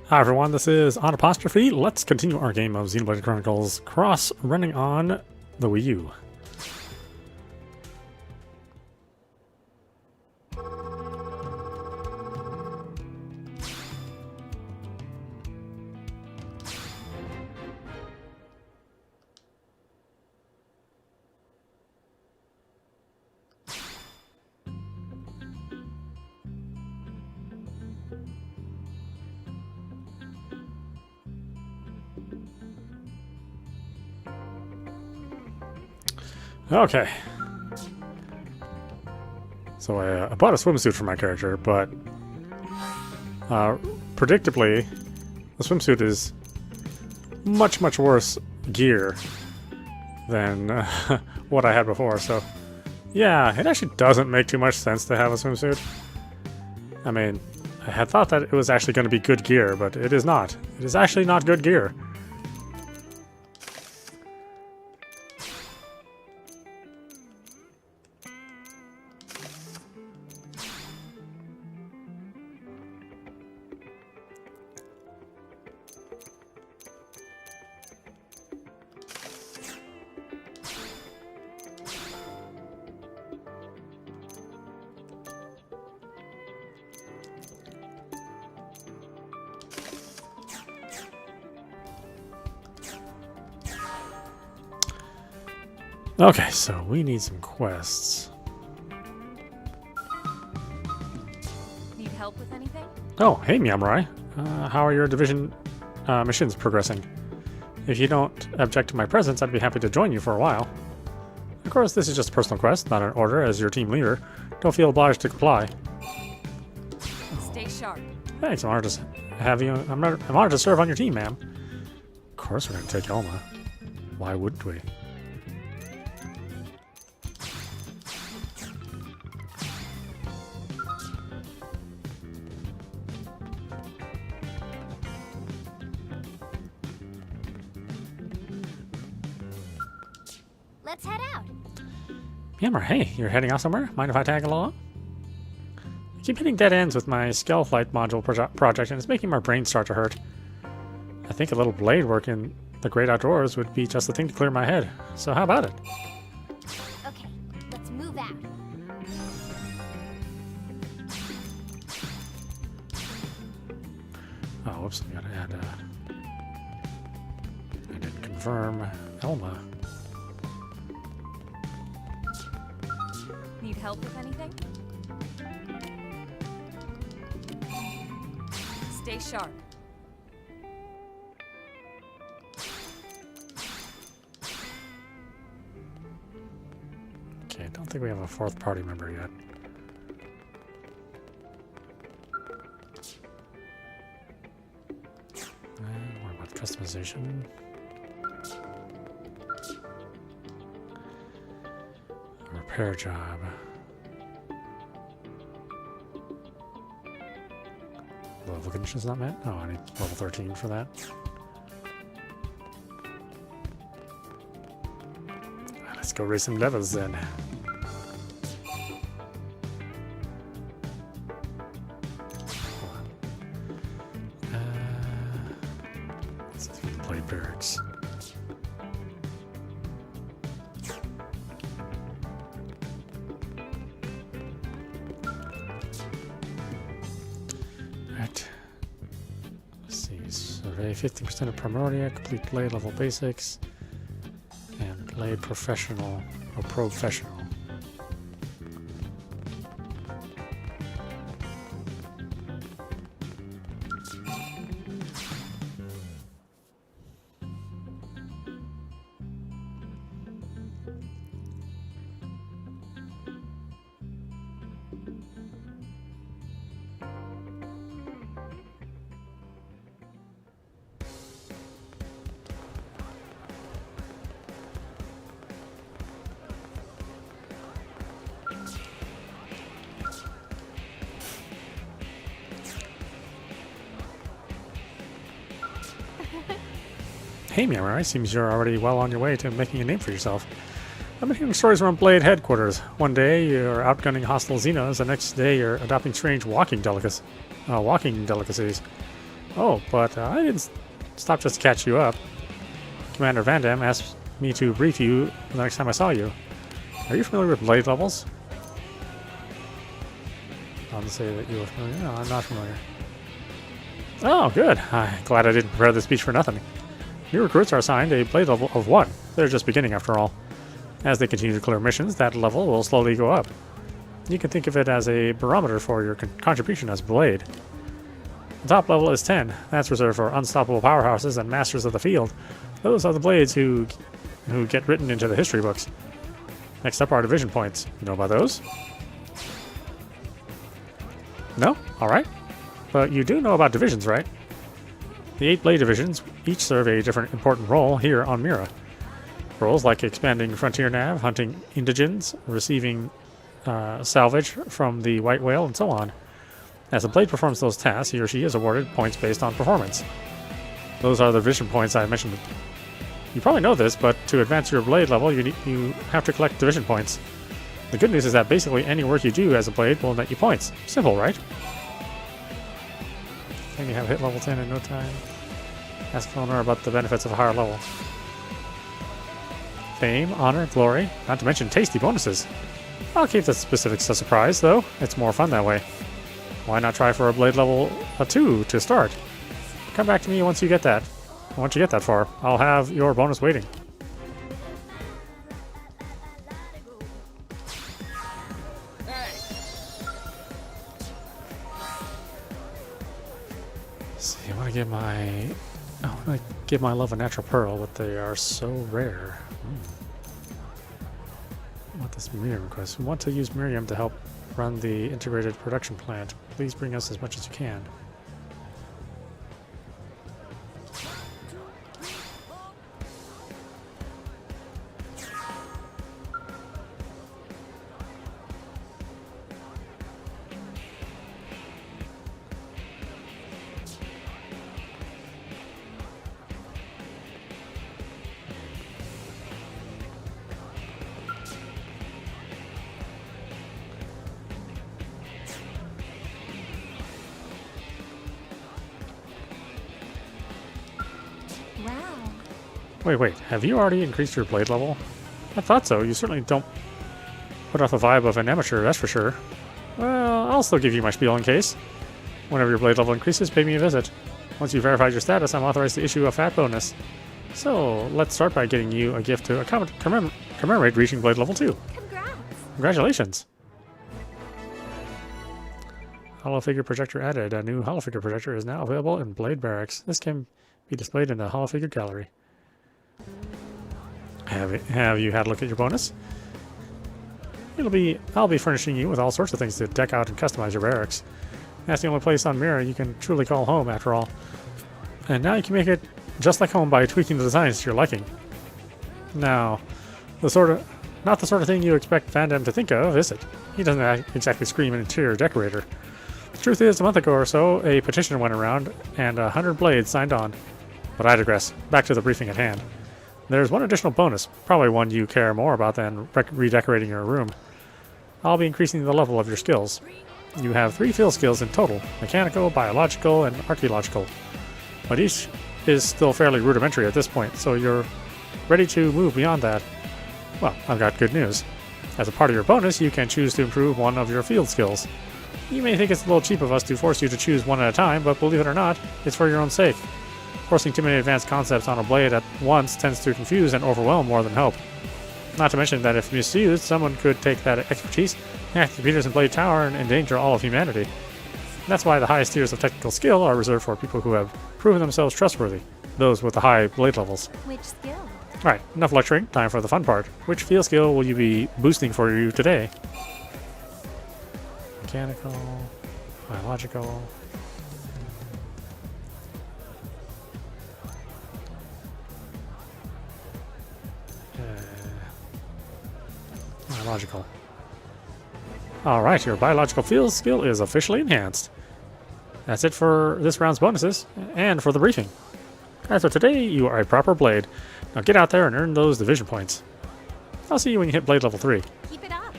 Hi everyone, this is audap. Let's continue our game of Xenoblade Chronicles Cross running on the Wii U. Okay. So I bought a swimsuit for my character, but predictably, the swimsuit is much worse gear than what I had before. So yeah, it actually doesn't make too much sense to have a swimsuit. I mean, I had thought that it was actually going to be good gear, but it is not. It is actually not good gear. Okay, so we need some quests. Need help with anything? Oh, hey Miyamorai. How are your division missions progressing? If you don't object to my presence, I'd be happy to join you for a while. Of course, this is just a personal quest, not an order. As your team leader, don't feel obliged to comply. Stay sharp. Thanks, I'm honored to have you. I'm honored to serve on your team, ma'am. Of course, we're going to take Elma. Why wouldn't we? Let's head out. Miyamorai, hey, you're heading out somewhere? Mind if I tag along? I keep hitting dead ends with my Scale Flight module project, and it's making my brain start to hurt. I think a little blade work in the great outdoors would be just the thing to clear my head. So how about it? Okay, let's move out. Oh, whoops, I gotta add, I didn't confirm Elma. Need help with anything? Stay sharp. Okay, I don't think we have a fourth party member yet. What about customization? A repair job. Level condition's not met? Oh, I need level 13 for that. Let's go raise some levels then. Let's see if we can play barracks. Right. Let's see. Survey 50% of Primordia, complete blade level basics, and blade professional or professional. Hey Mira, seems you're already well on your way to making a name for yourself. I've been hearing stories around Blade headquarters. One day you're outgunning hostile Xenos, the next day you're adopting strange walking delicacies. Oh, but I didn't stop just to catch you up. Commander Van Dam asked me to brief you the next time I saw you. Are you familiar with blade levels? I'll say that you were familiar. No, I'm not familiar. Oh, good. I'm glad I didn't prepare this speech for nothing. New recruits are assigned a blade level of 1. They're just beginning after all. As they continue to clear missions, that level will slowly go up. You can think of it as a barometer for your contribution as blade. The top level is 10. That's reserved for unstoppable powerhouses and masters of the field. Those are the blades who get written into the history books. Next up are division points. You know about those? No? Alright. But you do know about divisions, right? The 8 blade divisions each serve a different important role here on Mira. Roles like expanding frontier nav, hunting indigens, receiving salvage from the white whale, and so on. As a blade performs those tasks, he or she is awarded points based on performance. Those are the division points I mentioned. You probably know this, but to advance your blade level, you have to collect division points. The good news is that basically any work you do as a blade will net you points. Simple, right? Can you have hit level 10 in no time? Ask Eleanor about the benefits of a higher level. Fame, honor, glory, not to mention tasty bonuses. I'll keep the specifics a surprise, though. It's more fun that way. Why not try for a blade level 2 to start? Come back to me once you get that. Once you get that far, I'll have your bonus waiting. Let's see, I want to give my love a natural pearl, but they are so rare. What this Miriam request? We want to use Miriam to help run the integrated production plant. Please bring us as much as you can. Wait, have you already increased your blade level? I thought so. You certainly don't put off the vibe of an amateur, that's for sure. Well, I'll still give you my spiel in case. Whenever your blade level increases, pay me a visit. Once you've verified your status, I'm authorized to issue a fat bonus. So, let's start by getting you a gift to commemorate reaching blade level 2. Congrats! Congratulations! Hollow figure projector added. A new hollow figure projector is now available in Blade Barracks. This can be displayed in the hollow figure gallery. Have you had a look at your bonus? I'll be furnishing you with all sorts of things to deck out and customize your barracks. That's the only place on Mira you can truly call home, after all. And now you can make it just like home by tweaking the designs to your liking. Now, not the sort of thing you expect Van Damme to think of, is it? He doesn't exactly scream an interior decorator. The truth is, a month ago or so, a petition went around, and 100 blades signed on. But I digress. Back to the briefing at hand. There's one additional bonus, probably one you care more about than redecorating your room. I'll be increasing the level of your skills. You have 3 field skills in total: mechanical, biological, and archaeological. But each is still fairly rudimentary at this point, so you're ready to move beyond that. Well, I've got good news. As a part of your bonus, you can choose to improve one of your field skills. You may think it's a little cheap of us to force you to choose one at a time, but believe it or not, it's for your own sake. Forcing too many advanced concepts on a blade at once tends to confuse and overwhelm more than help. Not to mention that if misused, someone could take that expertise, hack the computers in Blade Tower, and endanger all of humanity. That's why the highest tiers of technical skill are reserved for people who have proven themselves trustworthy, those with the high blade levels. Which skill? Alright, enough lecturing, time for the fun part. Which field skill will you be boosting for you today? Mechanical, biological... biological. Alright, your biological field skill is officially enhanced. That's it for this round's bonuses, and for the briefing. As of today, you are a proper blade. Now get out there and earn those division points. I'll see you when you hit blade level 3. Keep it up.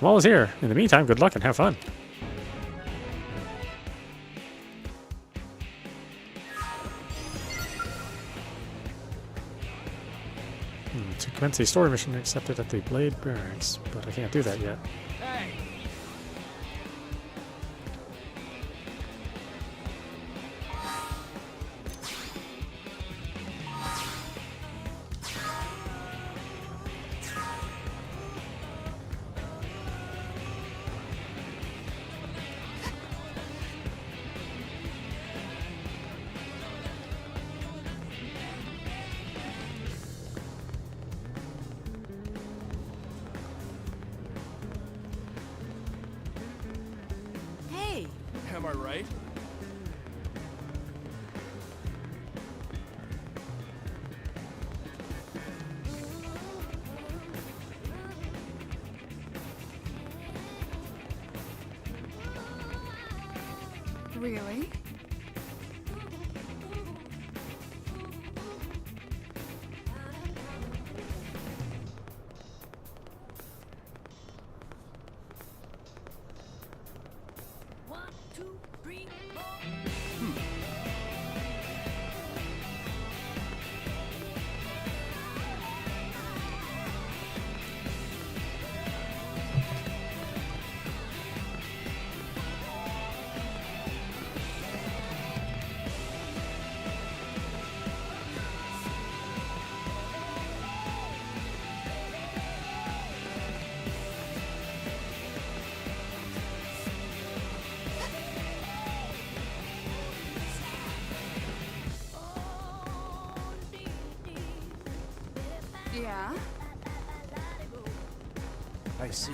I'm always here. In the meantime, good luck and have fun. To commence a story mission accepted at the Blade Barracks, but I can't do that yet. Hey! Hey, Am I right? Really? Yeah? I see.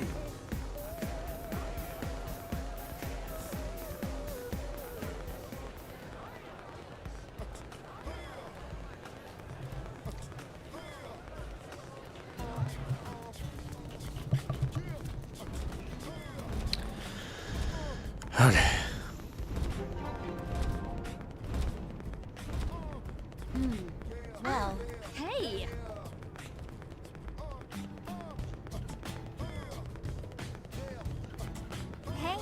Okay. well, hey. Hey.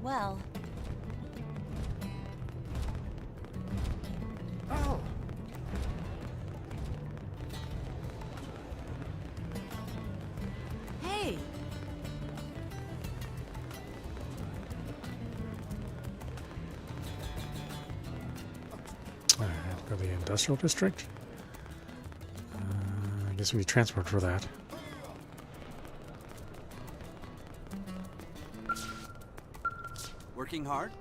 Well, Oh! hey. Alright, go to the industrial district. I guess we need transport for that. Working hard?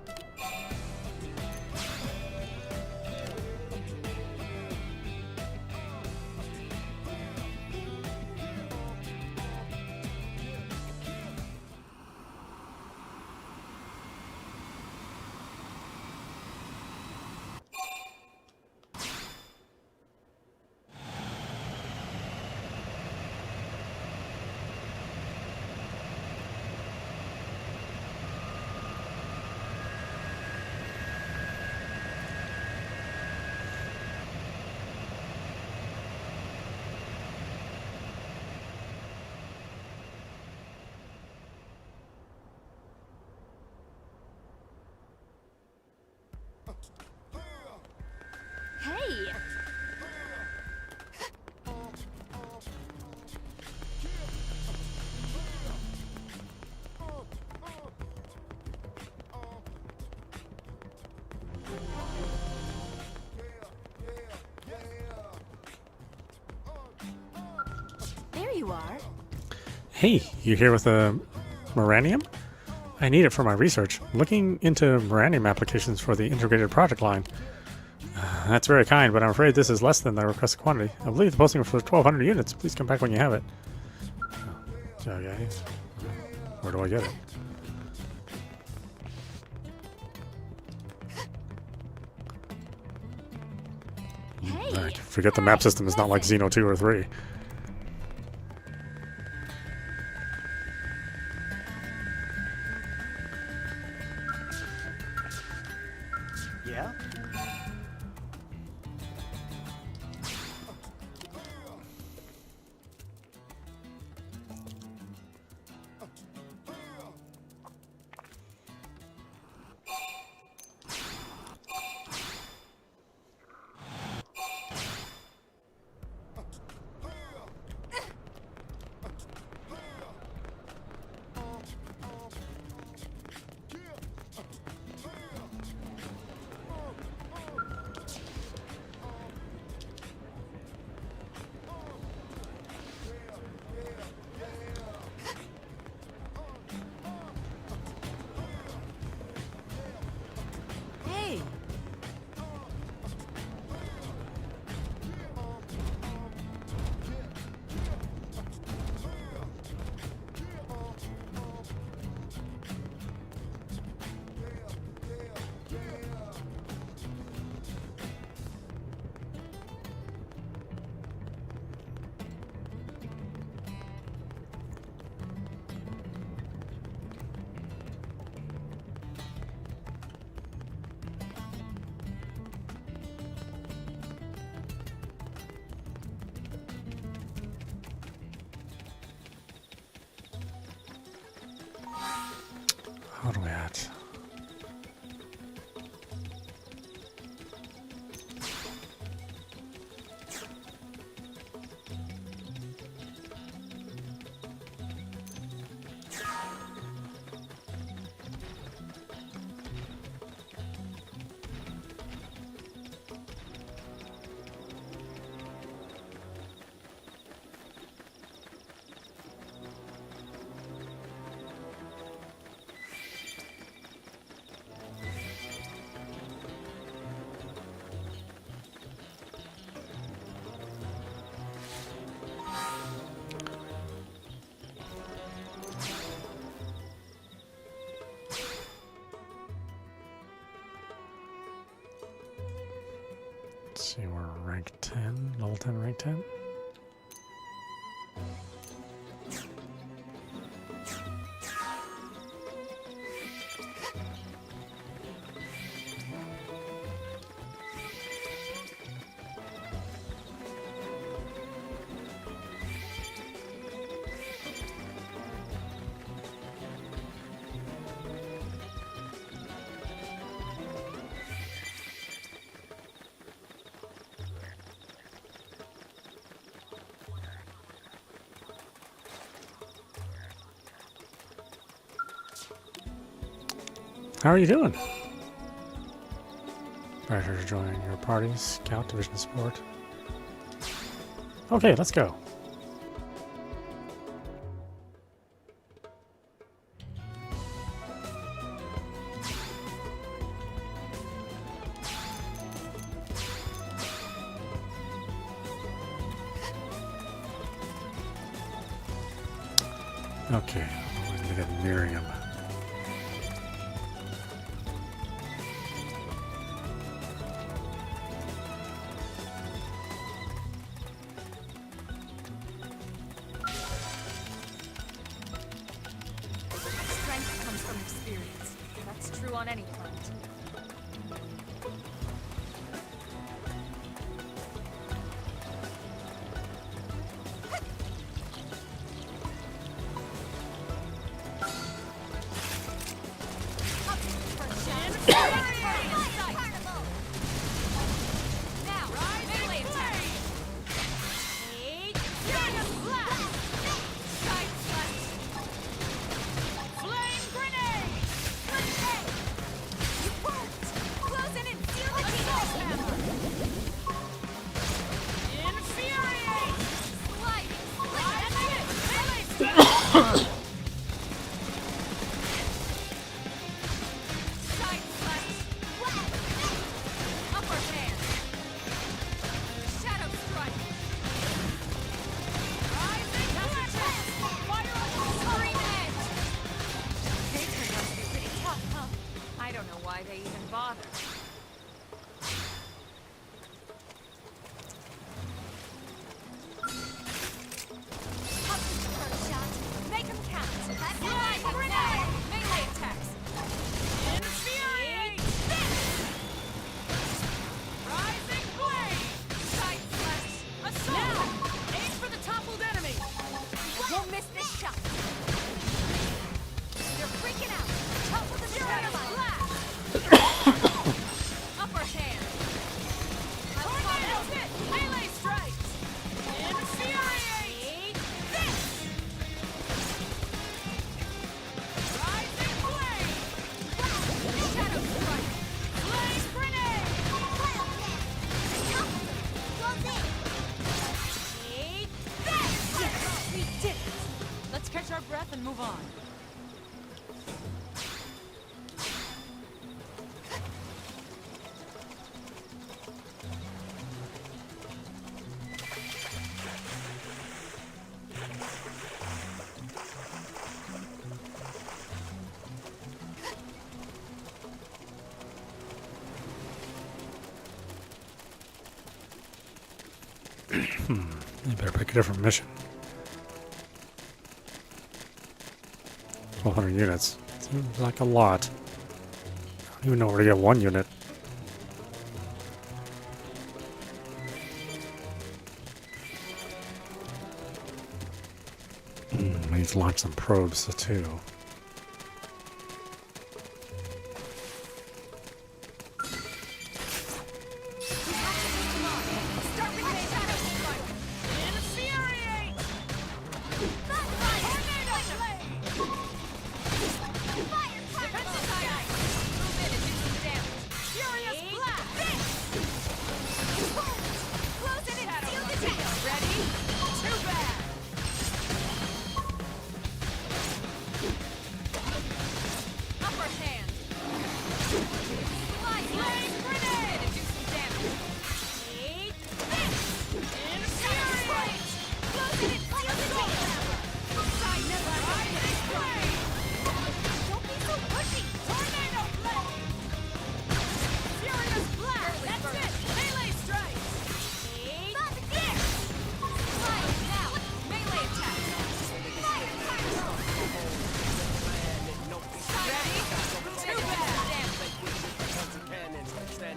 Hey. There you are. Hey, you here with a Miranium? I need it for my research. Looking into Miranium applications for the integrated project line. That's very kind, but I'm afraid this is less than the requested quantity. I believe the posting was for 1,200 units. Please come back when you have it. Okay. Where do I get it? Hey. Forget the map system is not like Xeno 2 or 3. Yeah? How do we at? Let's see, we're rank 10, level 10, rank 10. How are you doing? Pleasure to join your party, Scout Division Support. Okay, let's go. Okay, I'm going to get Miriam. Strength comes from experience. That's true on any front. Why they even bother? First shot, make 'em count. Slide grenade! Melee attacks. Infuriate! Rising blade! Side slash! Assault! Now! Aim for the toppled enemy! Won't miss this shot! They're freaking out! Topple the shadow blast! Upper hand. Tornado hit. Melee strikes. Infuriate. This. Rising blade. Shadow strike. Blaze grenade. Eat this. Yes, we did it. Let's catch our breath and move on. You better pick a different mission. 1,200 units. Seems like a lot. I don't even know where to get one unit. I need to launch some probes too.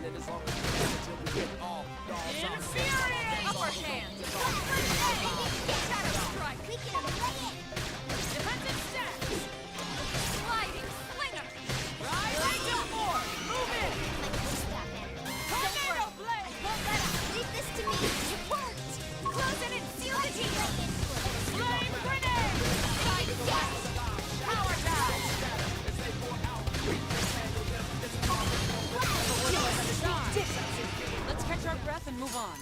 Infuriate! Upper hand! Shadow strike! Defensive stance! Sliding slinger! Rising four! Move in! Tornado blade! Leave this to me. It worked. Close it and seal the deal. Flame grenade! Side dash. Power dive! Let's catch our breath and move on.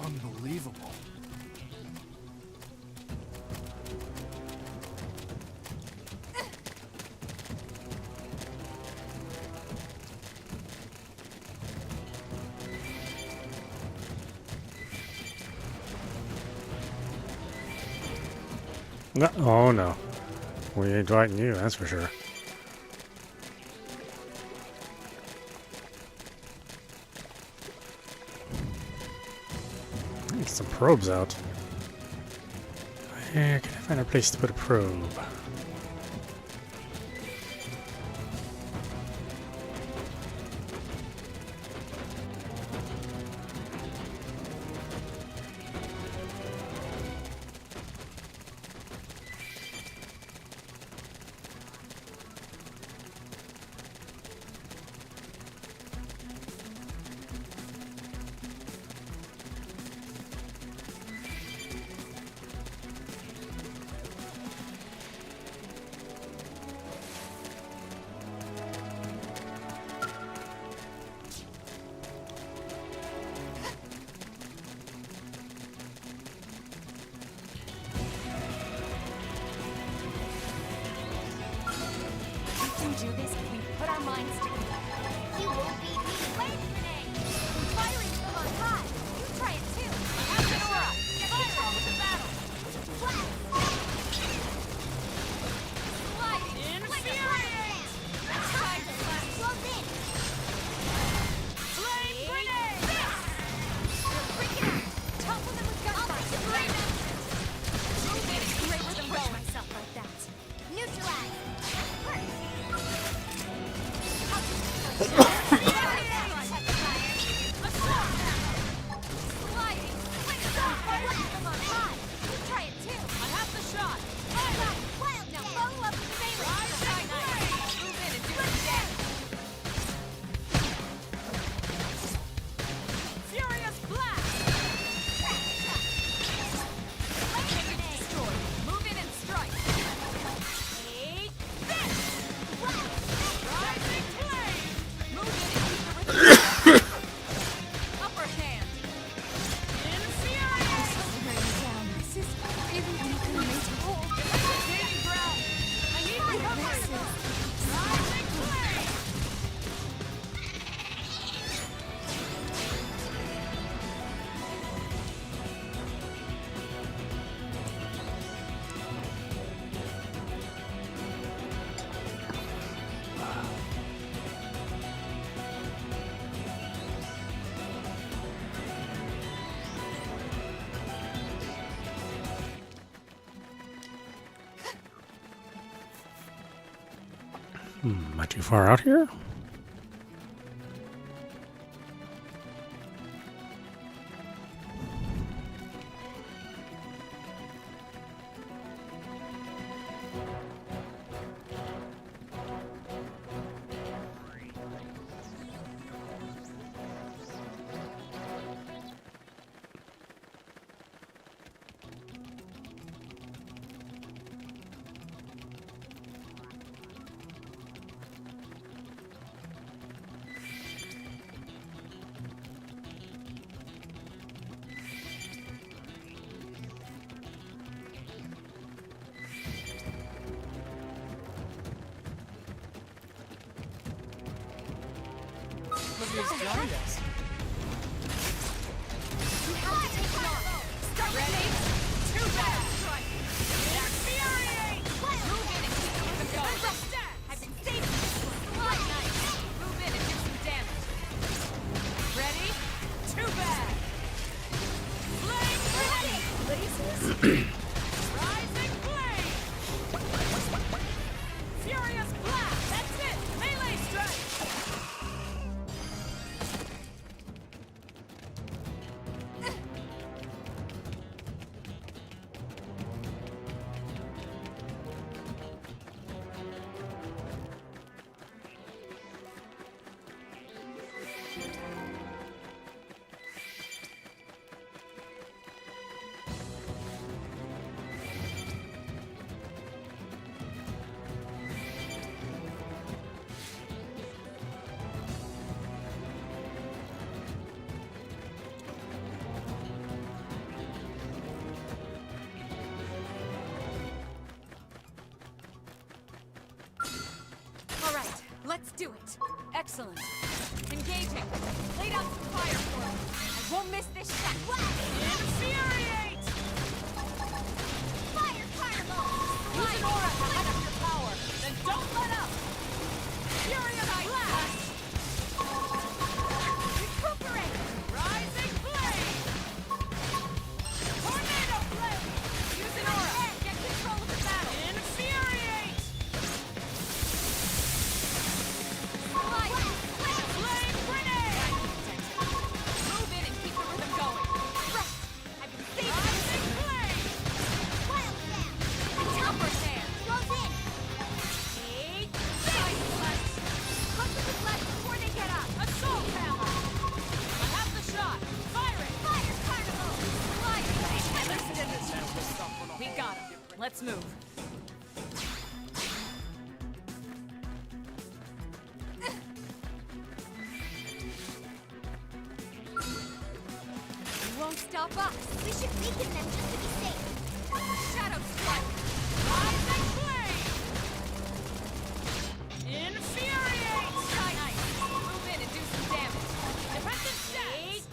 Unbelievable. No, oh no. We ain't fighting you, that's for sure. Get some probes out. Where can I find a place to put a probe? We can do this if we put our minds to it. You won't beat me. Wave grenade. Firing from on high. You try it too. Aurora, get control of the battle! Sliding. Infuriate! Time to blast. Close in. Flame grenade! Freak it out. Topple them with gunfire. Flame axis. Great to push myself like that. Neutralize. Am I too far out here? just joined us. You have to take it on. Start Ready? Too bad. Infuriate. Move in and keep the rhythm going. I've been saving this one. Right, nice. Move in and do some damage. Ready? Too bad. Flame grenade. Rising flame. Furious blast. That's it. Melee strike. All right, let's do it. Excellent. Engaging. Lay down some fire for us. I won't miss this shot. Infuriate. Fire carnival! Use an aura to let up your power. Then don't let up. Furious blast. Recuperate! Rising flame. Tornado flame. Use an aura. Get control of the battle. Infuriate. Fire! Flame grenade. Move in and keep the rhythm going. Right! I've been saving this Rising flame. Wild Slam! Upper hand. Close in! Eight. Side slash. Cut to the left before they get up! Assault hammer. I have the shot. Fire it. Fire carnival! Fire! We got him. Let's move. You won't stop us! We should weaken them just to be safe! Shadow strike. Rising flame. Infuriate. Nice. Move in and do some damage. Defensive stance.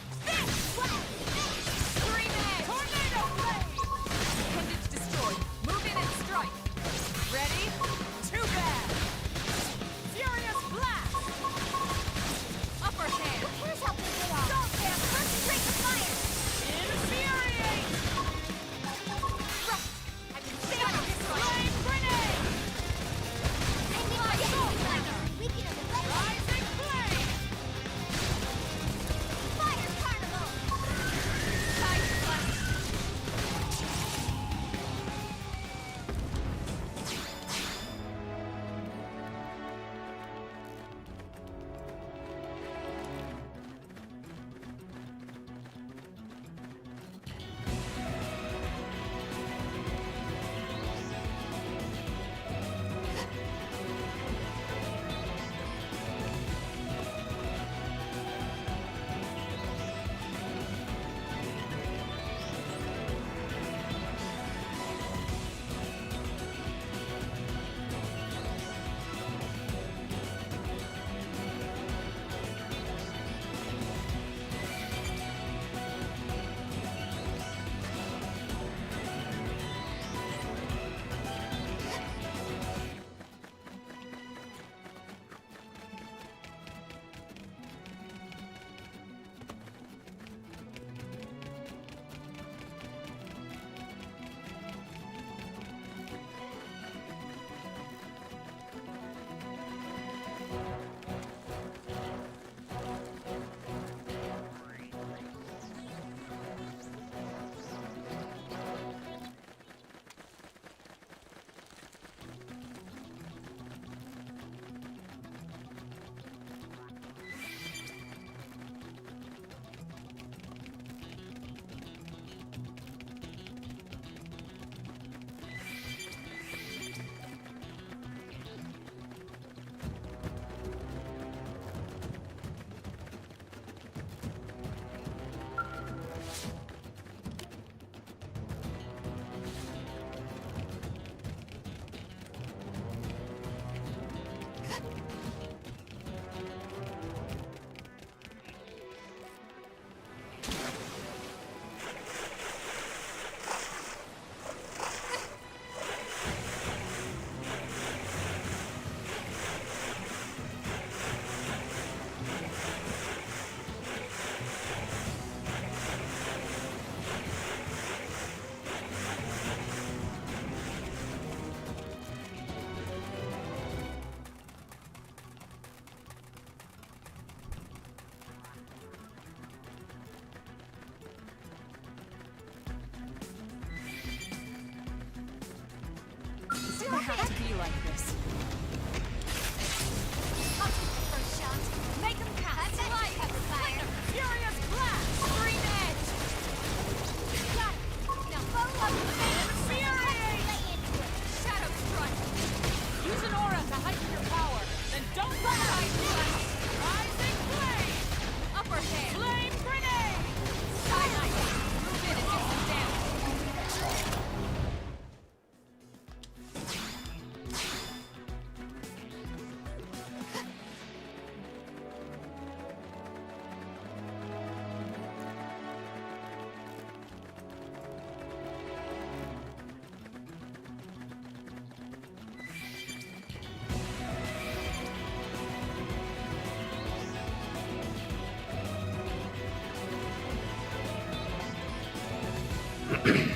Screaming. Tornado flame. Appendage destroyed. Move in and strike. Ready? Too bad. Furious blast. Upper hand. Here's how big they are! Salt Hammer! Concentrate the fire! Infuriate.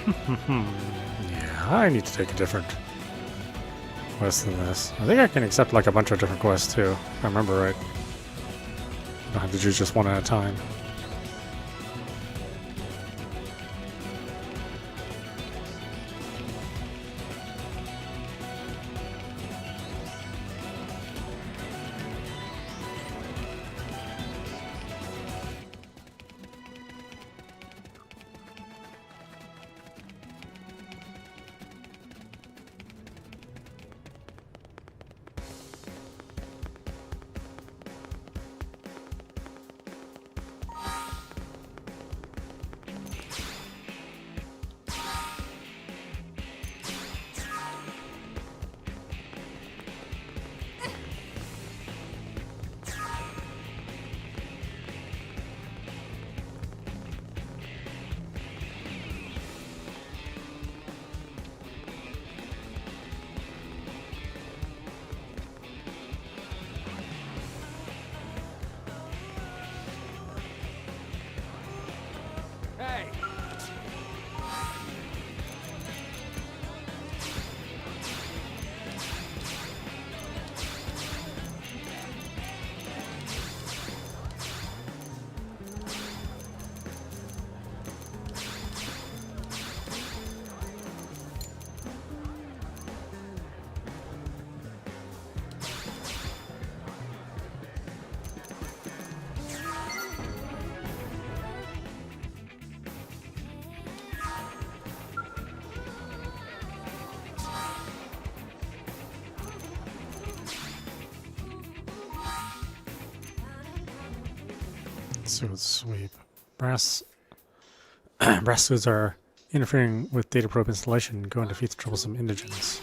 Yeah, I need to take a different quest than this. I think I can accept like a bunch of different quests too, if I remember right. I don't have to choose just one at a time. Hey! Suit sweep. Brass brass suits are interfering with data probe installation. Go and defeat the troublesome indigents.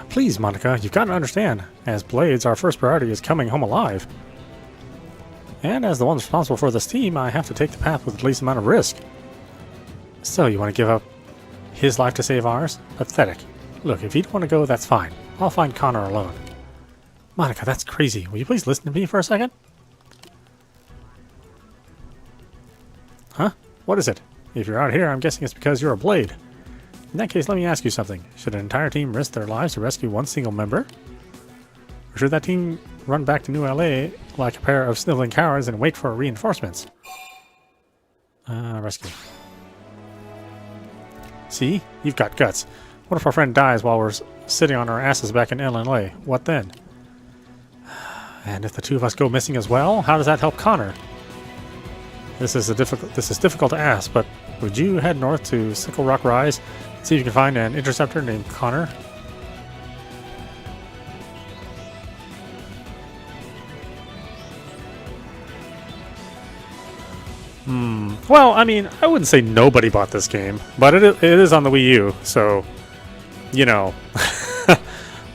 Please, Monica, you've got to understand. As Blades, our first priority is coming home alive. And as the one responsible for this team, I have to take the path with the least amount of risk. So, you want to give up his life to save ours? Pathetic. Look, if you don't want to go, that's fine. I'll find Connor alone. Monica, that's crazy. Will you please listen to me for a second? Huh? What is it? If you're out here, I'm guessing it's because you're a Blade. In that case, let me ask you something. Should an entire team risk their lives to rescue one single member? Or should that team run back to New LA like a pair of sniveling cowards and wait for reinforcements? Rescue. See? You've got guts. What if our friend dies while we're sitting on our asses back in LA? What then? And if the two of us go missing as well, how does that help Connor? This is difficult to ask, but would you head north to Sickle Rock Rise, see if you can find an interceptor named Connor? Well, I mean, I wouldn't say nobody bought this game, but it is on the Wii U, so, you know,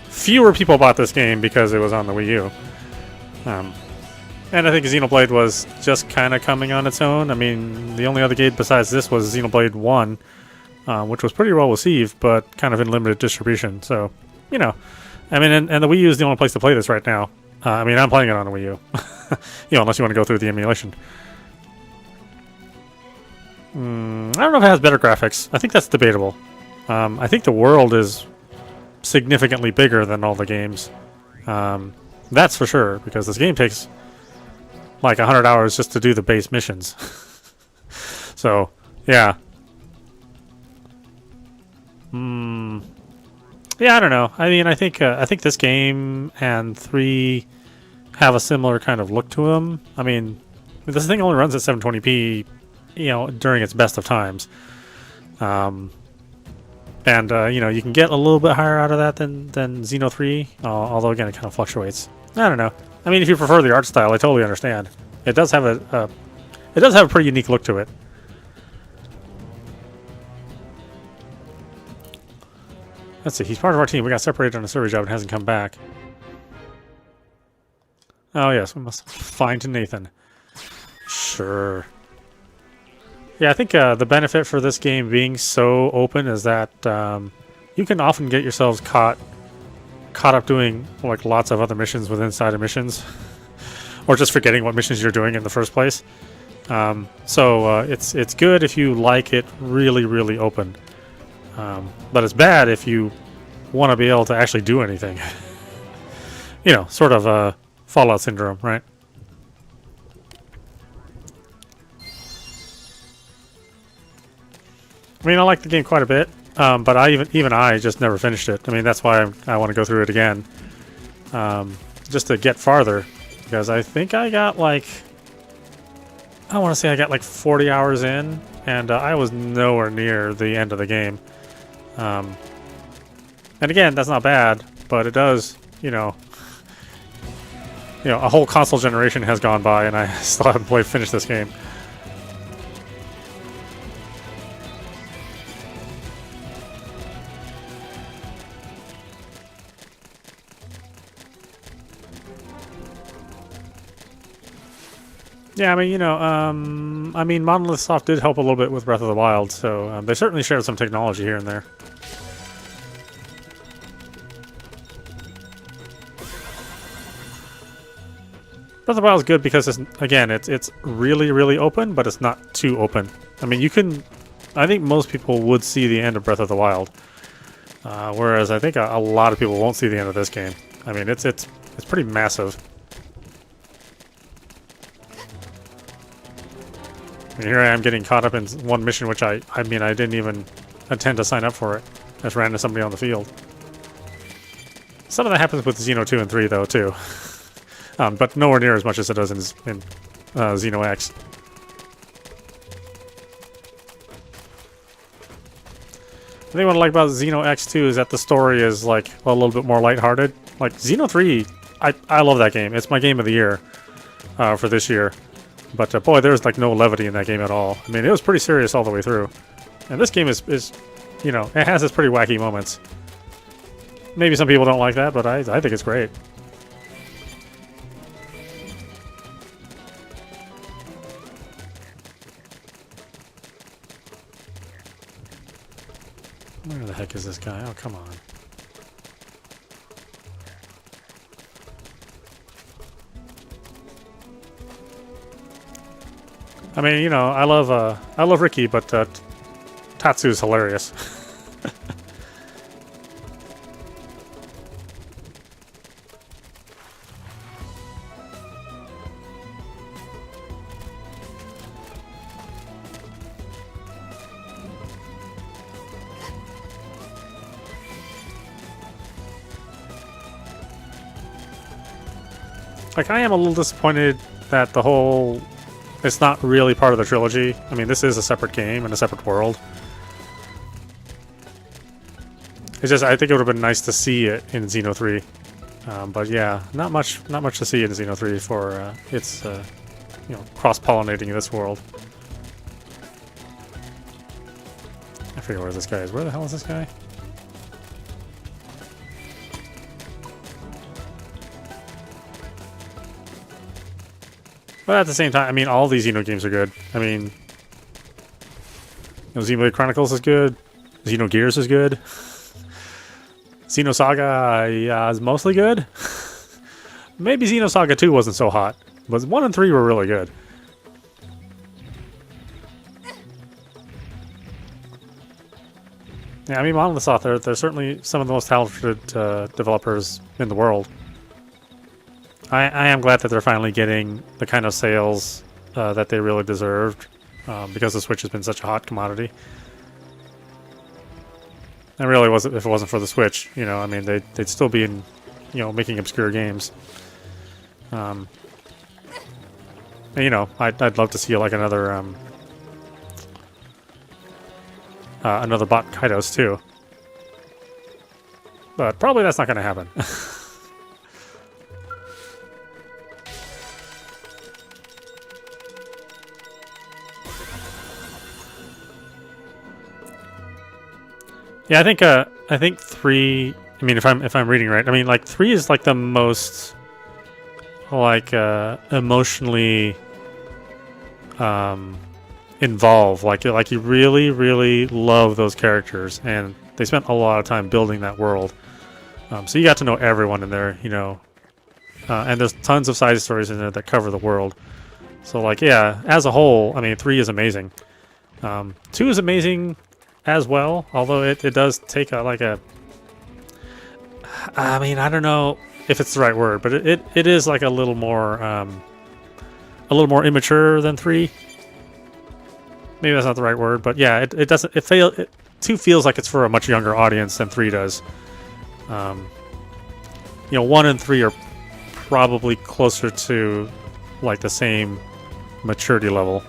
fewer people bought this game because it was on the Wii U. And I think Xenoblade was just kind of coming on its own. I mean, the only other game besides this was Xenoblade 1, which was pretty well received, but kind of in limited distribution. So, you know, I mean, and the Wii U is the only place to play this right now. I mean, I'm playing it on the Wii U, you know, unless you want to go through the emulation. I don't know if it has better graphics. I think that's debatable. I think the world is significantly bigger than all the games. That's for sure, because this game takes like 100 hours just to do the base missions. So, yeah. Yeah, I don't know. I mean, I think this game and 3 have a similar kind of look to them. I mean, this thing only runs at 720p, you know, during its best of times. And you know, you can get a little bit higher out of that than Xeno 3, although again, it kind of fluctuates. I don't know. I mean, if you prefer the art style, I totally understand. It does have a pretty unique look to it. Let's see. He's part of our team. We got separated on a survey job and hasn't come back. Oh yes, we must find Nathan. Sure. Yeah, I think the benefit for this game being so open is that you can often get yourselves caught up doing like lots of other missions within inside of missions, or just forgetting what missions you're doing in the first place. So it's good if you like it really open, but it's bad if you want to be able to actually do anything. You know, sort of Fallout syndrome, right? I mean, I like the game quite a bit, but I just never finished it. I mean, that's why I want to go through it again, just to get farther, because I think I got like, I want to say I got like 40 hours in, and I was nowhere near the end of the game. And again, that's not bad, but it does, you know, a whole console generation has gone by, and I still haven't finished this game. Yeah, I mean, you know, I mean, Monolith Soft did help a little bit with Breath of the Wild, so they certainly shared some technology here and there. Breath of the Wild is good because it's really open, but it's not too open. I mean, I think most people would see the end of Breath of the Wild, whereas I think a lot of people won't see the end of this game. I mean, it's pretty massive. And here I am getting caught up in one mission, which I mean, I didn't even intend to sign up for it. I just ran into somebody on the field. Some of that happens with Xeno 2 and 3, though, too. But nowhere near as much as it does in Xeno X. The thing I like about Xeno X 2 is that the story is, like, a little bit more lighthearted. Like, Xeno 3, I love that game. It's my game of the year for this year. But boy, there's like no levity in that game at all. I mean, it was pretty serious all the way through. And this game is you know, it has its pretty wacky moments. Maybe some people don't like that, but I think it's great. Where the heck is this guy? Oh, come on. I mean, you know, I love Ricky, but Tatsu's hilarious. Like, I am a little disappointed that it's not really part of the trilogy. I mean, this is a separate game and a separate world. It's just, I think it would have been nice to see it in Xeno 3. But yeah, not much to see in Xeno 3 for its, you know, cross-pollinating this world. I forget where this guy is. Where the hell is this guy? But at the same time, I mean, all these Xeno games are good. I mean, you know, Xenoblade Chronicles is good. Xenogears is good. Xenosaga yeah, is mostly good. Maybe Xenosaga 2 wasn't so hot, but 1 and 3 were really good. Yeah, I mean, Monolith Soft, they're certainly some of the most talented developers in the world. I am glad that they're finally getting the kind of sales that they really deserved, because the Switch has been such a hot commodity. And really, if it wasn't for the Switch, you know, I mean, they'd still be in, you know, making obscure games. And, you know, I'd love to see like another bot Kaidos too, but probably that's not going to happen. Yeah, I think 3. I mean, if I'm reading right, I mean, like 3 is like the most like emotionally involved. Like you really love those characters, and they spent a lot of time building that world. So you got to know everyone in there, you know, and there's tons of side stories in there that cover the world. So like, yeah, as a whole, I mean, 3 is amazing. 2 is amazing as well, although it does take I mean, I don't know if it's the right word, but it is like a little more immature than 3. Maybe that's not the right word, but yeah, it doesn't. 2 feels like it's for a much younger audience than 3 does. You know, 1 and 3 are probably closer to like the same maturity level.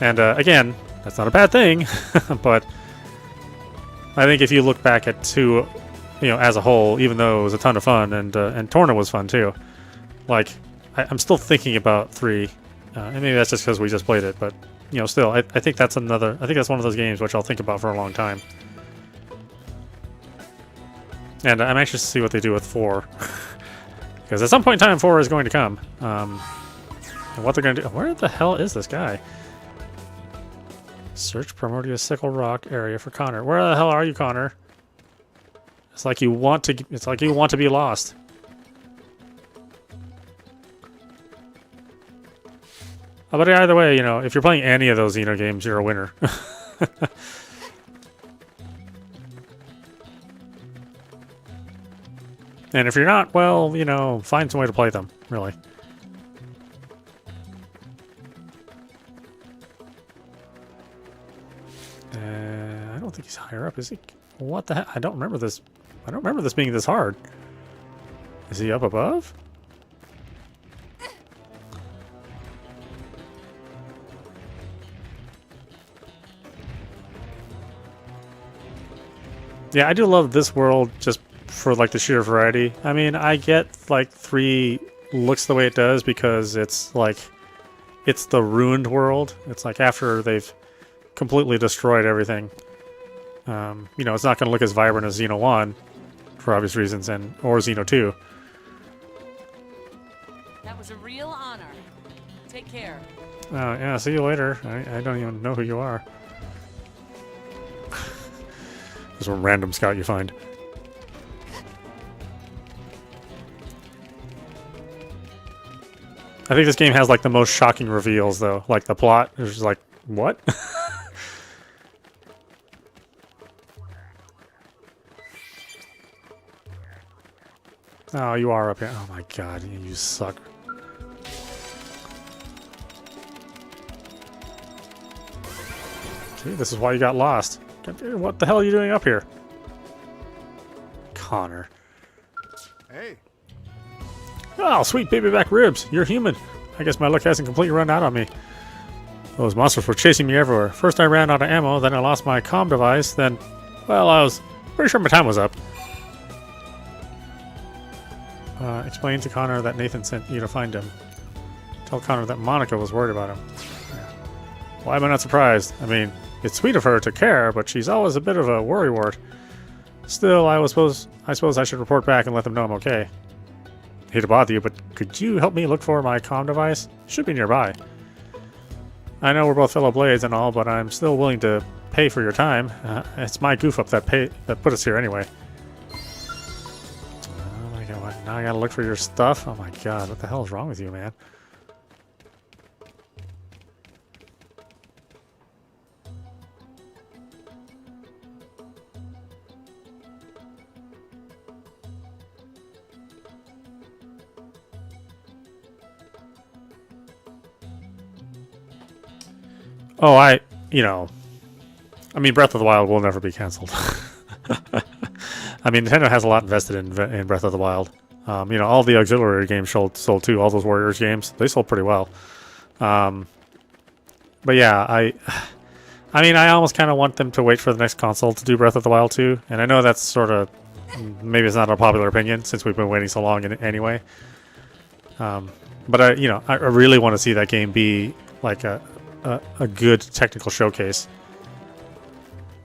And again, that's not a bad thing, but I think if you look back at 2, you know, as a whole, even though it was a ton of fun and Torna was fun too, like I'm still thinking about 3, and maybe that's just because we just played it, but you know, still, I think that's one of those games which I'll think about for a long time. And I'm anxious to see what they do with 4, because at some point in time, 4 is going to come. And what they're going to do? Where the hell is this guy? Search Primordial Sickle Rock area for Connor. Where the hell are you, Connor? It's like you want to. It's like you want to be lost. But either way, you know, if you're playing any of those Xeno games, you're a winner. And if you're not, well, you know, find some way to play them, really. I don't think he's higher up, is he? What the heck? I don't remember this. I don't remember this being this hard. Is he up above? Yeah, I do love this world just for like the sheer variety. I mean, I get like 3 looks the way it does because it's like it's the ruined world. It's like after they've completely destroyed everything. You know, it's not going to look as vibrant as Xeno 1 for obvious reasons, or Xeno 2. That was a real honor. Take care. Yeah, see you later. I don't even know who you are. There's one random scout you find. I think this game has like the most shocking reveals, though. Like the plot is just like, what? Oh, you are up here. Oh my god, you suck. See, this is why you got lost. What the hell are you doing up here? Connor. Hey. Oh, sweet baby back ribs. You're human. I guess my luck hasn't completely run out on me. Those monsters were chasing me everywhere. First I ran out of ammo, then I lost my comm device, then, well, I was pretty sure my time was up. Explain to Connor that Nathan sent you to find him. Tell Connor that Monica was worried about him. Yeah. Why am I not surprised? I mean, it's sweet of her to care, but she's always a bit of a worrywart. Still, I suppose I should report back and let them know I'm okay. Hate to bother you, but could you help me look for my comm device? Should be nearby. I know we're both fellow blades and all, but I'm still willing to pay for your time. It's my goof up that put us here anyway. Oh my god, now I gotta look for your stuff? Oh my god, what the hell is wrong with you, man? Oh, I mean, Breath of the Wild will never be canceled. I mean, Nintendo has a lot invested in Breath of the Wild. All the auxiliary games sold too. All those Warriors games, they sold pretty well. But yeah, I mean, I almost kind of want them to wait for the next console to do Breath of the Wild 2. And I know that's sort of, maybe it's not a popular opinion since we've been waiting so long anyway. But I really want to see that game be like a good technical showcase,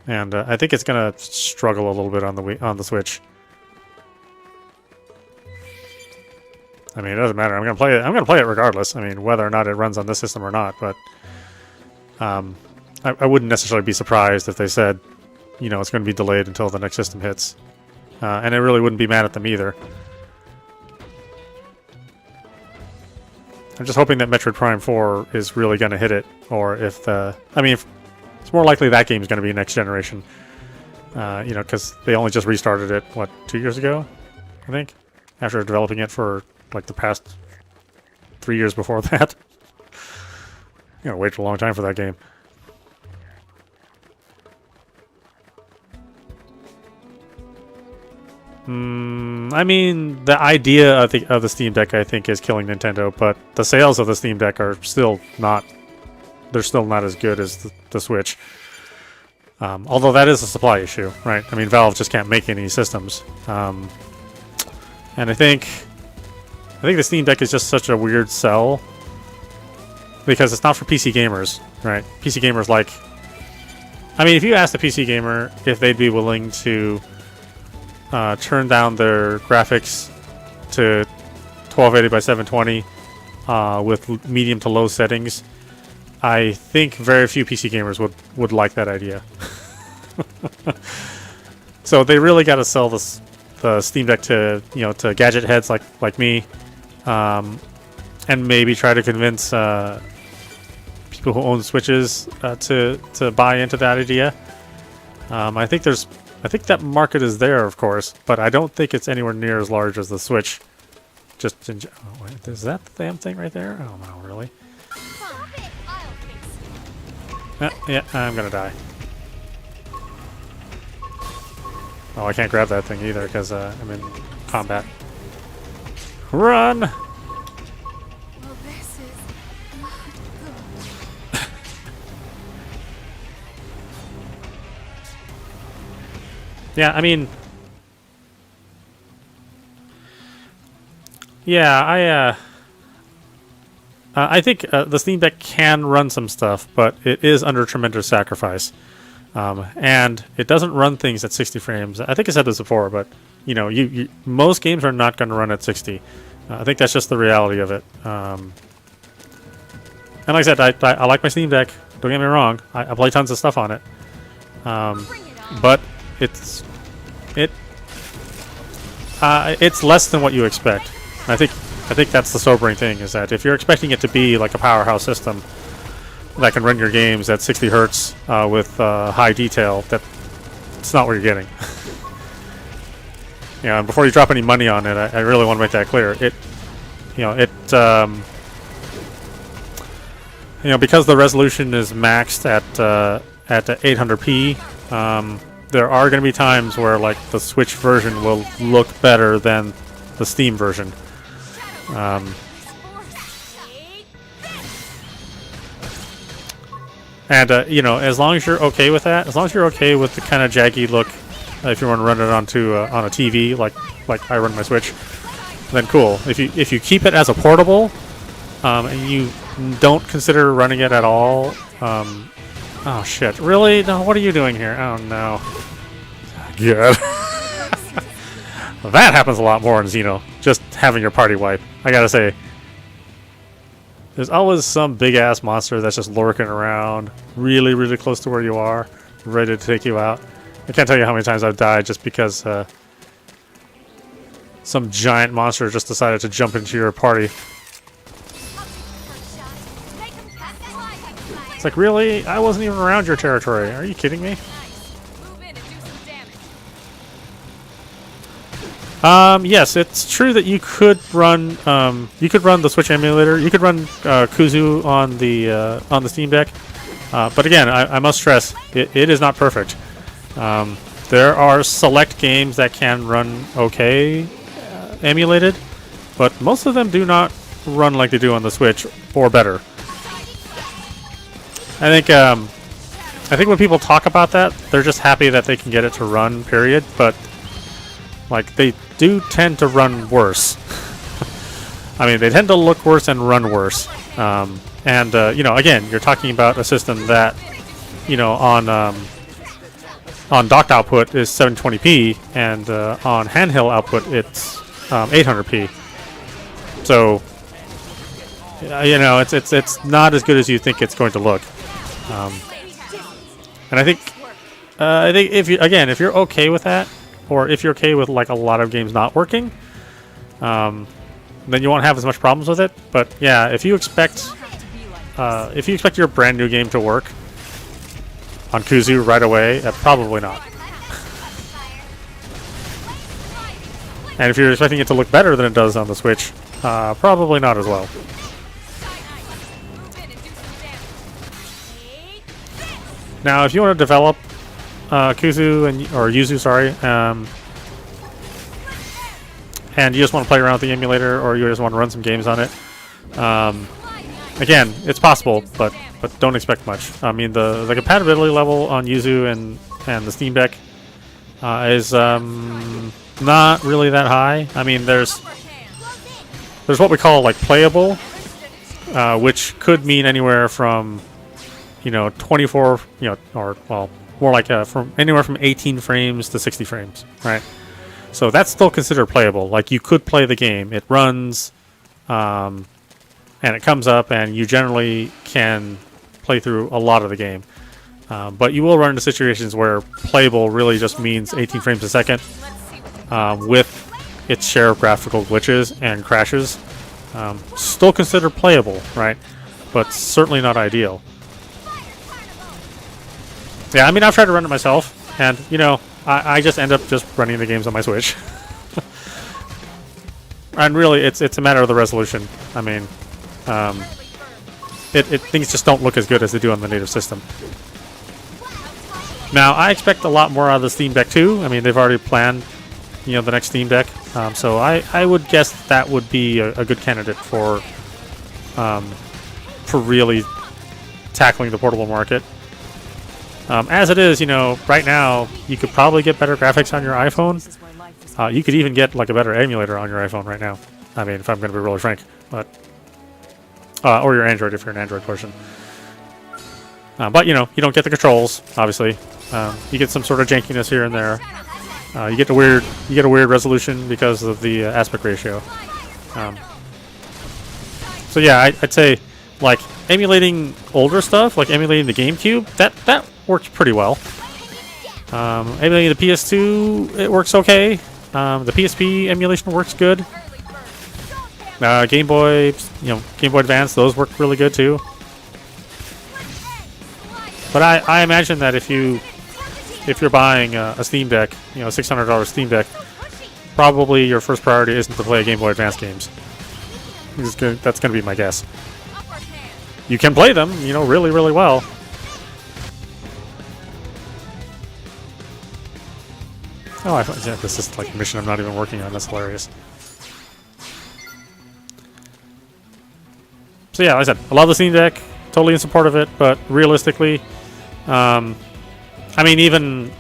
and I think it's gonna struggle a little bit on the Switch. I mean, it doesn't matter. I'm gonna play it. I'm gonna play it regardless. I mean, whether or not it runs on this system or not. But I wouldn't necessarily be surprised if they said, it's going to be delayed until the next system hits, and I really wouldn't be mad at them either. I'm just hoping that Metroid Prime 4 is really going to hit it, or if it's more likely that game's going to be next generation. Because they only just restarted it, 2 years ago, I think, after developing it for like the past 3 years before that. Wait a long time for that game. I mean, the idea of the Steam Deck, I think, is killing Nintendo, but the sales of the Steam Deck are still not... They're still not as good as the Switch. Although that is a supply issue, right? I mean, Valve just can't make any systems. And I think the Steam Deck is just such a weird sell, because it's not for PC gamers, right? PC gamers like... I mean, if you ask a PC gamer if they'd be willing to... turn down their graphics to 1280 by 720 with medium to low settings, I think very few PC gamers would like that idea. So they really got to sell the Steam Deck to to gadget heads like me, and maybe try to convince people who own Switches to buy into that idea. I think that market is there, of course, but I don't think it's anywhere near as large as the Switch. Just in, oh, wait, is that the damn thing right there? Oh no, really? Yeah, I'm gonna die. Oh, I can't grab that thing either because I'm in combat. Run! Well, this is not good. Yeah, I mean... Yeah, I think the Steam Deck can run some stuff, but it is under tremendous sacrifice. And it doesn't run things at 60 frames. I think I said this before, but most games are not going to run at 60. I think that's just the reality of it. And like I said, I like my Steam Deck. Don't get me wrong. I play tons of stuff on it. But it's less than what you expect. And I think that's the sobering thing, is that if you're expecting it to be like a powerhouse system that can run your games at 60 hertz with high detail, that's not what you're getting. And before you drop any money on it, I really want to make that clear. Because the resolution is maxed at 800p, there are going to be times where like the Switch version will look better than the Steam version. And as long as you're okay with that, as long as you're okay with the kind of jaggy look, if you want to run it onto on a TV like I run my Switch, then cool. If you keep it as a portable, and you don't consider running it at all, oh shit! Really? No. What are you doing here? Oh no. Good. That happens a lot more in Xeno. Just having your party wipe. I gotta say. There's always some big ass monster that's just lurking around, really, really close to where you are, ready to take you out. I can't tell you how many times I've died just because some giant monster just decided to jump into your party. It's like, really? I wasn't even around your territory. Are you kidding me? Move in and do some damage. Yes, it's true that you could run the Switch emulator. You could run Kuzu on the Steam Deck. But again, I must stress, it is not perfect. There are select games that can run okay emulated, but most of them do not run like they do on the Switch or better. I think when people talk about that, they're just happy that they can get it to run, period. But like, they do tend to run worse. I mean, they tend to look worse and run worse. You know, again, you're talking about a system that, you know, on docked output is 720p, and on handheld output it's 800p. So, you know, it's not as good as you think it's going to look. And I think if you're okay with that, or if you're okay with like a lot of games not working, then you won't have as much problems with it. But yeah, if you expect your brand new game to work on Kuzu right away, probably not. And if you're expecting it to look better than it does on the Switch, probably not as well. Now, if you want to develop Kuzu or Yuzu, sorry, and you just want to play around with the emulator, or you just want to run some games on it, again, it's possible, but don't expect much. I mean, the compatibility level on Yuzu and the Steam Deck is not really that high. I mean, there's what we call like playable, which could mean anywhere from 24, or well, more like from anywhere from 18 frames to 60 frames, right? So that's still considered playable. Like, you could play the game. It runs, and it comes up, and you generally can play through a lot of the game. But you will run into situations where playable really just means 18 frames a second, with its share of graphical glitches and crashes. Still considered playable, right? But certainly not ideal. Yeah, I mean, I've tried to run it myself, and, I just end up just running the games on my Switch. And really, it's a matter of the resolution. I mean, things just don't look as good as they do on the native system. Now, I expect a lot more out of the Steam Deck too. I mean, they've already planned, the next Steam Deck. So I would guess that would be a good candidate for really tackling the portable market. As it is, right now, you could probably get better graphics on your iPhone. You could even get like a better emulator on your iPhone right now. I mean, if I'm going to be really frank, but or your Android if you're an Android person. But you don't get the controls, obviously. You get some sort of jankiness here and there. You get a weird resolution because of the aspect ratio. So yeah, I'd say like emulating older stuff, like emulating the GameCube, that works pretty well. Emulating the PS2, it works okay. The PSP emulation works good. Game Boy, Game Boy Advance, those work really good too. But I imagine that if you're buying a Steam Deck, $600 Steam Deck, probably your first priority isn't to play Game Boy Advance games. That's going to be my guess. You can play them, really, really well. Oh, this is like a mission I'm not even working on. That's hilarious. So yeah, like I said, I love the Steam Deck. Totally in support of it, but realistically, I mean, even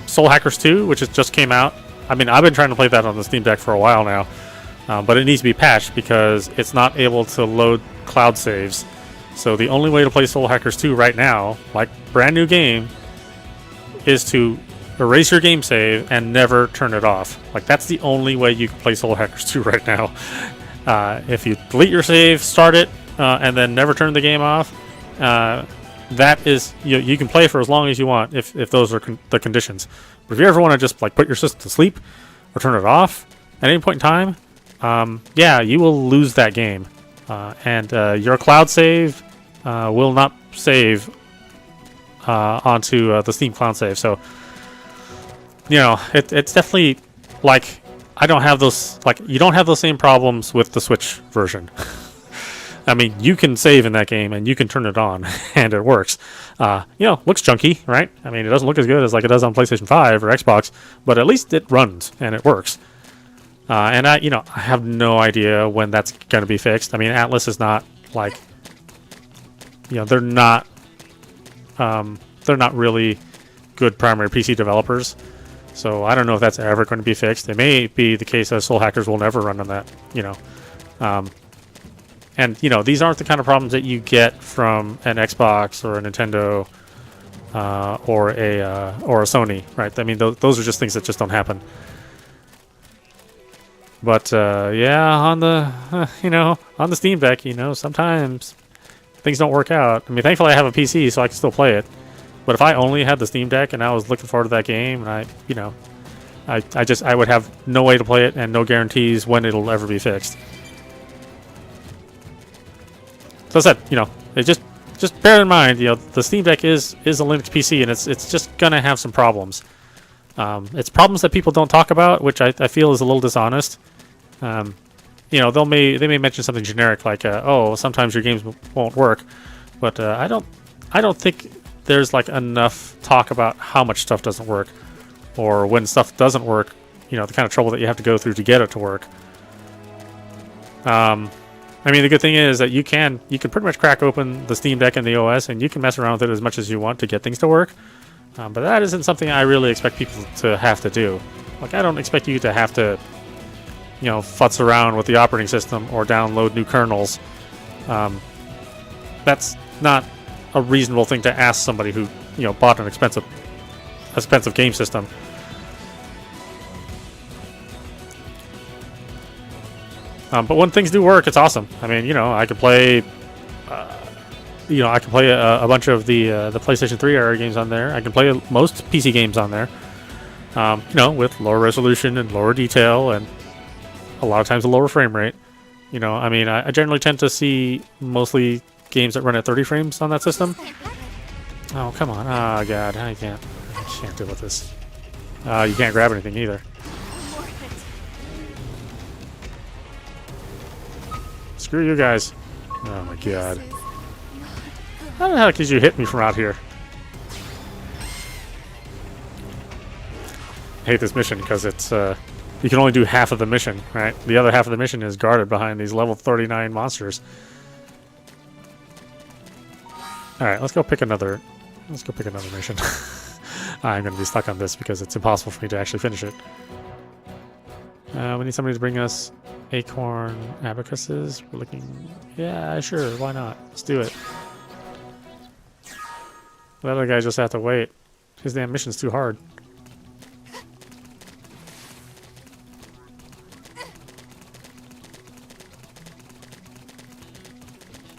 Soul Hackers 2, which just came out. I mean, I've been trying to play that on the Steam Deck for a while now, but it needs to be patched because it's not able to load cloud saves. So the only way to play Soul Hackers 2 right now, like brand new game, is to erase your game save and never turn it off. Like, that's the only way you can play Soul Hackers 2 right now. If you delete your save, start it, and then never turn the game off, that is you can play for as long as you want if those are the conditions. But if you ever want to just like put your system to sleep or turn it off at any point in time, yeah, you will lose that game, and your cloud save will not save onto the Steam cloud save. So you know it's definitely like I don't have those you don't have those same problems with the Switch version. I mean, you can save in that game and you can turn it on and it works. You know, looks chunky, right? I mean, it doesn't look as good as like it does on PlayStation 5 or Xbox, but at least it runs and it works. And I have no idea when that's going to be fixed. I mean, Atlas is not like, they're not really good primary PC developers. So I don't know if that's ever going to be fixed. It may be the case that Soul Hackers will never run on that, and these aren't the kind of problems that you get from an Xbox or a Nintendo or a Sony, right? I mean, those are just things that just don't happen. But yeah, on the on the Steam Deck, sometimes things don't work out. I mean, thankfully I have a PC, so I can still play it. But if I only had the Steam Deck and I was looking forward to that game, and I would have no way to play it and no guarantees when it'll ever be fixed. So I said, it just bear in mind, the Steam Deck is a Linux PC, and it's just gonna have some problems. It's problems that people don't talk about, which I feel is a little dishonest. They may mention something generic like, oh, sometimes your games won't work, but I don't think there's like enough talk about how much stuff doesn't work, or when stuff doesn't work, the kind of trouble that you have to go through to get it to work. I mean, the good thing is that you can pretty much crack open the Steam Deck and the OS, and you can mess around with it as much as you want to get things to work. But that isn't something I really expect people to have to do. Like, I don't expect you to have to, futz around with the operating system or download new kernels. That's not a reasonable thing to ask somebody who, bought an expensive game system. But when things do work, it's awesome. I mean, I could play, a bunch of the PlayStation 3 era games on there. I can play most PC games on there, with lower resolution and lower detail, and a lot of times a lower frame rate. I mean, I generally tend to see mostly games that run at 30 frames on that system. Oh, come on. Oh, God. I can't deal with this. You can't grab anything either. Screw you guys. Oh my god. How the heck did you hit me from out here? I hate this mission because it's you can only do half of the mission, right? The other half of the mission is guarded behind these level 39 monsters. Alright, let's go pick another mission. I'm gonna be stuck on this because it's impossible for me to actually finish it. We need somebody to bring us acorn abacuses. We're looking... Yeah, sure, why not? Let's do it. The other guy just have to wait. His damn mission's too hard.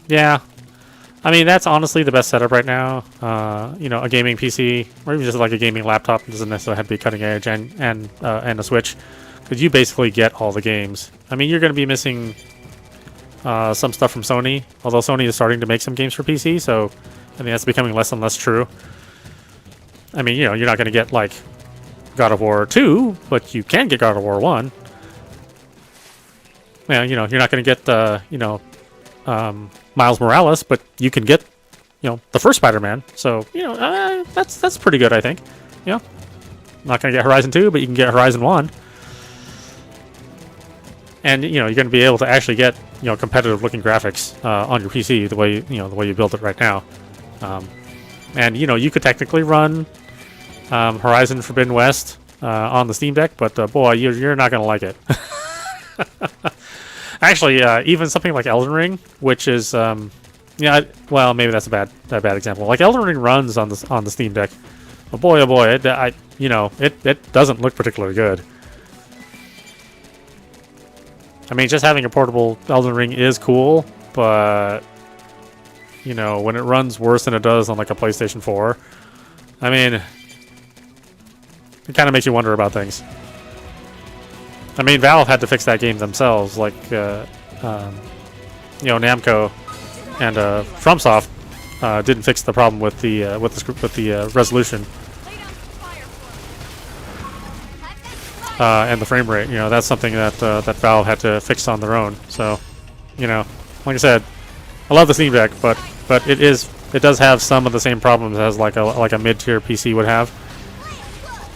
Yeah. I mean, that's honestly the best setup right now. A gaming PC, or even just like a gaming laptop. It doesn't necessarily have to be cutting edge, and a Switch. Because you basically get all the games. I mean, you're going to be missing some stuff from Sony. Although Sony is starting to make some games for PC, so I think that's becoming less and less true. I mean, you're not going to get, like, God of War 2, but you can get God of War 1. Yeah, you're not going to get, Miles Morales, but you can get, the first Spider-Man. So, that's pretty good, I think. Not going to get Horizon 2, but you can get Horizon 1. And you're going to be able to actually get competitive-looking graphics on your PC the way you build it right now. And you could technically run Horizon Forbidden West on the Steam Deck, but boy, you're not going to like it. Actually, even something like Elden Ring, which is well, maybe that's a bad example. Like Elden Ring runs on the Steam Deck, but boy, oh boy, it doesn't look particularly good. I mean, just having a portable Elden Ring is cool, but you know, when it runs worse than it does on like a PlayStation 4, I mean, it kind of makes you wonder about things. I mean, Valve had to fix that game themselves, like you know, Namco and FromSoft didn't fix the problem with the resolution and the frame rate. You know, that's something that that Valve had to fix on their own. So, you know, like I said, I love the Steam Deck, but it does have some of the same problems as like a mid-tier PC would have.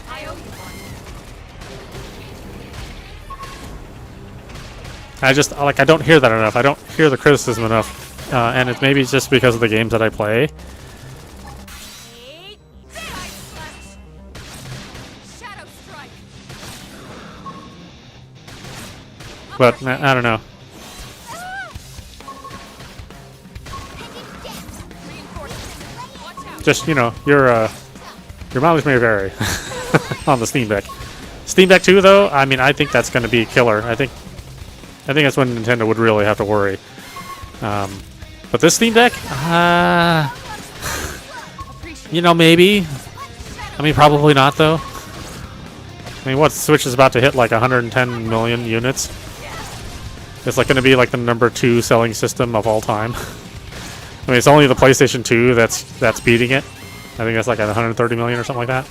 I owe you one. I just like I don't hear that enough. I don't hear the criticism enough, and it's maybe just because of the games that I play. Side slash. Shadow strike. But I don't know. Reinforcements. Watch out. Just, you know, your mileage may vary on the Steam Deck. Steam Deck 2, though, I mean, I think that's going to be killer. I think that's when Nintendo would really have to worry. But this Steam Deck, you know, maybe. I mean, probably not, though. I mean, what, Switch is about to hit like 110 million units? It's like going to be like the #2 selling system of all time. I mean, it's only the PlayStation 2 that's beating it. I think that's like at 130 million or something like that.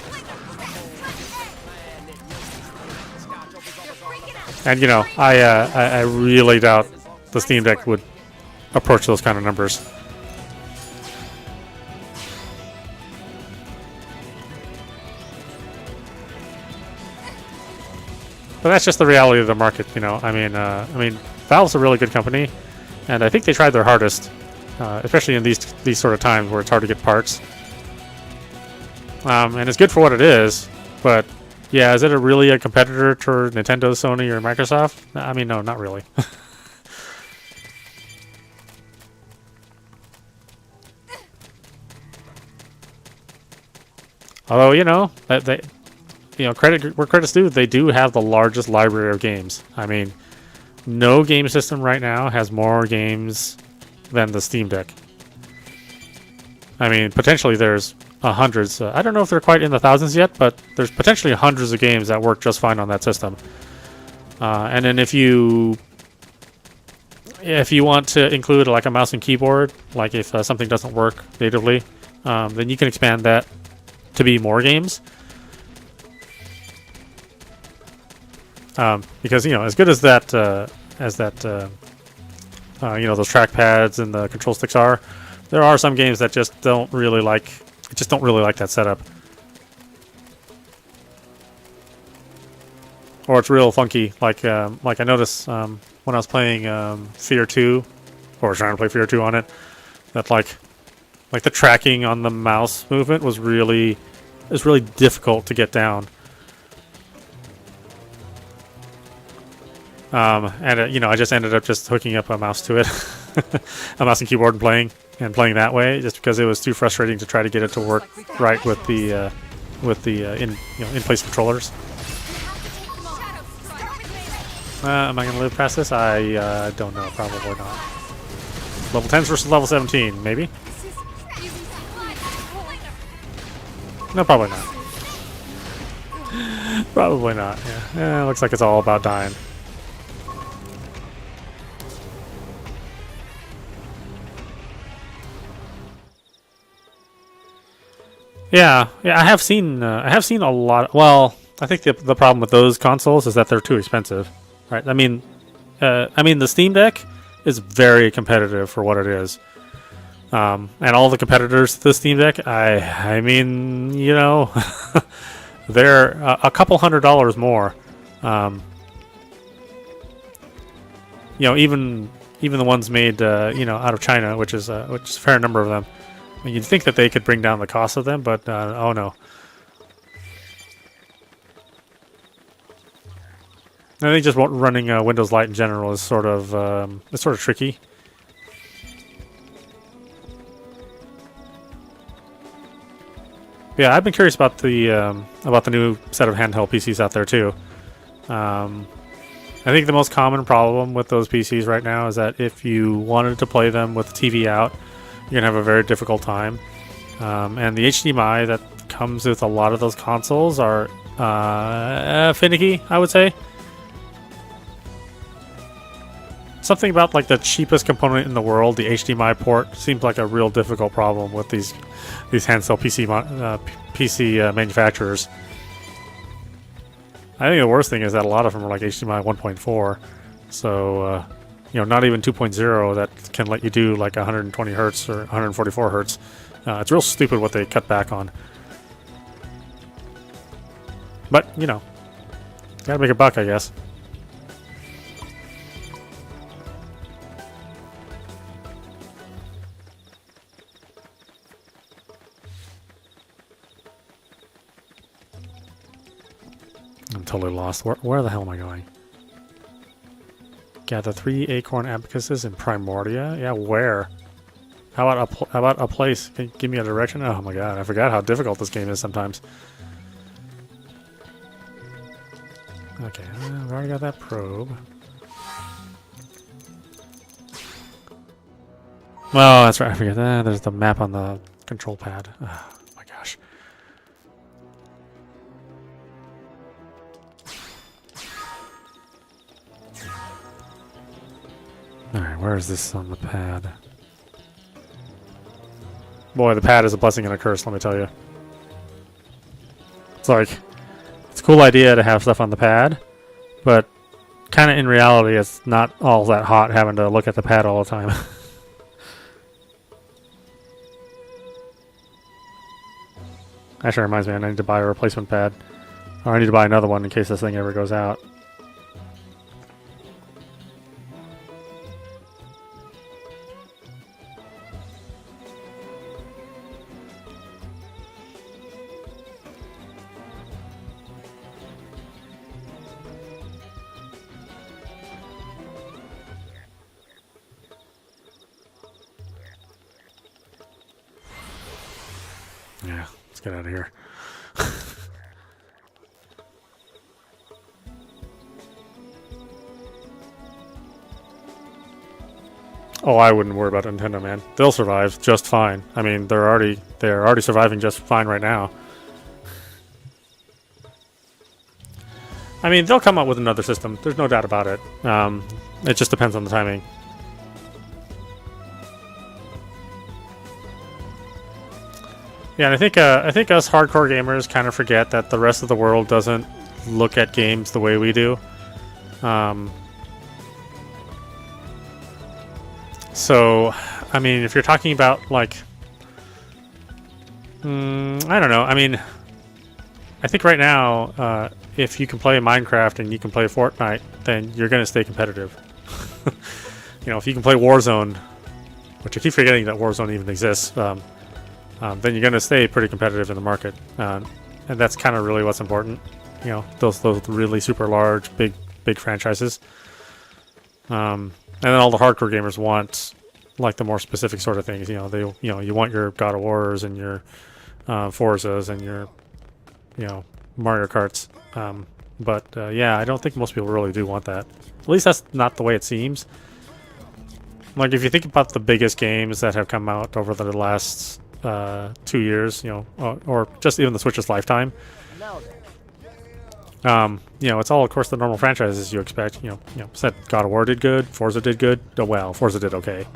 And you know, I really doubt the Steam Deck would approach those kind of numbers. But that's just the reality of the market, you know. I mean, Valve's a really good company, and I think they tried their hardest, especially in these sort of times where it's hard to get parts. And it's good for what it is, but yeah, is it really a competitor to Nintendo, Sony, or Microsoft? I mean, no, not really. Although, you know, you know, credit where credit's due, they do have the largest library of games. I mean, no game system right now has more games than the Steam Deck. I mean, potentially there's hundreds. I don't know if they're quite in the thousands yet, but there's potentially hundreds of games that work just fine on that system. And then if you want to include like a mouse and keyboard, like if something doesn't work natively, then you can expand that to be more games. Because, you know, as good as that you know, those trackpads and the control sticks are, there are some games that just don't really like that setup. Or it's real funky. Like I noticed when I was playing Fear 2, or trying to play Fear 2 on it, that like the tracking on the mouse movement was really difficult to get down. And you know, I just ended up just hooking up a mouse to it, a mouse and keyboard, and playing that way, just because it was too frustrating to try to get it to work right with the in-place controllers. Am I gonna live past this? I don't know. Probably not. Level 10s versus level 17, maybe. No, probably not. Probably not. Yeah, looks like it's all about dying. Yeah, I have seen a lot. Well, I think the problem with those consoles is that they're too expensive, right? I mean, the Steam Deck is very competitive for what it is, and all the competitors to the Steam Deck, I mean, you know, they're a couple $100 more. You know, even the ones made you know, out of China, which is a fair number of them. I mean, you'd think that they could bring down the cost of them, but oh no. I think just running Windows Lite in general is sort of tricky. Yeah, I've been curious about the new set of handheld PCs out there too. I think the most common problem with those PCs right now is that if you wanted to play them with the TV out, you're going to have a very difficult time. And the HDMI that comes with a lot of those consoles are finicky, I would say. Something about like the cheapest component in the world, the HDMI port, seems like a real difficult problem with these handheld PC manufacturers. I think the worst thing is that a lot of them are like HDMI 1.4, so you know, not even 2.0 that can let you do like 120 hertz or 144 hertz. It's real stupid what they cut back on. But you know, gotta make a buck, I guess. I'm totally lost. Where the hell am I going? Gather 3 acorn abacuses in Primordia? Yeah, where? How about a place? Can you give me a direction? Oh my god, I forgot how difficult this game is sometimes. Okay, I've already got that probe. Oh, that's right, I forget that. There's the map on the control pad. Oh my gosh. Alright, where is this on the pad? Boy, the pad is a blessing and a curse, let me tell you. It's like, it's a cool idea to have stuff on the pad, but kind of in reality, it's not all that hot having to look at the pad all the time. Actually reminds me, I need to buy a replacement pad. Or I need to buy another one in case this thing ever goes out. Yeah, let's get out of here. Oh, I wouldn't worry about Nintendo, man. They'll survive just fine. I mean, they're already surviving just fine right now. I mean, they'll come up with another system. There's no doubt about it. It just depends on the timing. Yeah, and I think us hardcore gamers kind of forget that the rest of the world doesn't look at games the way we do. So, I mean, if you're talking about like, I don't know. I mean, I think right now, if you can play Minecraft and you can play Fortnite, then you're going to stay competitive. You know, if you can play Warzone, which I keep forgetting that Warzone even exists. Then you're going to stay pretty competitive in the market. And that's kind of really what's important. You know, those really super large, big franchises. And then all the hardcore gamers want like the more specific sort of things. You know, you want your God of Wars and your Forzas and your, you know, Mario Karts. But yeah, I don't think most people really do want that. At least that's not the way it seems. Like if you think about the biggest games that have come out over the last 2 years, you know, or just even the Switch's lifetime. You know, it's all, of course, the normal franchises you expect. You know, said God of War did good, Forza did good. Oh well, Forza did okay.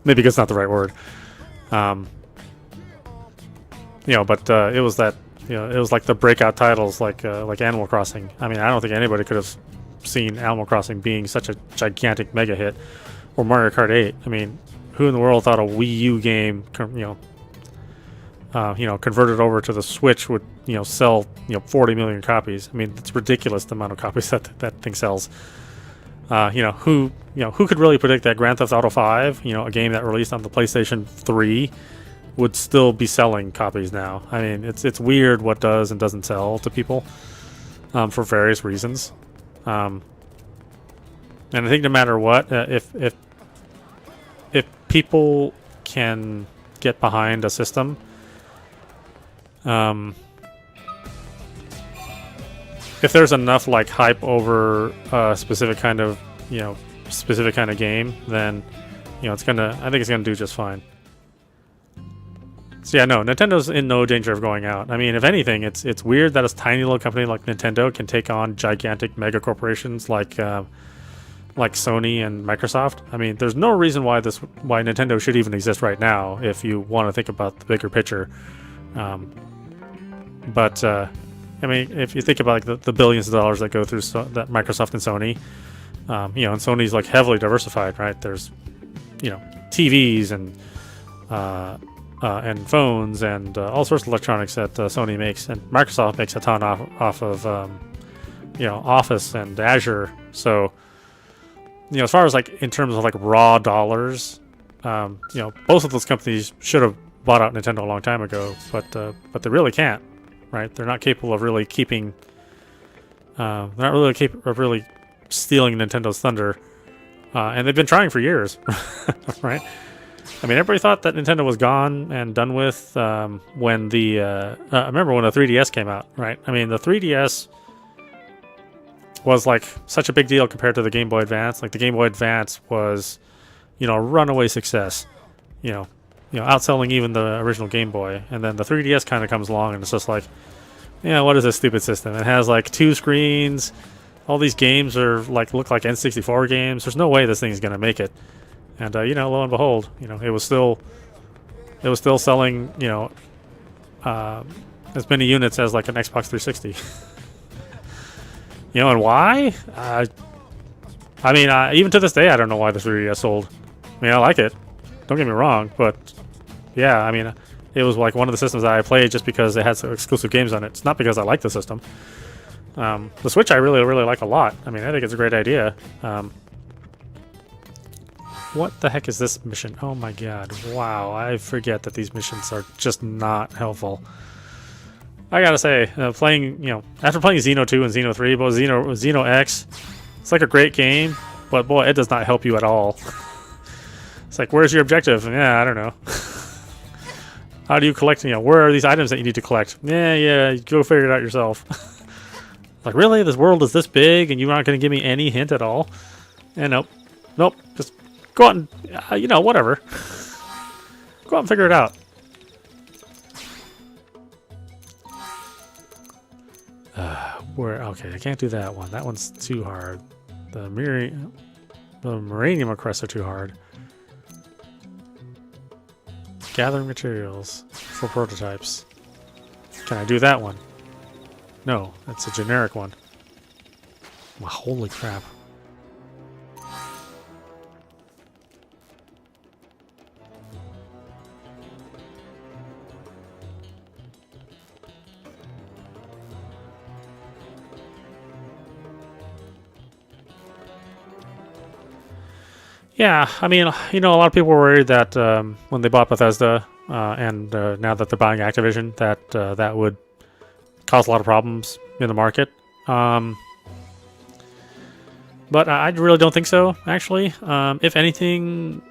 Maybe it's not the right word. You know, but it was that. You know, it was like the breakout titles, like Animal Crossing. I mean, I don't think anybody could have seen Animal Crossing being such a gigantic mega hit, or Mario Kart 8. I mean, who in the world thought a Wii U game, you know, converted over to the Switch would, you know, sell, you know, 40 million copies? I mean, it's ridiculous the amount of copies that thing sells. You know, who could really predict that Grand Theft Auto 5, you know, a game that released on the PlayStation 3, would still be selling copies now? I mean, it's weird what does and doesn't sell to people for various reasons. And I think no matter what, if people can get behind a system, if there's enough like hype over a specific kind of game, then it's gonna. I think it's gonna do just fine. So yeah, no, Nintendo's in no danger of going out. I mean, if anything, it's weird that a tiny little company like Nintendo can take on gigantic mega corporations like Sony and Microsoft. I mean, there's no reason why Nintendo should even exist right now if you want to think about the bigger picture. But I mean, if you think about like the billions of dollars that go through that Microsoft and Sony, and Sony's like heavily diversified, right? There's TVs and phones and all sorts of electronics that Sony makes, and Microsoft makes a ton off of Office and Azure. So as far as like in terms of like raw dollars, both of those companies should have bought out Nintendo a long time ago, but they really can't, right? They're not capable of really keeping. They're not really capable of really stealing Nintendo's thunder, and they've been trying for years, right? I mean, everybody thought that Nintendo was gone and done with when I remember when the 3DS came out, right? I mean, the 3DS was like such a big deal compared to the Game Boy Advance. Like the Game Boy Advance was, a runaway success, outselling even the original Game Boy. And then the 3DS kind of comes along and it's just like, what is this stupid system? It has like 2 screens. All these games are like look like N64 games. There's no way this thing is gonna make it. And lo and behold, it was still selling, as many units as like an Xbox 360. And why? I mean, even to this day, I don't know why the 3DS sold. I mean, I like it. Don't get me wrong, but yeah, I mean, it was like one of the systems that I played just because it had some exclusive games on it. It's not because I like the system. The Switch I really, really like a lot. I mean, I think it's a great idea. What the heck is this mission? Oh my god. Wow, I forget that these missions are just not helpful. I gotta say, after playing Xeno 2 and Xeno 3, but Xeno X, it's like a great game, but boy, it does not help you at all. It's like, where's your objective? Yeah, I don't know. How do you collect, where are these items that you need to collect? Yeah, go figure it out yourself. Like, really? This world is this big and you're not gonna give me any hint at all? And nope, just go out and, whatever. Go out and figure it out. Okay, I can't do that one. That one's too hard. The Muranium requests are too hard. Gathering materials for prototypes. Can I do that one? No, that's a generic one. Well, holy crap. Yeah, I mean, a lot of people were worried that when they bought Bethesda and now that they're buying Activision, that would cause a lot of problems in the market. But I really don't think so, actually. If anything,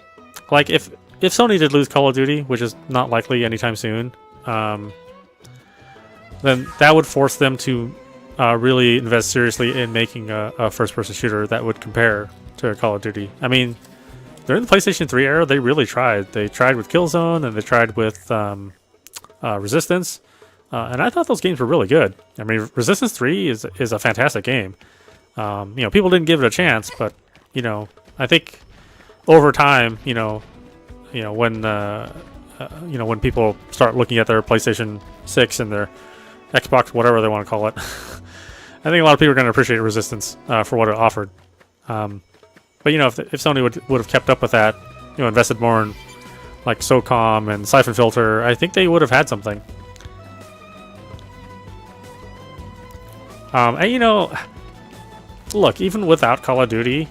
like if Sony did lose Call of Duty, which is not likely anytime soon, then that would force them to really invest seriously in making a first-person shooter that would compare to Call of Duty. I mean, during the PlayStation 3 era, they really tried. They tried with Killzone, and they tried with Resistance, and I thought those games were really good. I mean, Resistance 3 is a fantastic game. People didn't give it a chance, but I think over time, when people start looking at their PlayStation 6 and their Xbox, whatever they want to call it, I think a lot of people are going to appreciate Resistance for what it offered. But if Sony would have kept up with that, invested more in like SOCOM and Siphon Filter, I think they would have had something. And look, even without Call of Duty,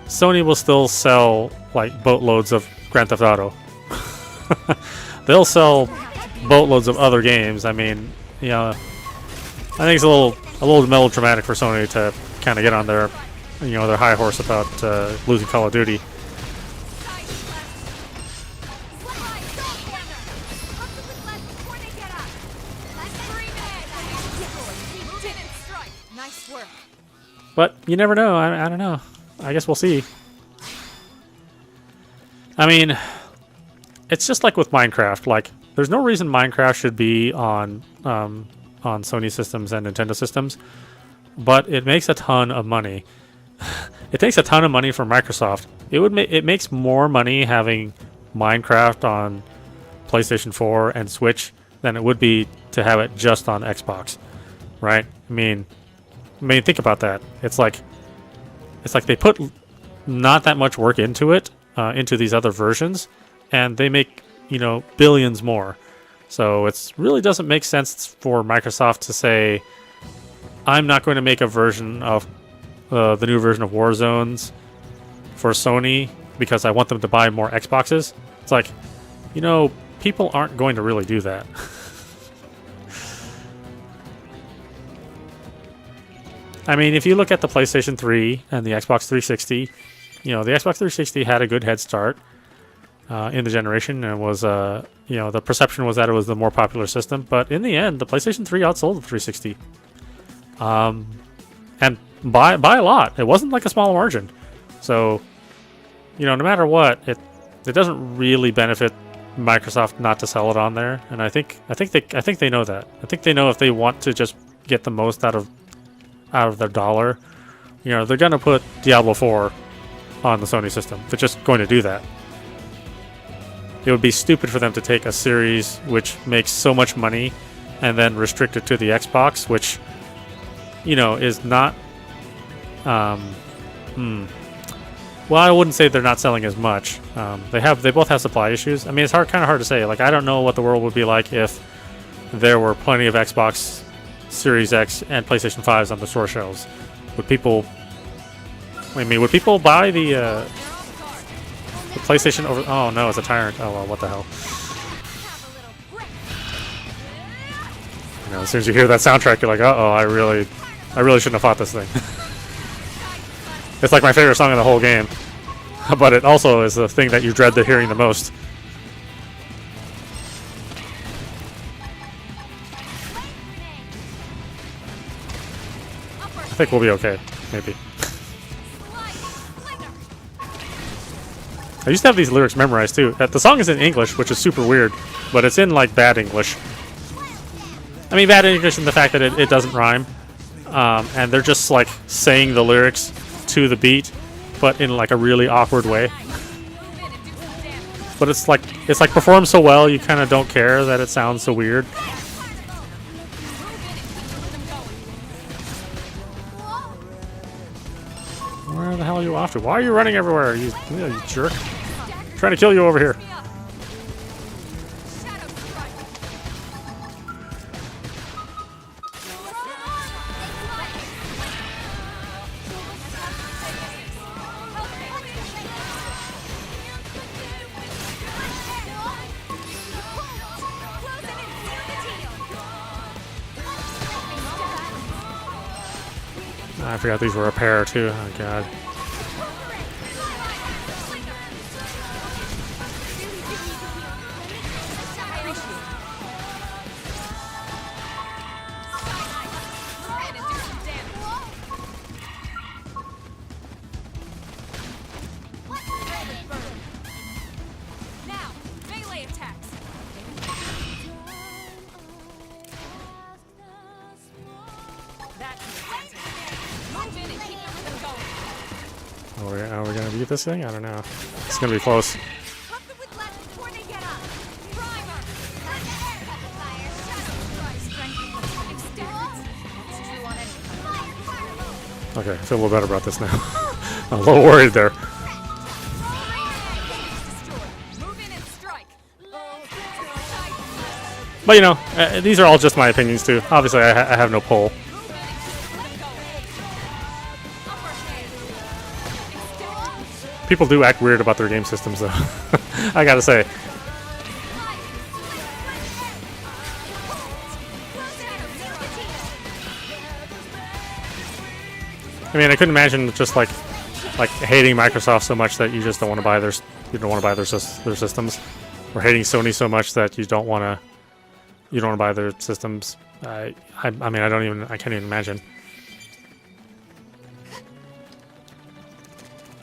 Sony will still sell like boatloads of Grand Theft Auto. They'll sell boatloads of other games. I mean, I think it's a little melodramatic for Sony to kind of get on their high horse about losing Call of Duty. But you never know. I don't know. I guess we'll see. I mean, it's just like with Minecraft. Like, there's no reason Minecraft should be on Sony systems and Nintendo systems, but it makes a ton of money. It takes a ton of money for Microsoft. It makes more money having Minecraft on PlayStation 4 and Switch than it would be to have it just on Xbox, right? I mean, think about that. It's like they put not that much work into it, into these other versions, and they make, you know, billions more. So it really doesn't make sense for Microsoft to say, I'm not going to make a version of the new version of Warzones for Sony because I want them to buy more Xboxes. It's like, you know, people aren't going to really do that. I mean, if you look at the PlayStation 3 and the Xbox 360, you know, the Xbox 360 had a good head start in the generation, and was, you know, the perception was that it was the more popular system. But in the end, the PlayStation 3 outsold the 360, and by a lot. It wasn't like a small margin. So, you know, no matter what, it doesn't really benefit Microsoft not to sell it on there. And I think they know that. I think they know if they want to just get the most out of their dollar, you know, they're gonna put Diablo 4 on the Sony system. They're just going to do that. It would be stupid for them to take a series which makes so much money and then restrict it to the Xbox, which, you know, is not. Well, I wouldn't say they're not selling as much. They both have supply issues. I mean, it's kind of hard to say. Like, I don't know what the world would be like if there were plenty of Xbox Series X and PlayStation 5s on the store shelves. Would people buy the PlayStation over? Oh no, it's a Tyrant. Oh well, what the hell? You know, as soon as you hear that soundtrack, you're like, uh-oh, I really shouldn't have fought this thing. It's like my favorite song in the whole game, but it also is the thing that you dread hearing the most. I think we'll be okay, maybe. I used to have these lyrics memorized too. The song is in English, which is super weird, but it's in like bad English. I mean, bad English in the fact that it doesn't rhyme, and they're just like saying the lyrics to the beat, but in like a really awkward way. But it's like performed so well, you kind of don't care that it sounds so weird. Where the hell are you off to? Why are you running everywhere? You jerk! I'm trying to kill you over here. I forgot these were a pair too. Oh god. Now, melee attacks. That's move in and keep them going. Are we gonna beat this thing? I don't know. It's gonna be close. Pump them with left before they get up. Primer. Fire, Okay, I feel a little better about this now. I'm a little worried there. Move in and strike. But you know, these are all just my opinions too. Obviously, I have no pull. People do act weird about their game systems, though. I gotta say. I mean, I couldn't imagine just like hating Microsoft so much that you just don't want to buy their systems, or hating Sony so much that you don't want to buy their systems. I mean, I can't even imagine.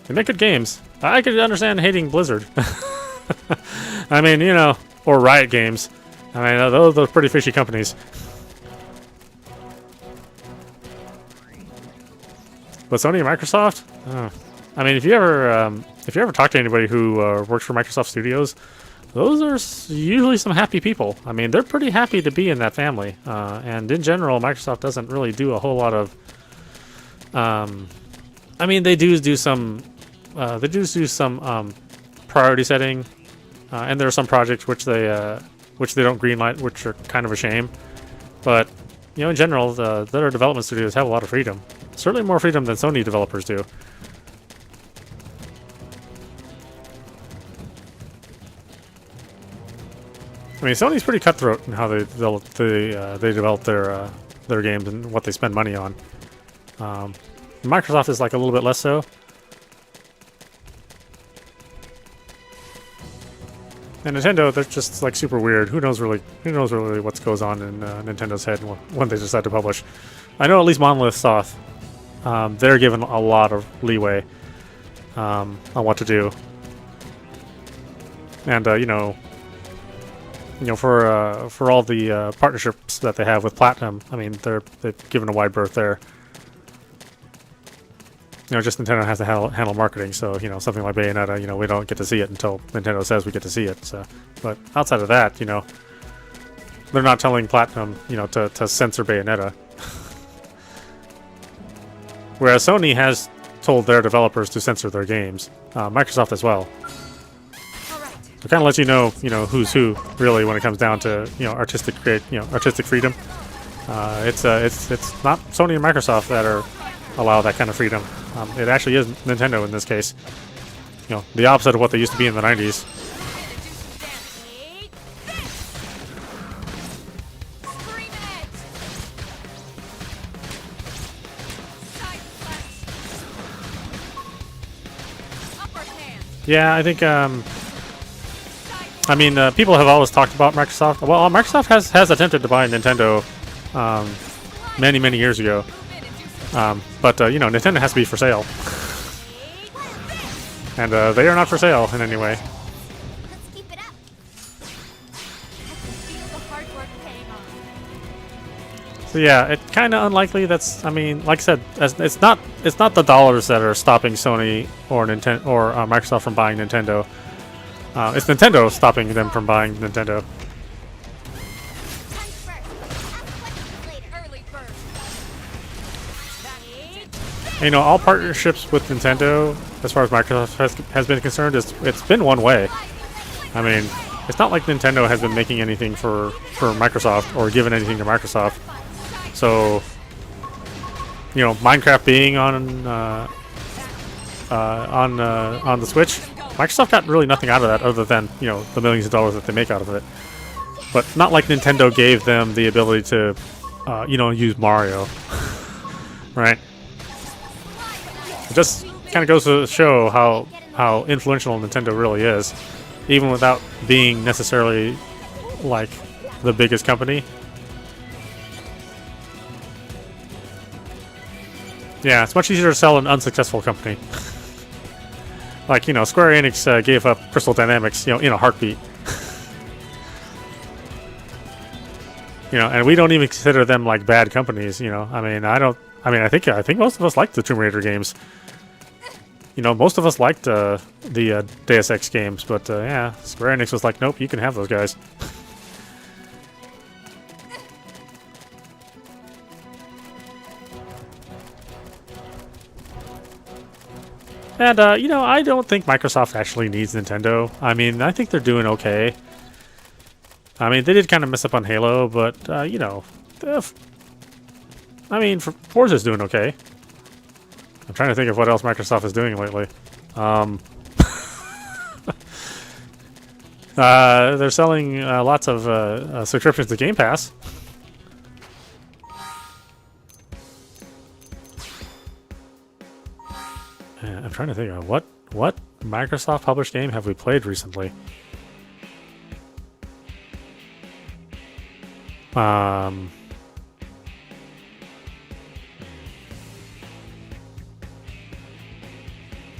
They make good games. I could understand hating Blizzard. I mean, you know, or Riot Games. I mean, those are pretty fishy companies. But Sony and Microsoft? I mean, if you ever talk to anybody who works for Microsoft Studios, those are usually some happy people. I mean, they're pretty happy to be in that family. And in general, Microsoft doesn't really do a whole lot of. I mean, they do some priority setting, and there are some projects which they don't greenlight, which are kind of a shame. But you know, in general, their development studios have a lot of freedom. Certainly more freedom than Sony developers do. I mean, Sony's pretty cutthroat in how they develop their games and what they spend money on. Microsoft is like a little bit less so. And Nintendo, they're just like super weird. Who knows really what goes on in Nintendo's head when they decide to publish. I know at least Monolith Soft, they're given a lot of leeway on what to do. And you know, for all the partnerships that they have with Platinum, I mean, they've given a wide berth there. You know, just Nintendo has to handle marketing, so, you know, something like Bayonetta, you know, we don't get to see it until Nintendo says we get to see it, so. But outside of that, you know, they're not telling Platinum, you know, to censor Bayonetta. Whereas Sony has told their developers to censor their games. Microsoft as well. It kind of lets you know who's who, really, when it comes down to, you know, artistic freedom. It's not Sony and Microsoft that allow that kind of freedom. It actually is Nintendo in this case. You know, the opposite of what they used to be in the 90s. Yeah, I think, I mean, people have always talked about Microsoft. Well, Microsoft has attempted to buy Nintendo many years ago. But you know, Nintendo has to be for sale. And they are not for sale in any way. Let's keep it up. I can feel the hard work paying off. So yeah, it's kind of unlikely. I mean, like I said, it's not the dollars that are stopping Sony or Nintendo or Microsoft from buying Nintendo. It's Nintendo stopping them from buying Nintendo. You know, all partnerships with Nintendo, as far as Microsoft has been concerned, it's been one way. I mean, it's not like Nintendo has been making anything for Microsoft or given anything to Microsoft. So, you know, Minecraft being on the Switch, Microsoft got really nothing out of that other than, you know, the millions of dollars that they make out of it. But not like Nintendo gave them the ability to, you know, use Mario, right? It just kind of goes to show how influential Nintendo really is, even without being necessarily like the biggest company. Yeah, it's much easier to sell an unsuccessful company. Like, you know, Square Enix gave up Crystal Dynamics, you know, in a heartbeat. You know, and we don't even consider them like bad companies. You know, I mean, I think most of us liked the Tomb Raider games. You know, most of us liked the Deus Ex games, but yeah, Square Enix was like, nope, you can have those guys. And, you know, I don't think Microsoft actually needs Nintendo. I mean, I think they're doing okay. I mean, they did kind of mess up on Halo, but, you know, I mean, Forza's doing okay. I'm trying to think of what else Microsoft is doing lately. They're selling lots of subscriptions to Game Pass. I'm trying to think of what Microsoft published game have we played recently.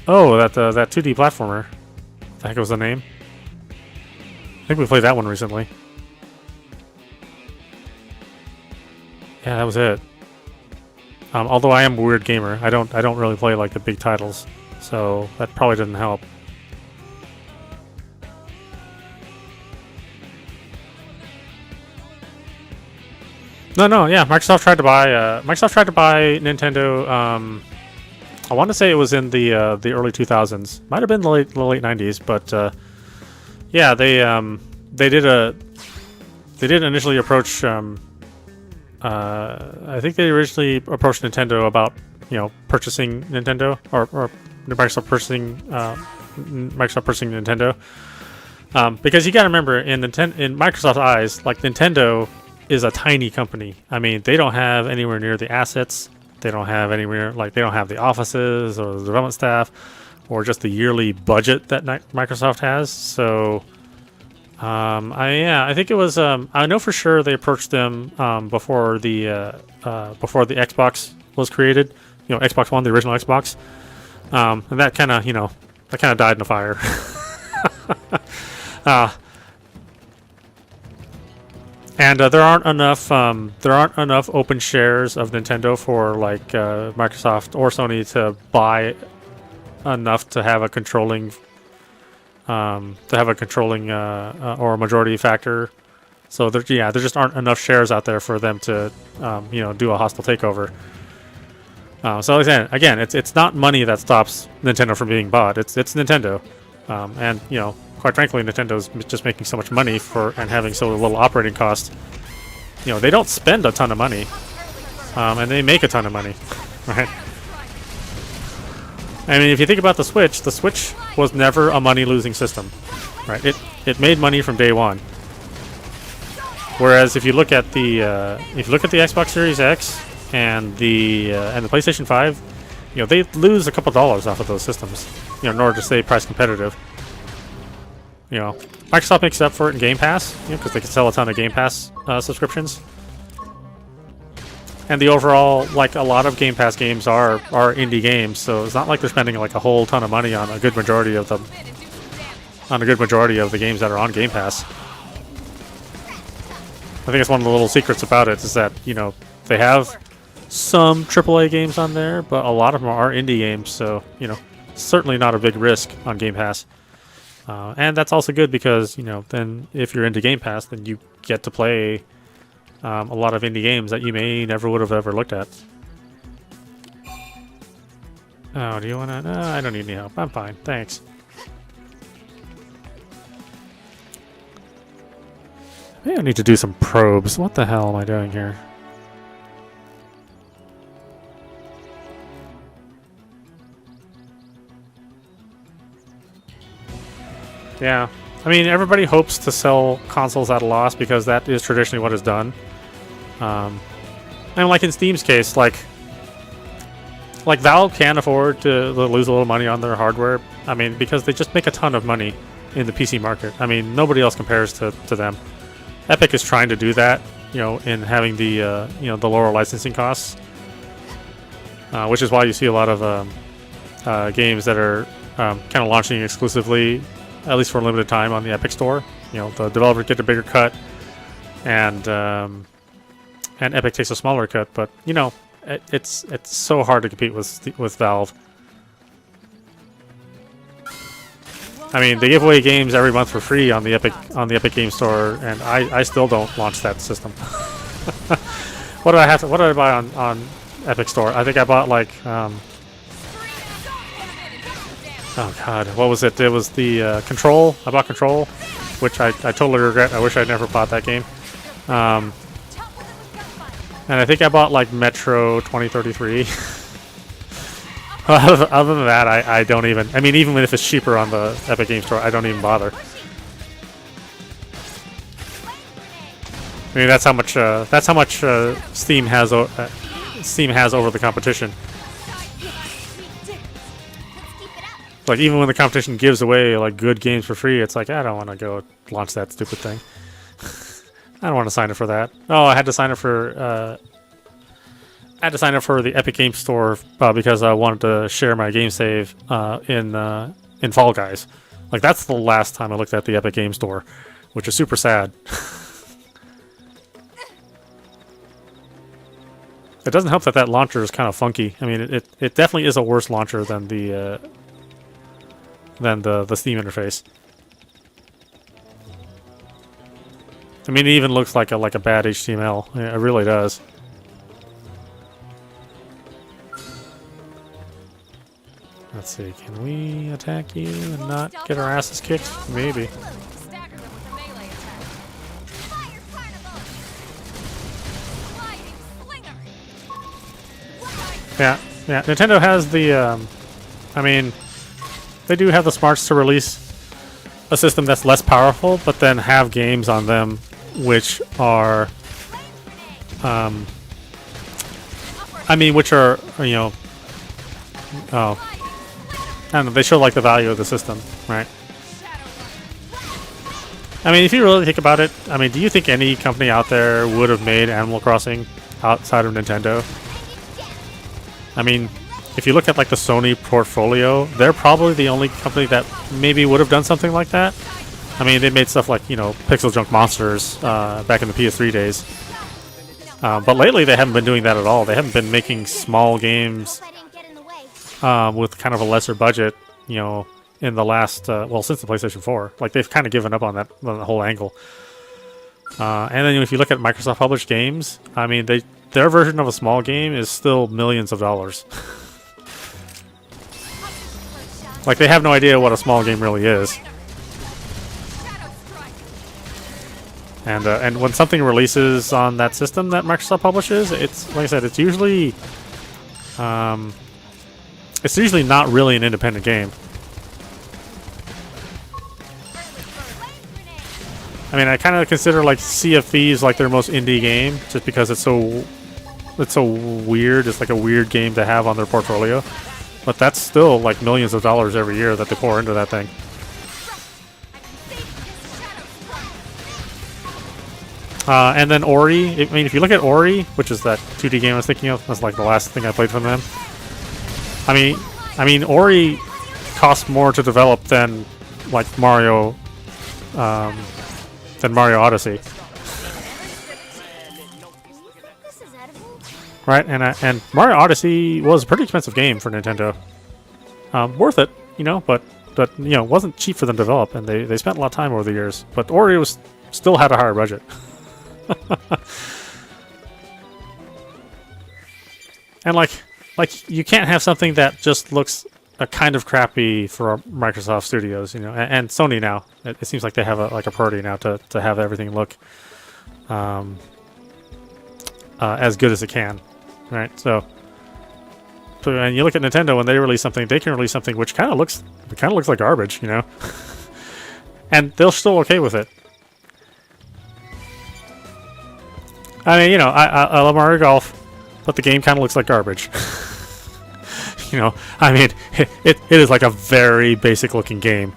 Oh, that 2D platformer. What the heck was the name? I think we played that one recently. Yeah, that was it. Although I am a weird gamer, I don't really play like the big titles, so that probably didn't help. No, yeah, Microsoft tried to buy Nintendo. I want to say it was in the early 2000s. Might have been the late 90s, but yeah, they did initially approach. I think they originally approached Nintendo about purchasing Nintendo or Microsoft purchasing Nintendo, because you got to remember in Microsoft's eyes, like Nintendo is a tiny company. I mean, they don't have anywhere near the assets. They don't have anywhere they don't have the offices or the development staff or just the yearly budget that Microsoft has. So I think it was I know for sure they approached them before the Xbox was created. Xbox One, the original Xbox. And that kind of died in the fire. And there aren't enough open shares of Nintendo for Microsoft or Sony to buy enough to have a controlling or a majority factor. So there just aren't enough shares out there for them to do a hostile takeover. So again, it's not money that stops Nintendo from being bought. It's Nintendo, and quite frankly, Nintendo's just making so much money and having so little operating cost. They don't spend a ton of money, and they make a ton of money, right? I mean, if you think about the Switch was never a money-losing system, right? It made money from day one. Whereas if you look at the Xbox Series X and the PlayStation 5, they lose a couple dollars off of those systems, in order to stay price competitive. Microsoft makes up for it in Game Pass, because they can sell a ton of Game Pass subscriptions. And the overall, a lot of Game Pass games are indie games, so it's not like they're spending a whole ton of money on a good majority of them, on a good majority of the games that are on Game Pass. I think it's one of the little secrets about it is that they have some AAA games on there, but a lot of them are indie games, so certainly not a big risk on Game Pass. And that's also good because then if you're into Game Pass, then you get to play a lot of indie games that you may never would have ever looked at. Oh, do you want to? No, I don't need any help. I'm fine, thanks. Maybe I need to do some probes. What the hell am I doing here? Yeah, I mean, everybody hopes to sell consoles at a loss because that is traditionally what is done. And like in Steam's case, like Valve can afford to lose a little money on their hardware. I mean, because they just make a ton of money in the PC market. I mean, nobody else compares to them. Epic is trying to do that, in having the the lower licensing costs, which is why you see a lot of games that are kind of launching exclusively, at least for a limited time, on the Epic Store. The developers get a bigger cut, and Epic takes a smaller cut. But it's so hard to compete with Valve. I mean, they give away games every month for free on the Epic Game Store, and I still don't launch that system. What did I buy on Epic Store? I think I bought oh god, what was it? It was the Control. I bought Control, which I totally regret. I wish I'd never bought that game. And I think I bought Metro 2033. Other than that, I don't even. I mean, even if it's cheaper on the Epic Game Store, I don't even bother. I mean, that's how much Steam has over the competition. Even when the competition gives away good games for free, it's I don't want to go launch that stupid thing. I don't want to sign up for that. Oh, I had to sign up for I had to sign up for the Epic Game Store because I wanted to share my game save in Fall Guys. Like, that's the last time I looked at the Epic Game Store, which is super sad. It doesn't help that that launcher is kind of funky. I mean, it definitely is a worse launcher than the Steam interface. I mean, it even looks like a bad HTML. Yeah, it really does. Let's see, can we attack you and not get our asses kicked? Maybe. Stagger them with a melee attack. Fire carnival! Flying slinger. Yeah. Nintendo has the, I mean, they do have the smarts to release a system that's less powerful, but then have games on them which are, I mean, which are, you know, I don't know, they show like the value of the system, right? I mean, if you really think about it, I mean, do you think any company out there would have made Animal Crossing outside of Nintendo? I mean, if you look at like the Sony portfolio, they're probably the only company that maybe would have done something like that. I mean, they made stuff like, you know, Pixel Junk Monsters back in the PS3 days. But lately they haven't been doing that at all. They haven't been making small games Hope I didn't get in the way. with kind of a lesser budget, you know, in the last, well, since the PlayStation 4. Like, they've kind of given up on that whole angle. And then if you look at Microsoft published games, I mean, their version of a small game is still millions of dollars. Like, they have no idea what a small game really is. And when something releases on that system that Microsoft publishes, it's, like I said, it's usually not really an independent game. I mean, I kind of consider like Sea of Thieves like their most indie game, just because it's so weird. It's like a weird game to have on their portfolio, but that's still like millions of dollars every year that they pour into that thing. And then Ori. I mean, if you look at Ori, which is that 2D game I was thinking of, that's like the last thing I played from them. I mean, Ori costs more to develop than like Mario Odyssey. This is edible. Right, and Mario Odyssey was a pretty expensive game for Nintendo. Worth it, you know, but you know, wasn't cheap for them to develop, and they spent a lot of time over the years. But Ori still had a higher budget. And like you can't have something that just looks a kind of crappy for Microsoft Studios, you know, and Sony now. It seems like they have a priority now to have everything look as good as it can, right? So and you look at Nintendo, when they release something, they can release something which kind of looks like garbage, you know, and they're still okay with it. I mean, you know, I love Mario Golf, but the game kind of looks like garbage. You know, I mean, it is like a very basic looking game.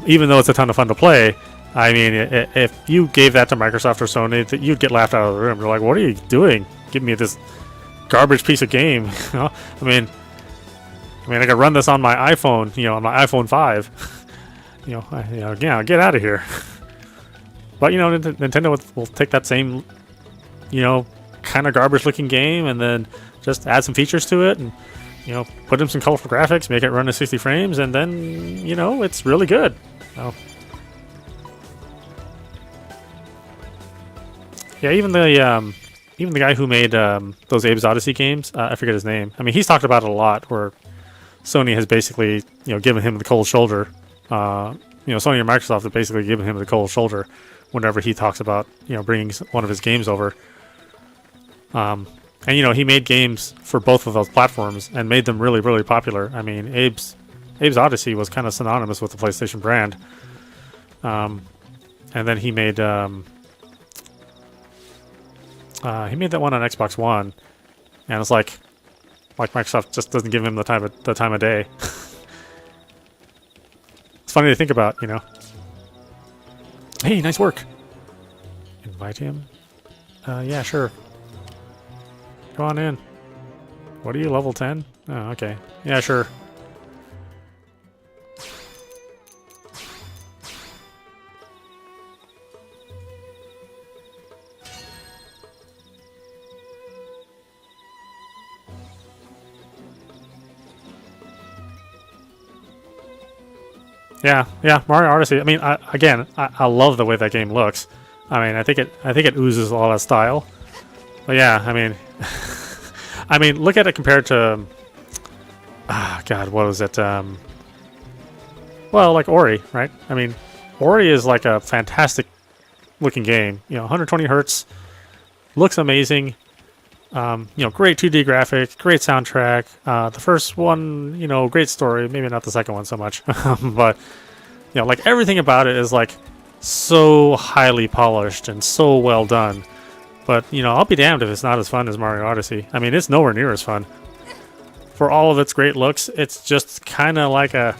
Even though it's a ton of fun to play, I mean, if you gave that to Microsoft or Sony, you'd get laughed out of the room. You're like, what are you doing? Give me this garbage piece of game. You know? I mean, I could run this on my iPhone, you know, on my iPhone 5. Yeah, get out of here. But, you know, Nintendo will take that same, you know, kind of garbage looking game and then just add some features to it and, you know, put in some colorful graphics, make it run at 60 frames, and then, you know, it's really good. So, yeah, even the guy who made those Abe's Odyssey games, I forget his name. I mean, he's talked about it a lot, where Sony has basically, you know, given him the cold shoulder. You know, Sony and Microsoft have basically given him the cold shoulder whenever he talks about, you know, bringing one of his games over. And, you know, he made games for both of those platforms and made them really, really popular. I mean, Abe's Odyssey was kind of synonymous with the PlayStation brand. And then he made that one on Xbox One, and it's like Microsoft just doesn't give him the time of day. It's funny to think about, you know. Hey, nice work. Invite him. Yeah, sure. Go on in. What are you, level 10? Oh, okay. Yeah, sure. Yeah, Mario Odyssey. I mean, I love the way that game looks. I mean, I think it oozes all that style. But yeah, I mean, I mean, look at it compared to, God, what was it? Well, like Ori, right? I mean, Ori is like a fantastic looking game. You know, 120 hertz, looks amazing. You know, great 2D graphics, great soundtrack. The first one, you know, great story. Maybe not the second one so much, but you know, like everything about it is like so highly polished and so well done. But you know, I'll be damned if it's not as fun as Mario Odyssey. I mean, it's nowhere near as fun. For all of its great looks, it's just kind of like a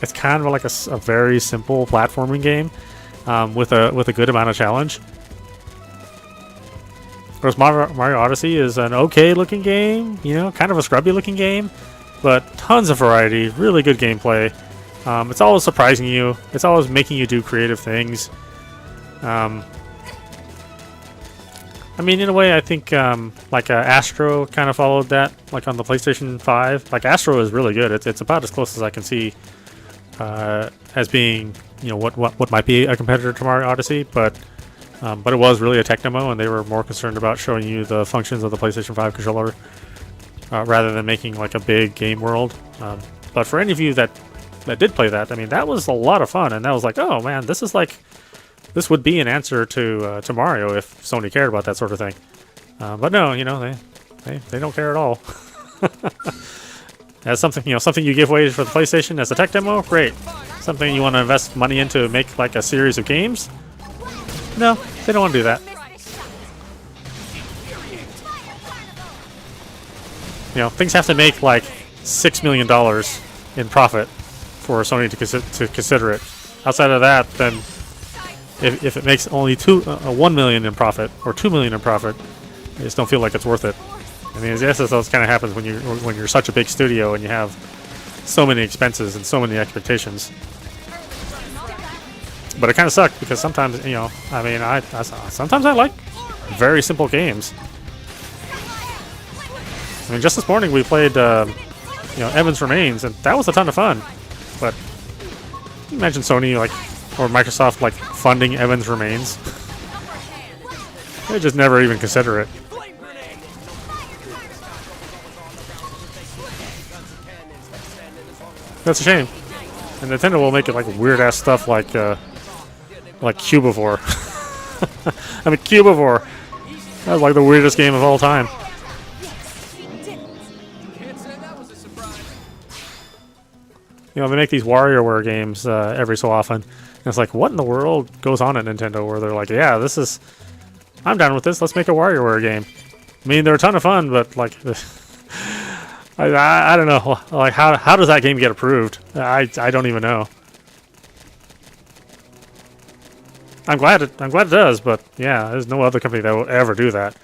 very simple platforming game with a good amount of challenge. Whereas Mario Odyssey is an okay looking game, you know, kind of a scrubby looking game, but tons of variety, really good gameplay. It's always surprising you. It's always making you do creative things. I mean, in a way, I think like Astro kind of followed that, like on the PlayStation 5. Like Astro is really good. It's about as close as I can see as being, you know, what might be a competitor to Mario Odyssey, but it was really a tech demo, and they were more concerned about showing you the functions of the PlayStation 5 controller rather than making like a big game world. But for any of you that did play that, I mean, that was a lot of fun, and that was like, oh man, this would be an answer to Mario if Sony cared about that sort of thing. But no, you know, they don't care at all. As something, you know, something you give away for the PlayStation as a tech demo, great. Something you want to invest money into to make like a series of games. No, they don't want to do that. You know, things have to make like $6 million in profit for Sony to consider it. Outside of that, then if it makes only $1 million in profit or $2 million in profit, I just don't feel like it's worth it. I mean, yes, that's kind of happens when you're such a big studio and you have so many expenses and so many expectations. But it kind of sucked because sometimes, you know, I mean, sometimes I like very simple games. I mean, just this morning we played, you know, Evan's Remains, and that was a ton of fun. But you imagine Sony, like, or Microsoft, like, funding Evan's Remains. They just never even consider it. That's a shame. And Nintendo will make it like weird ass stuff like Cubivore. I mean, Cubivore. That was like the weirdest game of all time. You know, they make these WarioWare games every so often. And it's like, what in the world goes on at Nintendo where they're like, yeah, I'm down with this. Let's make a WarioWare game. I mean, they're a ton of fun, but like, I don't know. Like, how does that game get approved? I don't even know. I'm glad it does, but yeah, there's no other company that will ever do that.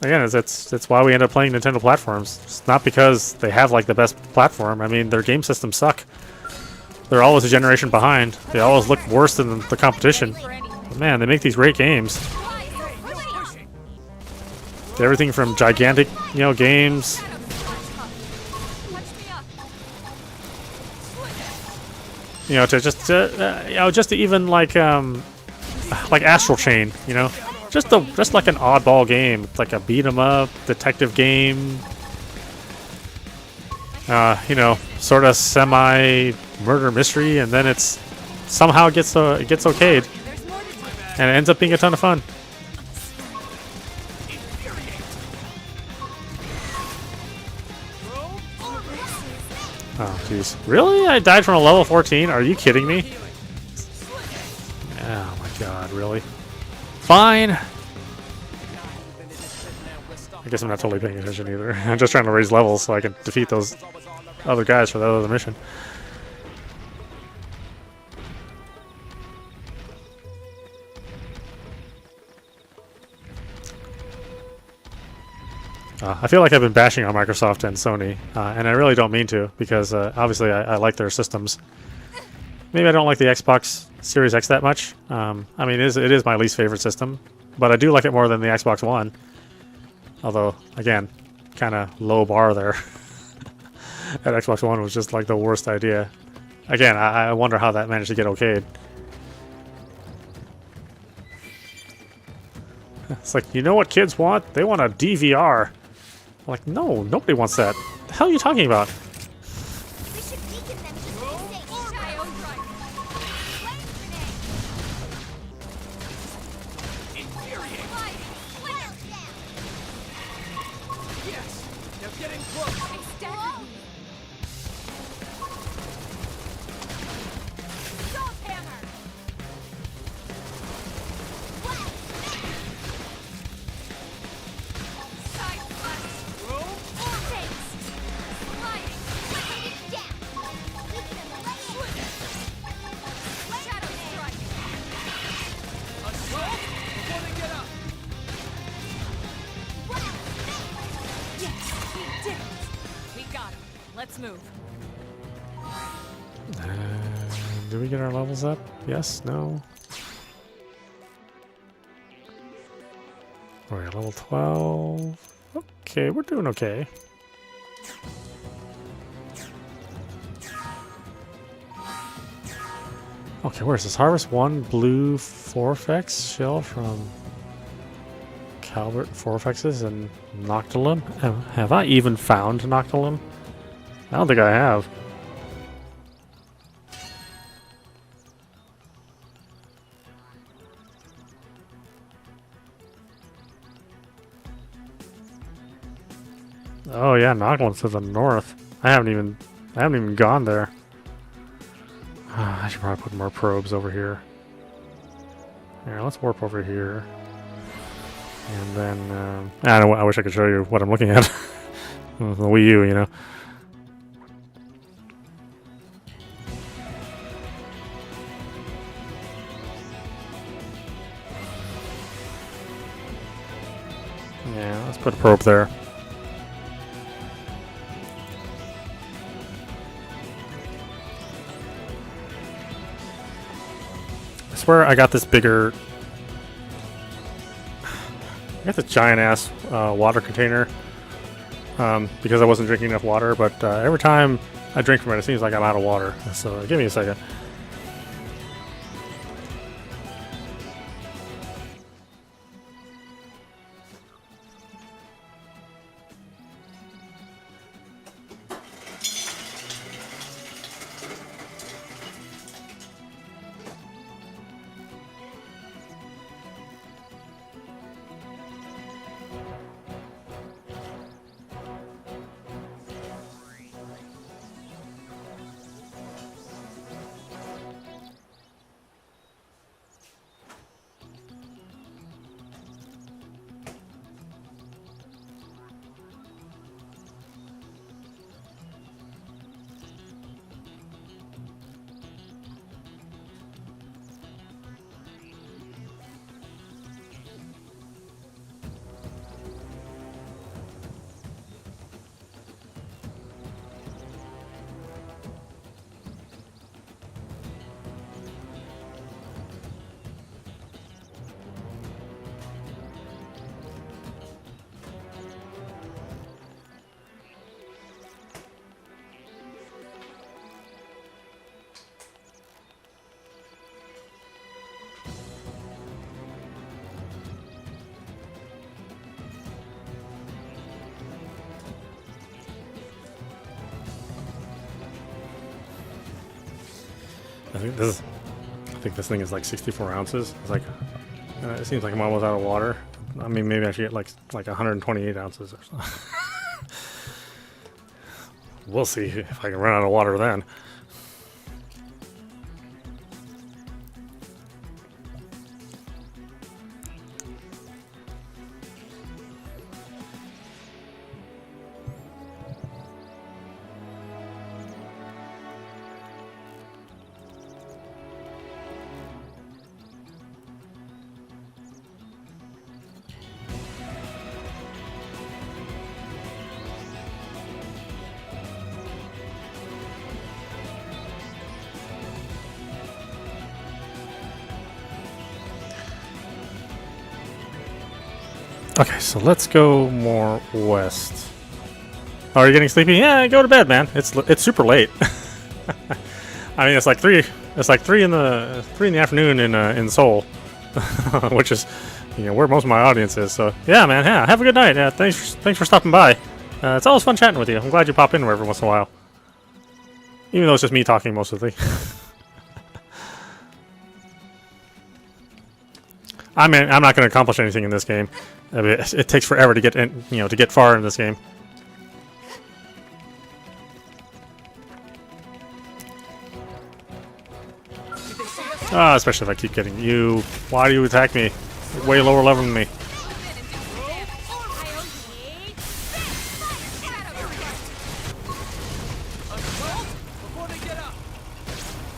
Again, it's why we end up playing Nintendo platforms. It's not because they have like the best platform. I mean, their game systems suck. They're always a generation behind. They always look worse than the competition. But man, they make these great games. Everything from gigantic, you know, games. You know, to just to even like Astral Chain, you know, just like an oddball game. It's like a beat 'em up detective game. You know, sort of semi murder mystery, and then it's somehow gets okayed, and it ends up being a ton of fun. Oh, jeez. Really? I died from a level 14? Are you kidding me? Oh my god, really? Fine! I guess I'm not totally paying attention either. I'm just trying to raise levels so I can defeat those other guys for that other mission. I feel like I've been bashing on Microsoft and Sony, and I really don't mean to, because obviously I like their systems. Maybe I don't like the Xbox Series X that much. I mean, it is my least favorite system, but I do like it more than the Xbox One. Although, again, kind of low bar there. That Xbox One was just like the worst idea. Again, I wonder how that managed to get okayed. It's like, you know what kids want? They want a DVR. I'm like, no, nobody wants that. The hell are you talking about? We should weaken them just to be safe. Shadow strike. Flame grenade. Infuriating. Fire. Well down. Yes. They're getting close. I staggered you. Salt hammer. Blast. Side slash. Boom. Vortex. Sliding. Bring it down. Weaken them away. Shadow strike. Assault before they get up. Yes, we did it. We got him. Let's move. Do we get our levels up? Yes? No? We're at level 12. Okay, we're doing okay. Okay, where's this? Harvest 1 blue Forfex shell from Calvert Forfexes and Noctilum. Have I even found Noctilum? I don't think I have. Oh yeah, Noctilum's to the north. I haven't even gone there. I should probably put more probes over here. Here, let's warp over here. And then, I wish I could show you what I'm looking at. The Wii U, you know. Yeah, let's put a probe there. I swear I got this bigger... I got this giant-ass water container because I wasn't drinking enough water, but every time I drink from it, it seems like I'm out of water. So give me a second. I think this thing is like 64 ounces. It's like it seems like I'm almost out of water. I mean, maybe I should get like 128 ounces or something. We'll see if I can run out of water then. Okay, so let's go more west. Oh, are you getting sleepy? Yeah, go to bed, man. It's super late. I mean, it's like 3 in the afternoon in Seoul, which is, you know, where most of my audience is. So yeah, man. Yeah, have a good night. Yeah, thanks for stopping by. It's always fun chatting with you. I'm glad you pop in every once in a while, even though it's just me talking mostly. I mean, I'm not going to accomplish anything in this game. I mean, it takes forever to get in, you know, to get far in this game. Ah, especially if I keep getting you. Why do you attack me? You're way lower level than me.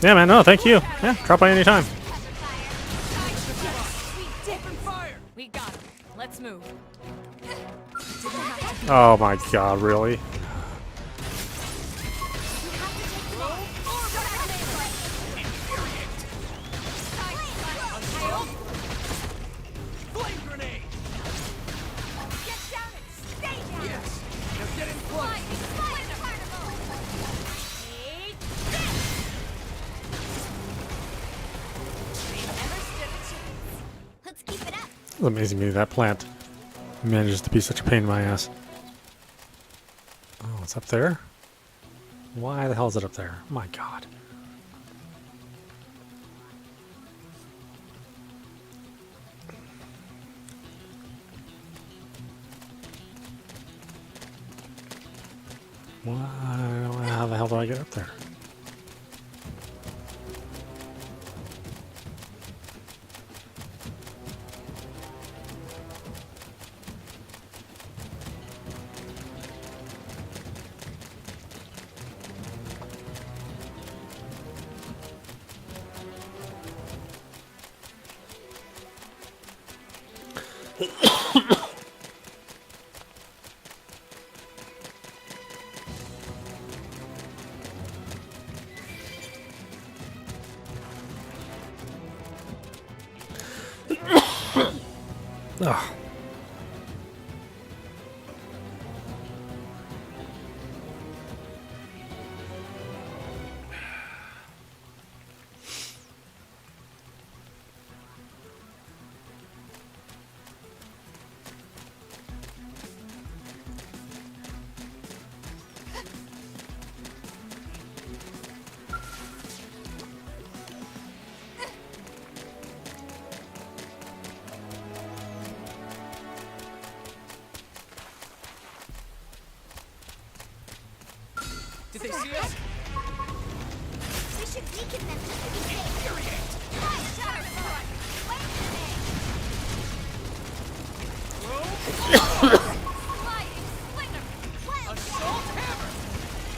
Yeah, man. No, thank you. Yeah, drop by anytime. We got him. Let's move. Oh my god, really? Let's keep it up. It's amazing me that plant manages to be such a pain in my ass. Oh, it's up there? Why the hell is it up there? My god. Why? How the hell do I get up there? Ugh. Did they see us? We should weaken them just to be safe. Shadow Sword. Wait a minute. Sliding Slinger. Assault hammer!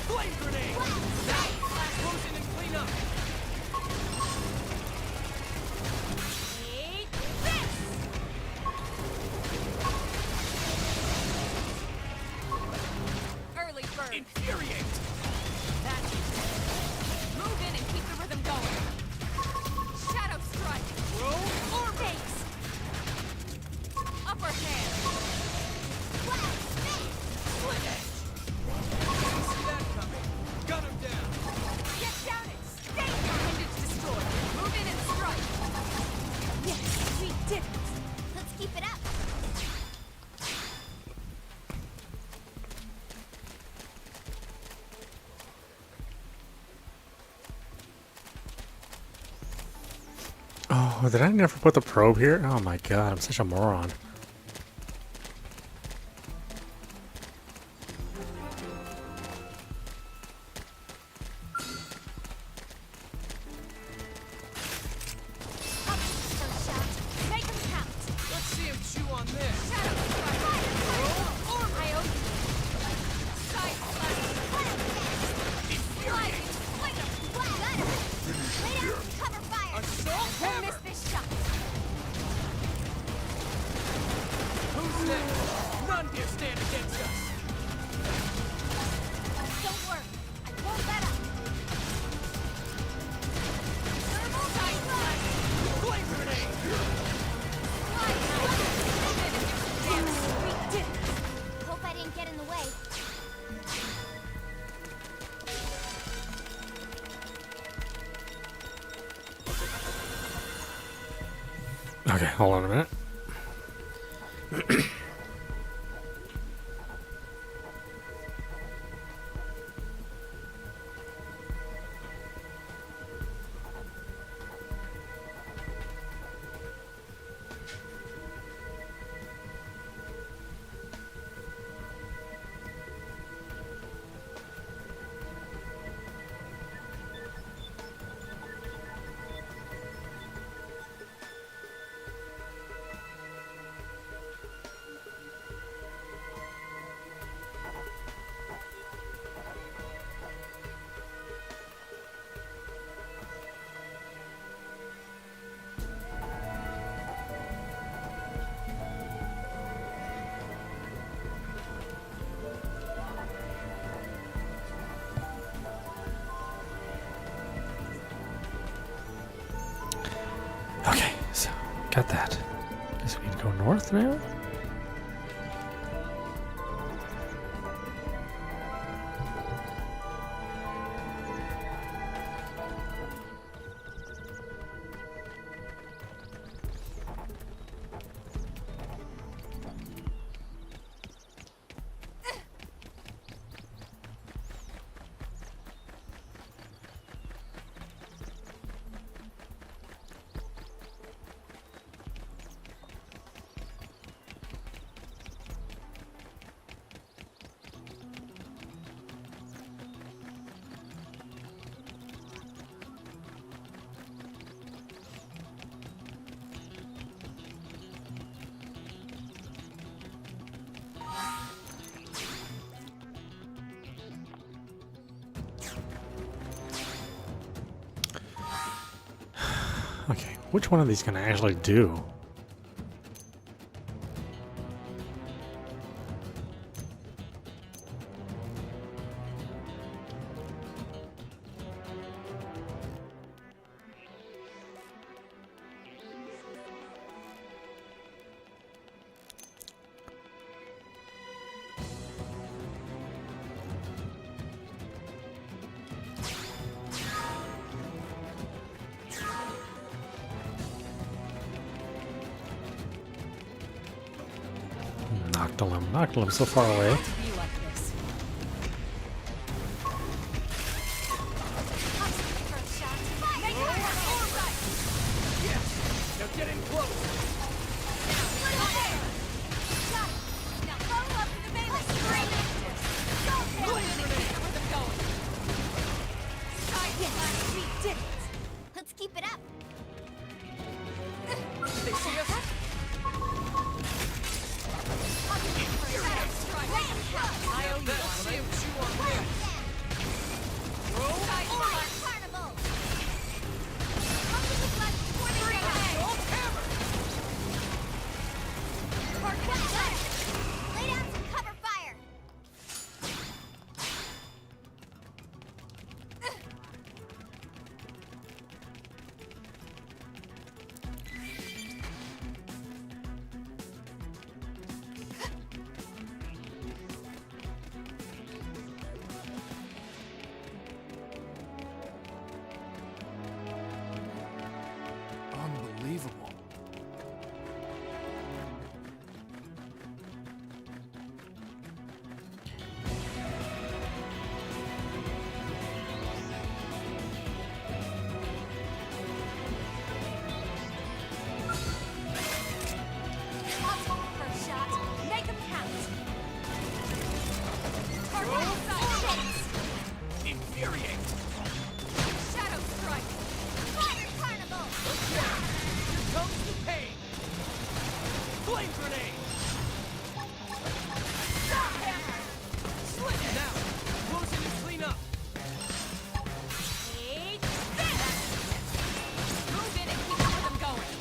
Flame grenade! Frozen and clean up! Take this. Early bird. Infuriate! That's it. Move in and keep the rhythm going. Shadow strike. Roll or Base. Upper hand. split edge! Didn't see that coming. Gun him down! Get down it. Stay down. Appendage destroyed. Move in and strike. Yes, we did it. Let's keep it up. Oh, did I never put the probe here? Oh my god, I'm such a moron. First shot. Make them count. Let's see him chew on this! Shadow strike. Roll or I owe you. Side slash. infuriate! Lay down. Cover fire. Assault Don't hammer! miss this shot. Okay, hold on a minute. Okay, so got that. Guess we need to go north now. Okay, which one of these can I actually do? Noctilum, so far away. Be like this. Now get in close. Now follow up to the melee. We did it. Let's keep it up. They see us? I owe you Let's one. see what you want here. Carnival. Come to the blood before they die. Old hammer! Lay down some cover fire. Unbelievable. I'll take the first shot. Make 'em count. Infuriate! Shadow strike. Fire carnival. Here comes the pain! Flame grenade! Slit it now! Close it and clean up! Move in and keep one of them going.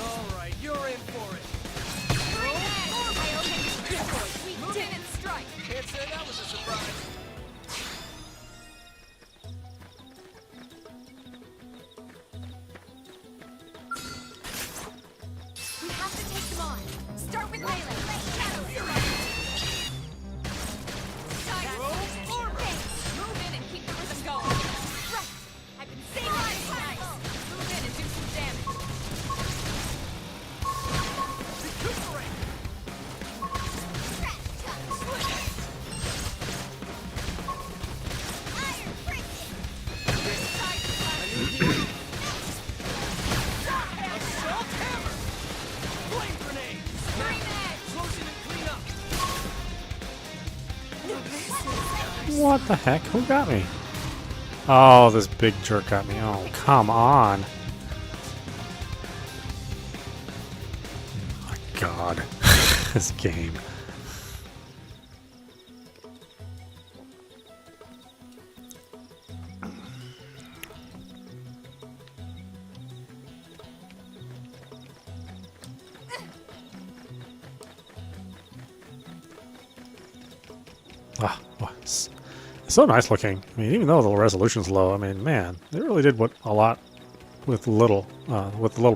Alright, you're in for it! We didn't strike. Can't say that was a surprise. Assault hammer! Flame grenade! Snap! Explosion and clean up! What the heck? Who got me? Oh, this big jerk got me. Oh, come on. Oh my God. This game. Ah, oh, it's so nice looking. I mean, even though the resolution's low, I mean, man, they really did what a lot with the little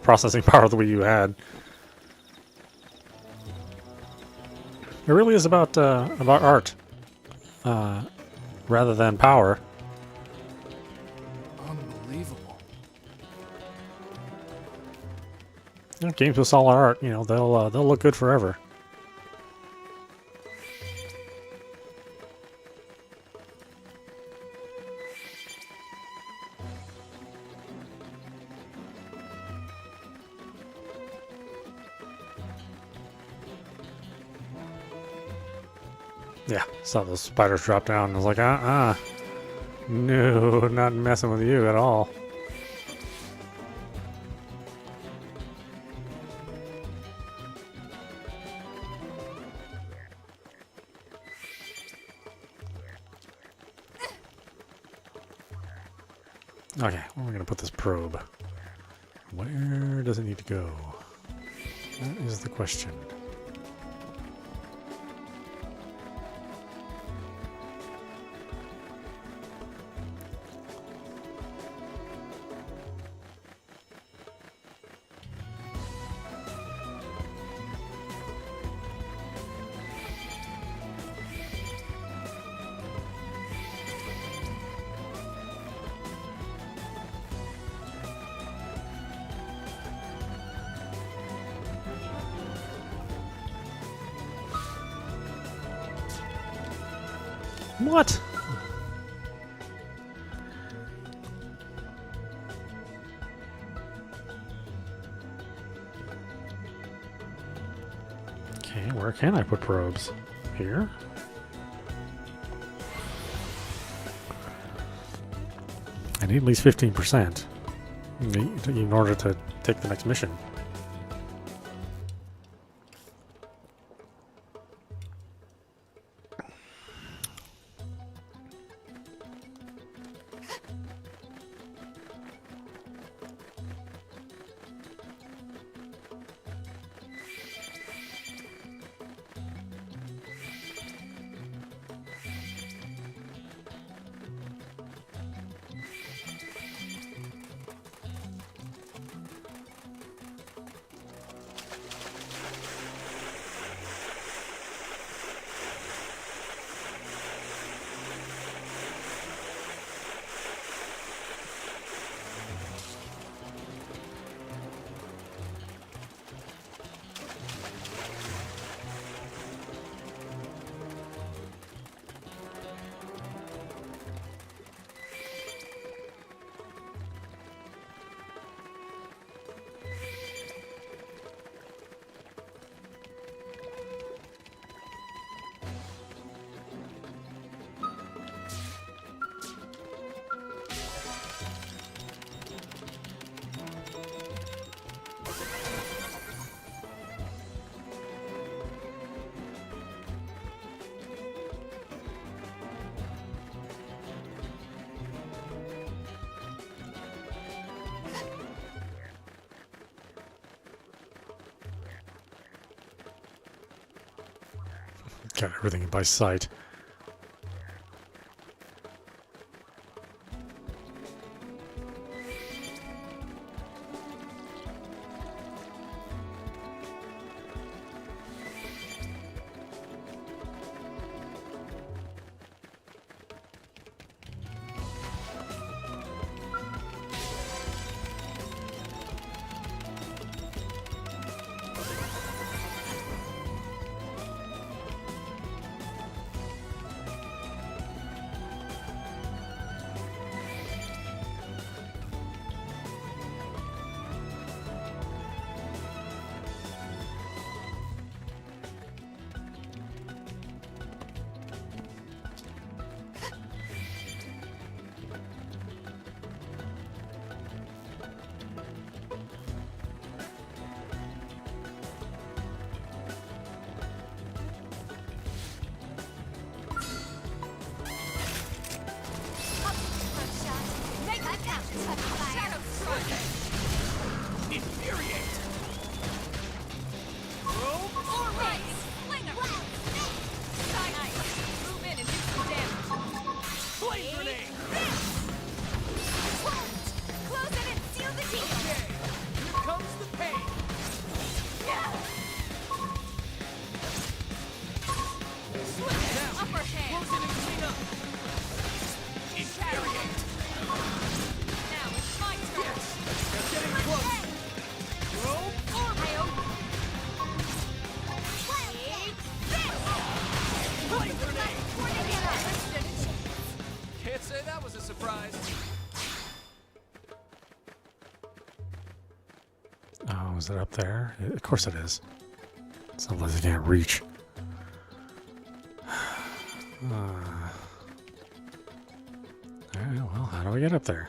processing power the Wii U had. It really is about art, rather than power. Unbelievable. You know, games with solid art, you know, they'll look good forever. Yeah, saw those spiders drop down and I was like, no, not messing with you at all. Okay, where are we gonna put this probe? Where does it need to go? That is the question. What? Okay, where can I put probes? Here? I need at least 15% in order to take the next mission. Got everything by sight. surprise. Oh, is it up there? Of course it is. It's not like I can't reach. Alright, well, how do we get up there?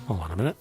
Hold on a minute.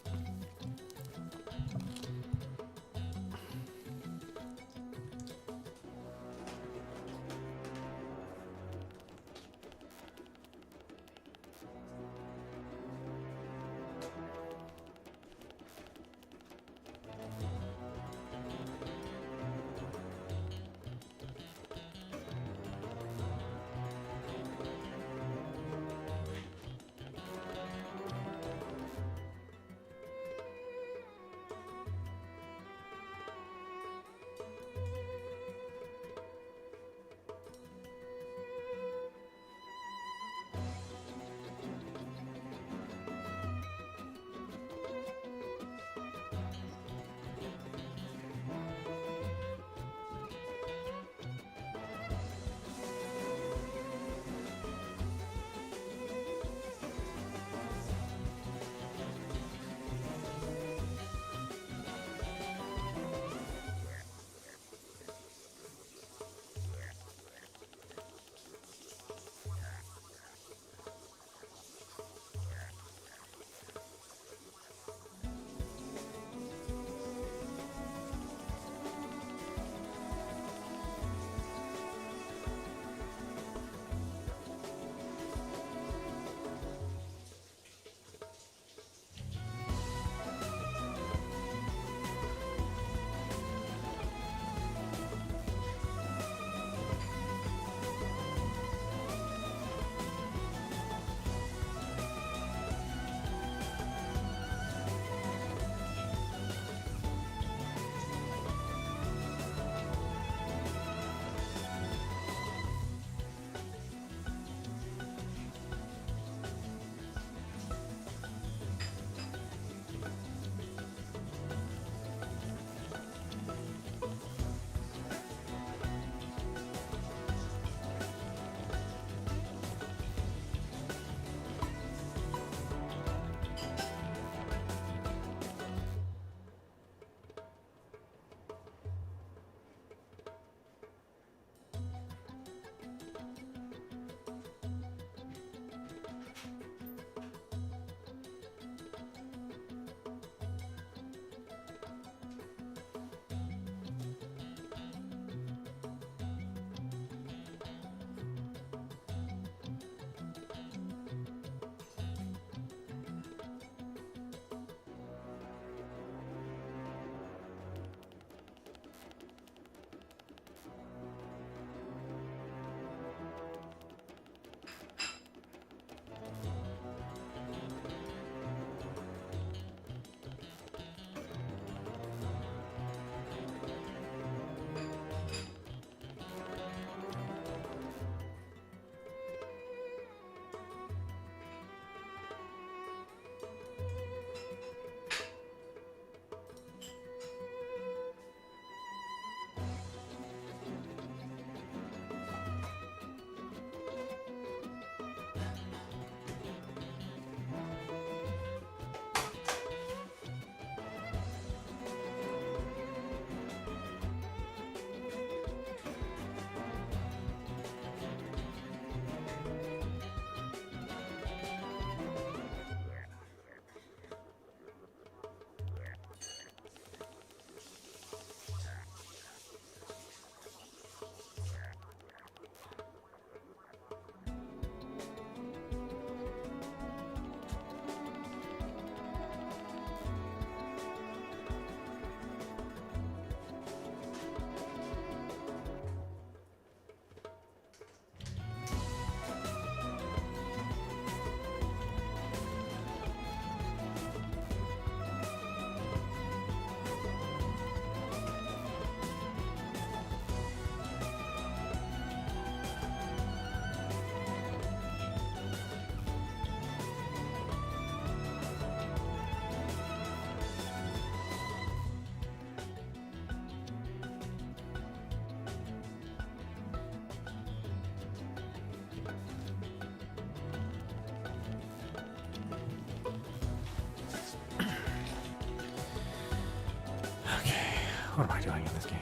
satisfying in this game.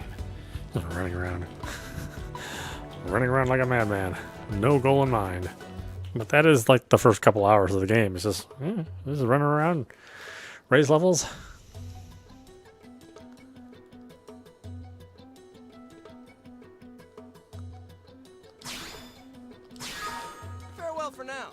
Just running around. Running around like a madman. No goal in mind. But that is like the first couple hours of the game. It's just, just running around, raise levels. Farewell for now.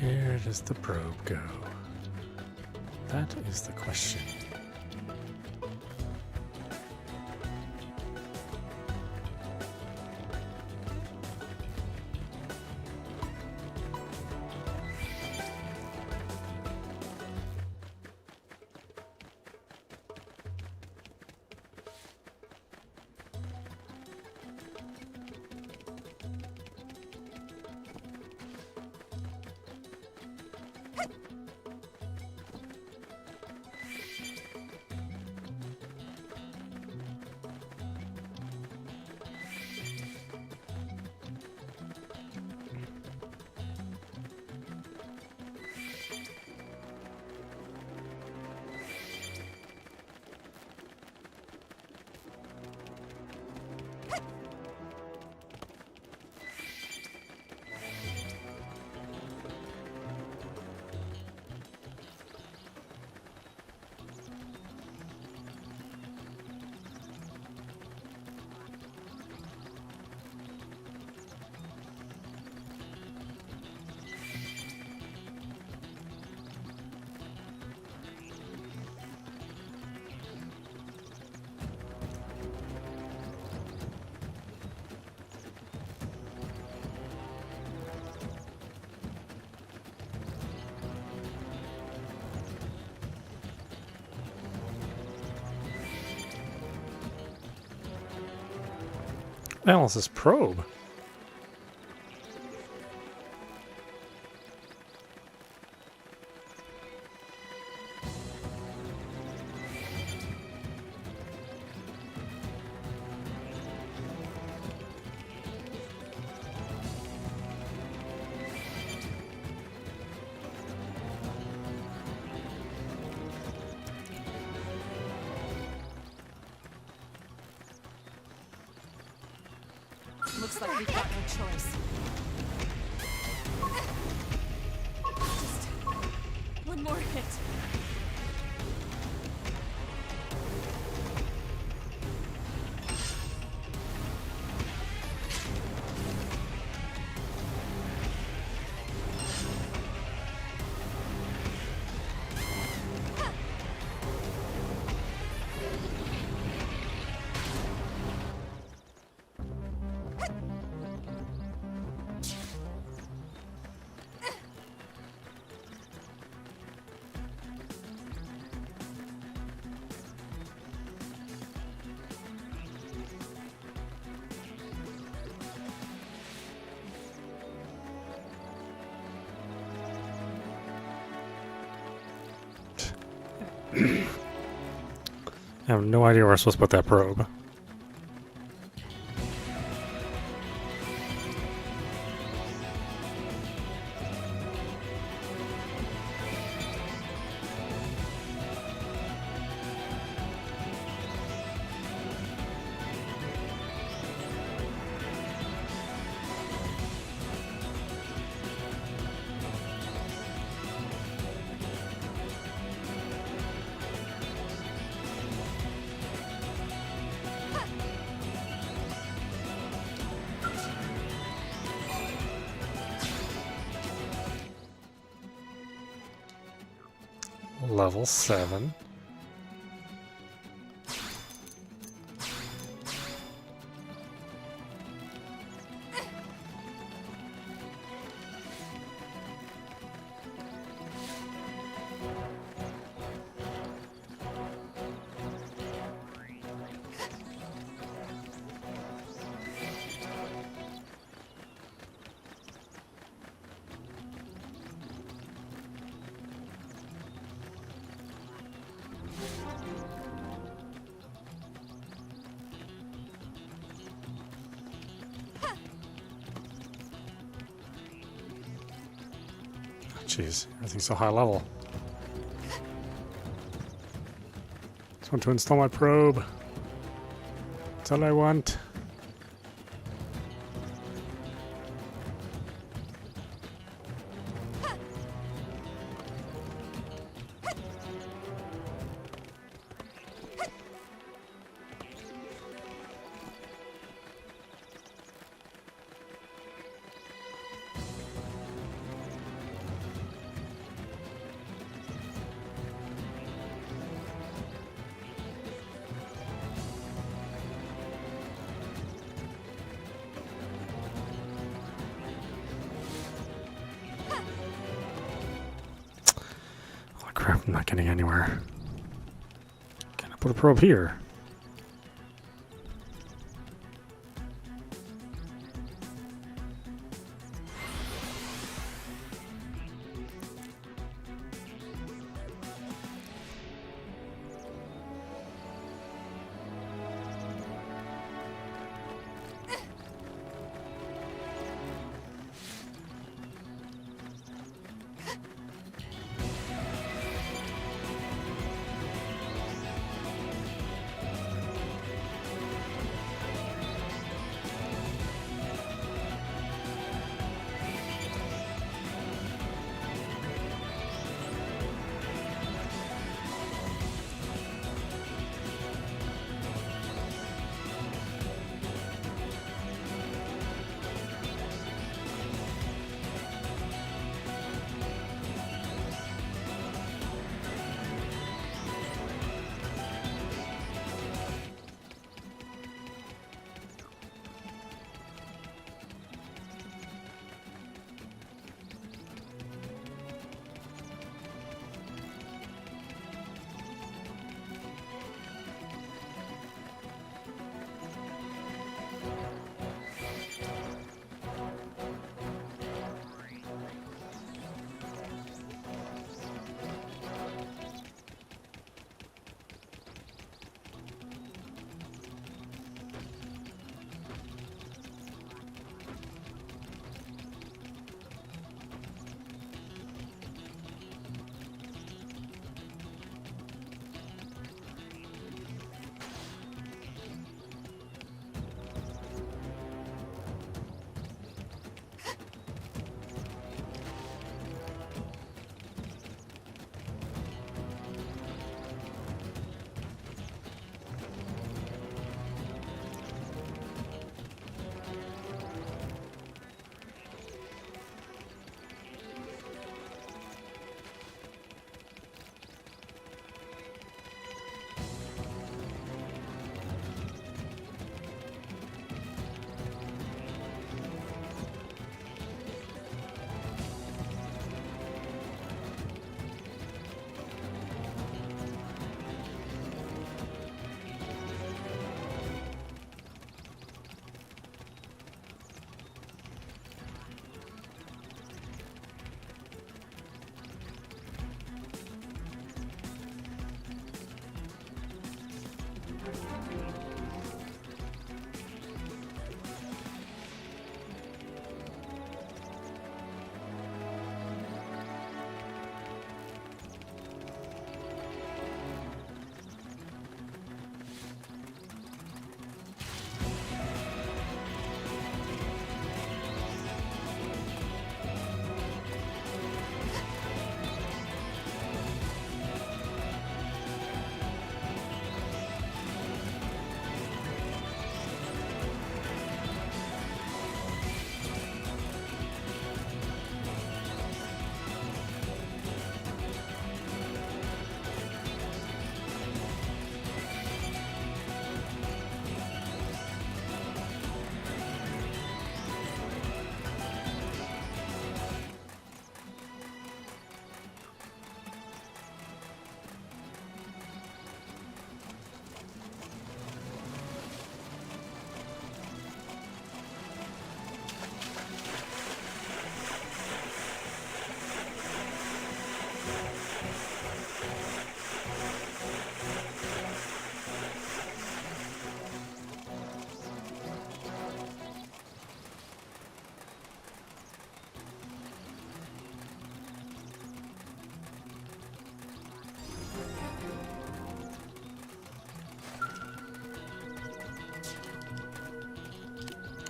Where does the probe go? That is the question. The hell is this probe? Looks like we've got no choice. Just one more hit. Alright. I have no idea where I'm supposed to put that probe. Level 7. Jeez, everything's so high level. Just want to install my probe. That's all I want. Crap, I'm not getting anywhere. Can I put a probe here?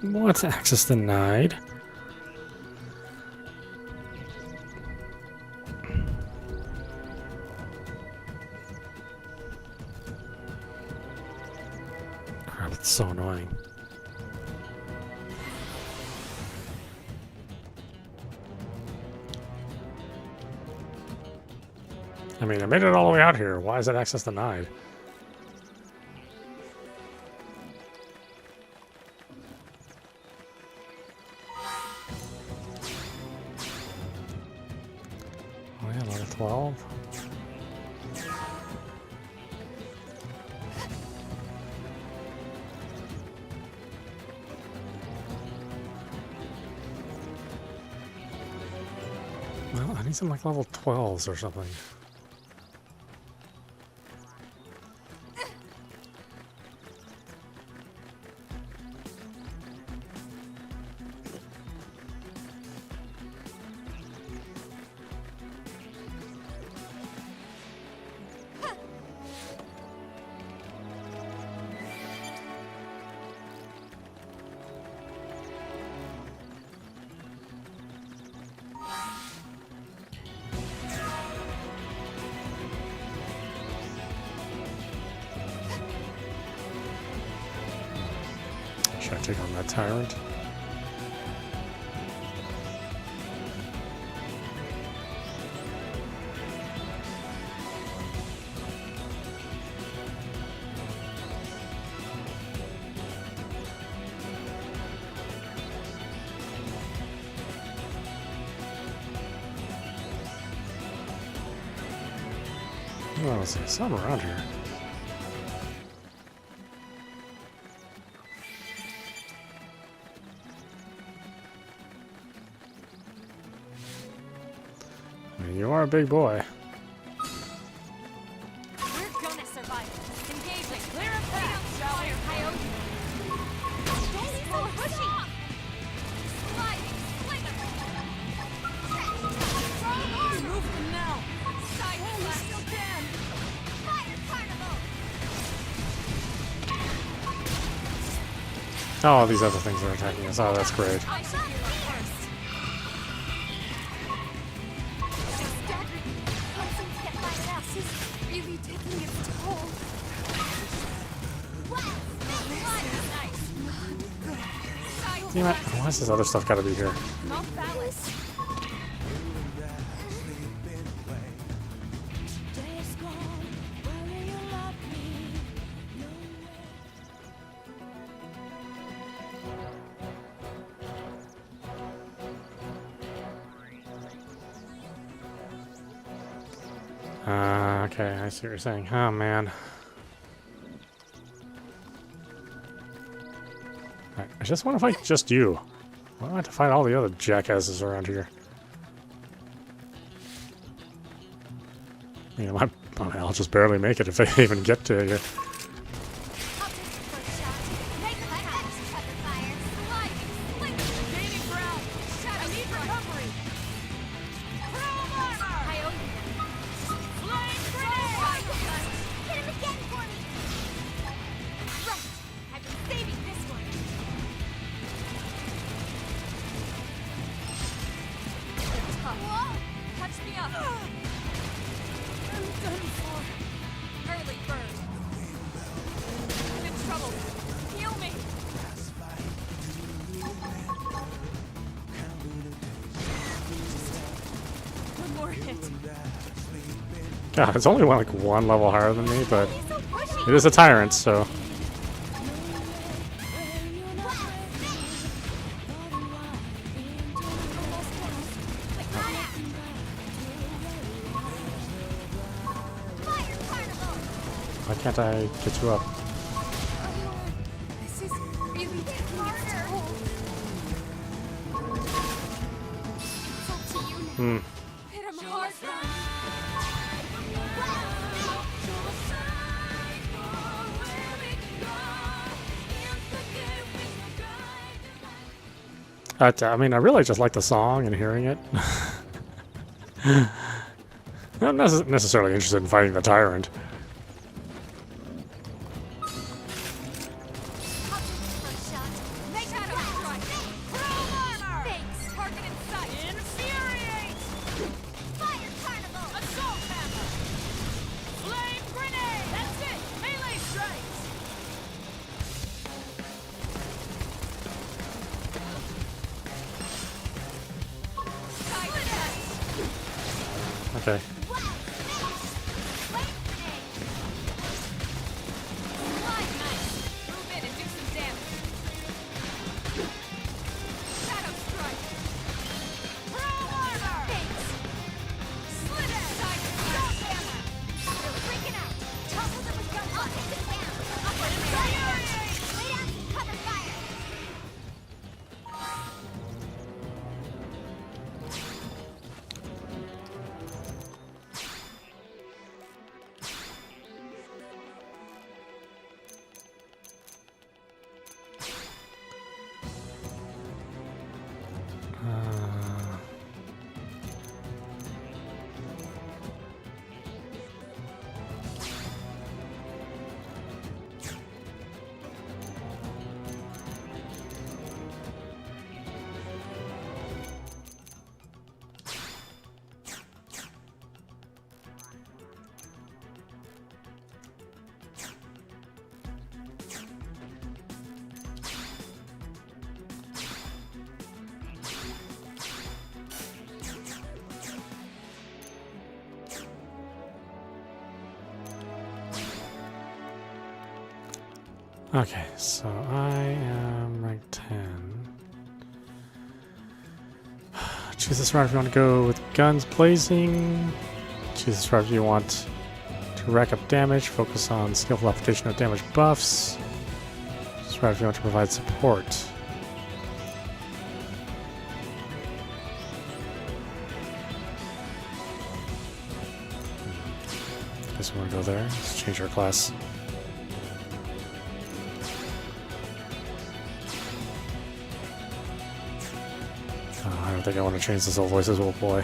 What's access denied? Crap, it's so annoying. I mean, I made it all the way out here. Why is that access denied? Oh yeah, level 12. Well, I need some like level 12s or something. Should I take on that tyrant? Oh, let's see, something around here. I mean, you are a big boy. We're gonna survive. Engaging. Clear a path, shall we? Coyote. Stay so pushy. Sliding. Fling. Move them now. Side slash. Still can. Fire carnival. Oh, these other things are attacking us. Oh, that's great. I should be the first. This is really taking its toll. Damn it. Why is this other stuff gotta be here? Mount Phallus. Okay, I see what you're saying. Oh, man. I just want to fight just you. Why do I have to fight all the other jackasses around here? You know, I'll just barely make it if I even get to you. Gaining ground. I need recovery. Chrome armor. Coyote. Flame grenade. Hit him again for me! Right! I've been saving this one! Whoa. Touch me up. I'm done for. Early bird. I'm in trouble. Heal me. One more hit. God, it's only like one level higher than me, but it is a tyrant, so. Why can't I get you up? This is really taking its toll. It's up to you now. Hit him hard. I mean, I really just like the song and hearing it. I'm not necessarily interested in fighting the tyrant. Okay, so I am rank 10. Choose this route if you want to go with guns blazing. Choose this route if you want to rack up damage. Focus on skillful application of damage buffs. Choose this route if you want to provide support. Guess we want to go there. Let's change our class. I don't think I want to change this old voice as well, boy.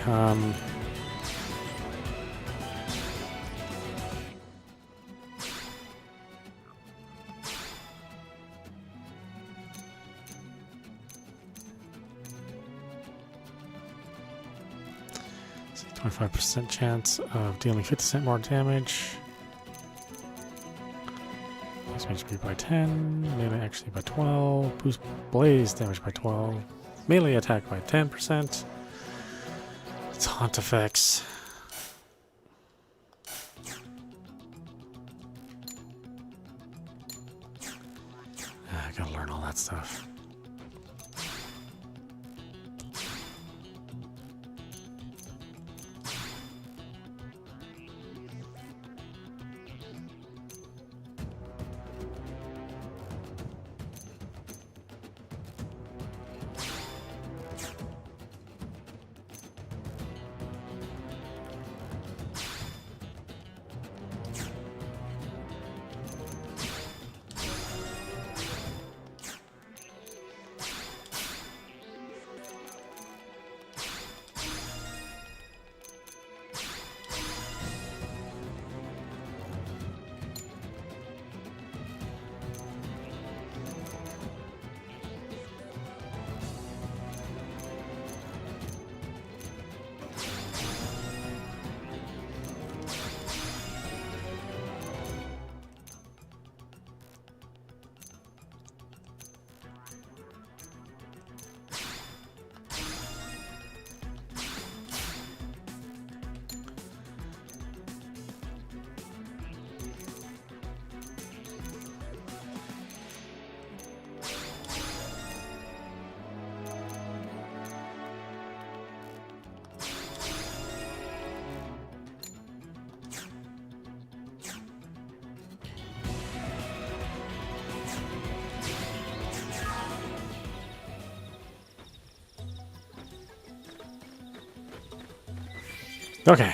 25% chance of dealing 50% more damage. Boost HP by 10, melee actually by 12, boost blaze damage by 12, melee attack by 10%. It's haunt effects. I gotta learn all that stuff. Okay.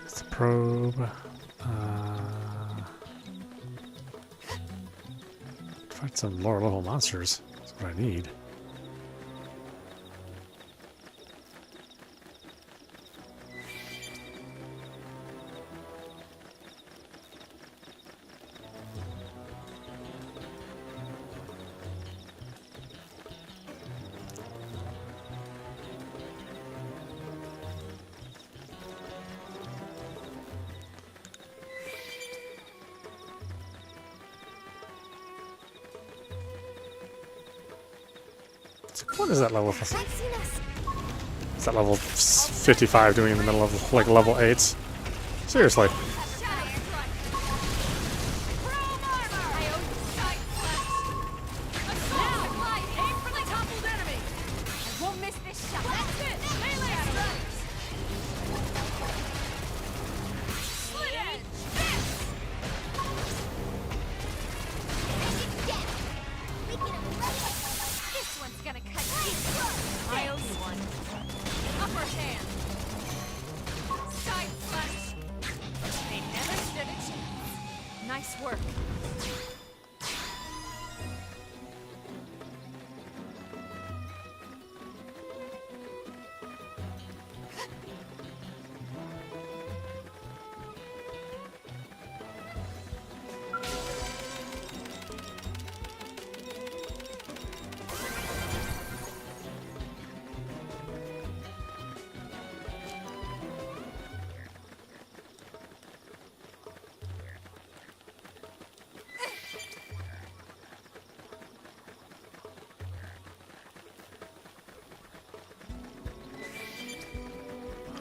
It's the probe. Fight some lower level monsters. That's what I need. What is that level for? Is that level 55 doing in the middle of like level 8s? Seriously.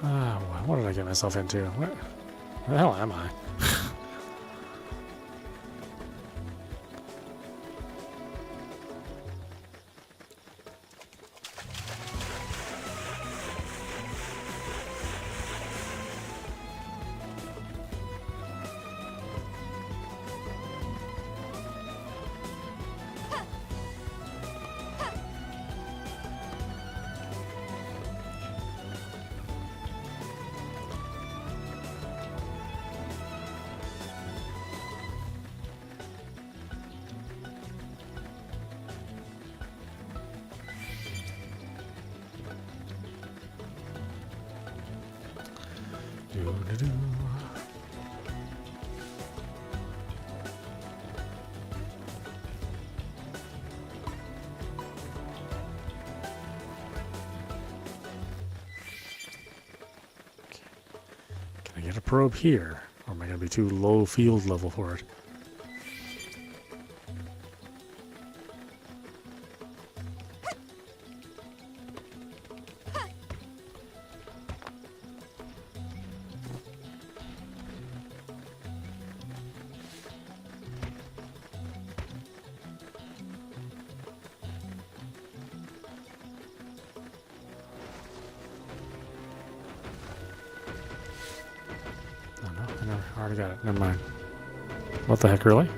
What did I get myself into? Where the hell am I? Do-do-do. Can I get a probe here? Or am I going to be too low field level for it? I already got it. Never mind. What the heck, really?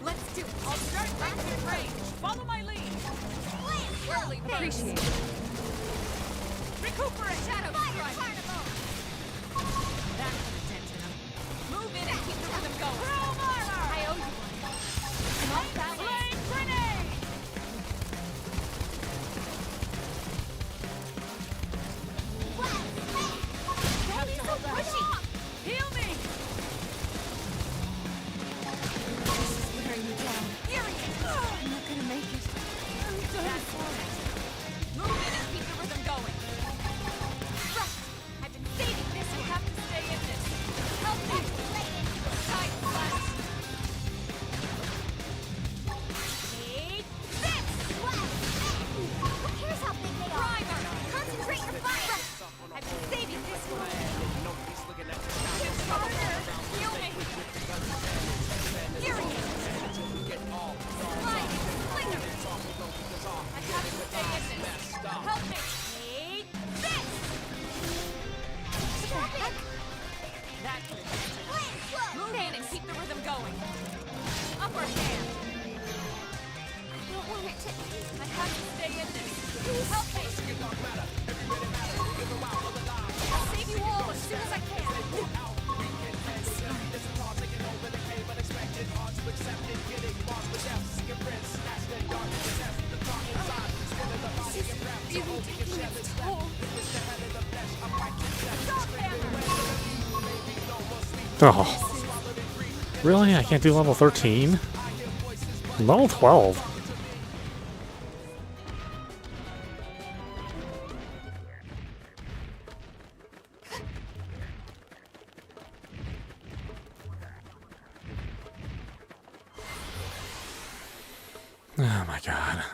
Let's do it. I'll start right in range. Follow my lead. Surely appreciate it. Recuperate. Shadow strike. That's the attention. Move in and keep the rhythm going. Chrome armor. I owe you one. And off balance. Flame grenade. Don't be so pushy. Heal me. Wearing you down. I'm not gonna make it. That's it. Move in and keep the rhythm going. Right. I've been saving this. You have to stay in this. Help me. Side slash. Take this. Who cares how big they are? Primer. Concentrate your fire. I've been saving this one. Get harder. Heal me. Here he is. Slide. Flinger. I have to stay in this. Help me. Take this. Stop it. That's it. Move in and keep the rhythm going. Upper hand. I don't want it to end. I have to stay in this. Help me. I'll save you all as soon as I can. This is really taking its toll. Oh. Really? I can't do level 13? Level 12? Oh my god.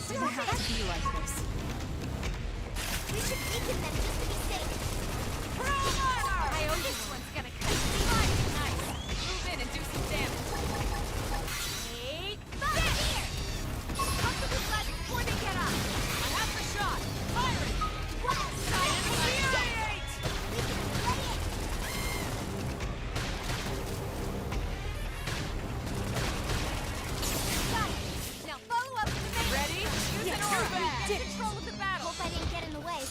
Doesn't have to be like this. We should weaken them just to be safe. Coyote, this one's gonna cut slide tonight. Move in and do some damage. Hey, back here! Come to the flag before they get up. I have the shot. Firing! Science, annihilate! We can play it. Got it. Now follow up with the main. Ready? Use an audap. Get control of the battle. Hope I didn't get in the way.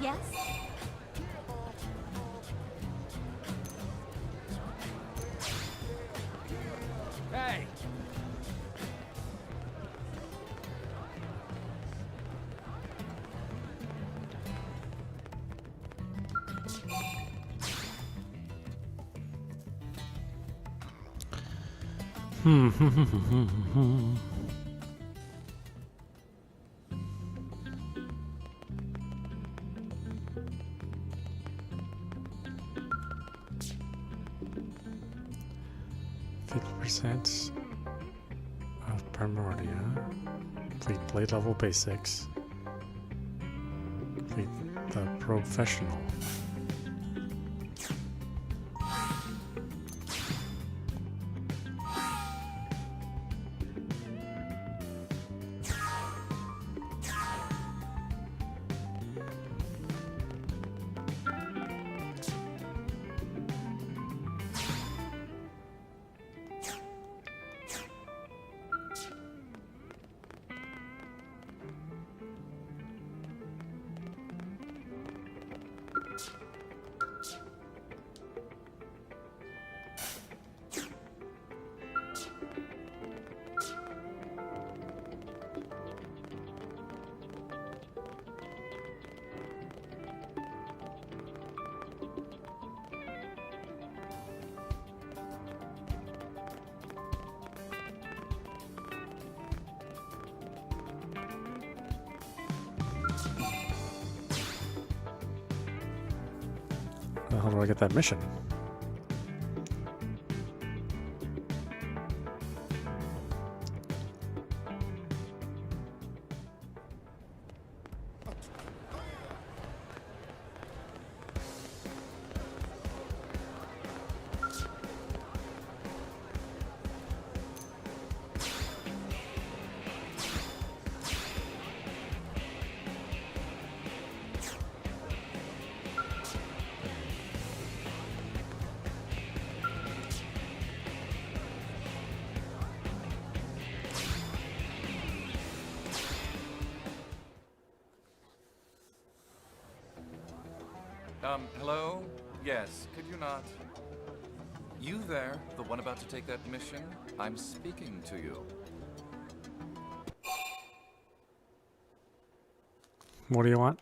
Yes? Hey! %, of Primordia. Complete blade level basics. Complete the professional. How do I get that mission? Hello? Yes, could you not? You there, the one about to take that mission? I'm speaking to you. What do you want?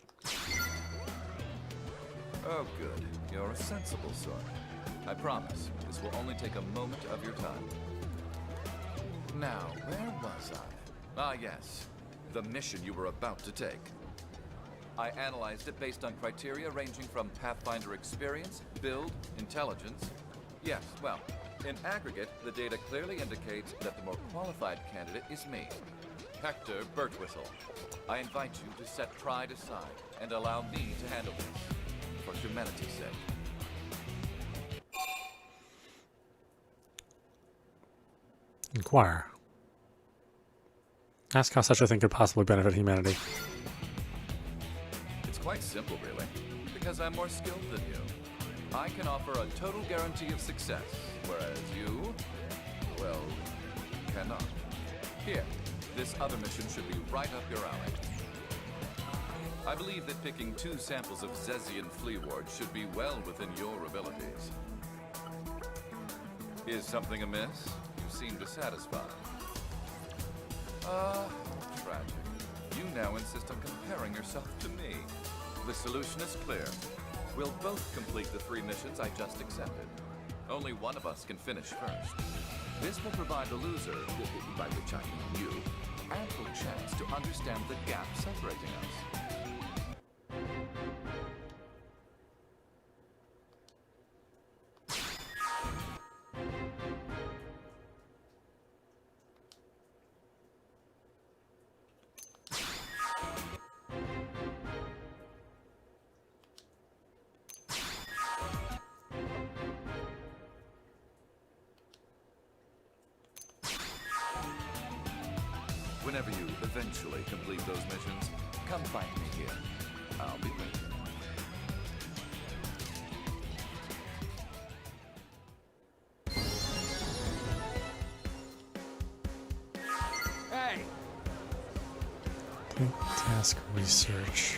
Oh, good. You're a sensible sort. I promise, this will only take a moment of your time. Now, where was I? Ah, yes. The mission you were about to take. I analyzed it based on criteria ranging from Pathfinder experience, build, intelligence. Yes, well, in aggregate, the data clearly indicates that the more qualified candidate is me, Hector Birtwhistle. I invite you to set pride aside and allow me to handle this, for humanity's sake. Inquire. Ask how such a thing could possibly benefit humanity. It's quite simple, really, because I'm more skilled than you. I can offer a total guarantee of success, whereas you, well, cannot. Here, this other mission should be right up your alley. I believe that picking 2 samples of Zezian flea ward should be well within your abilities. Is something amiss? You seem dissatisfied. Tragic. You now insist on comparing yourself to me. The solution is clear. We'll both complete the 3 missions I just accepted. Only one of us can finish first. This will provide the loser, by which I mean you, ample chance to understand the gap separating us. Whenever you eventually complete those missions, come find me here. I'll be waiting. Hey! Task research.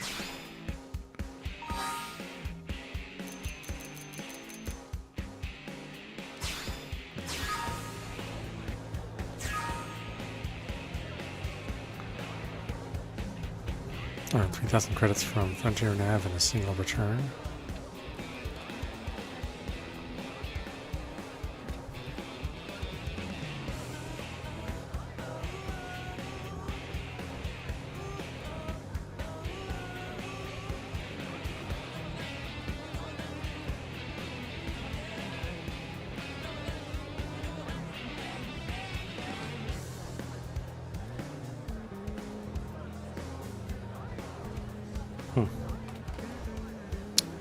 Earn 3,000 credits from Frontier Nav in a single return.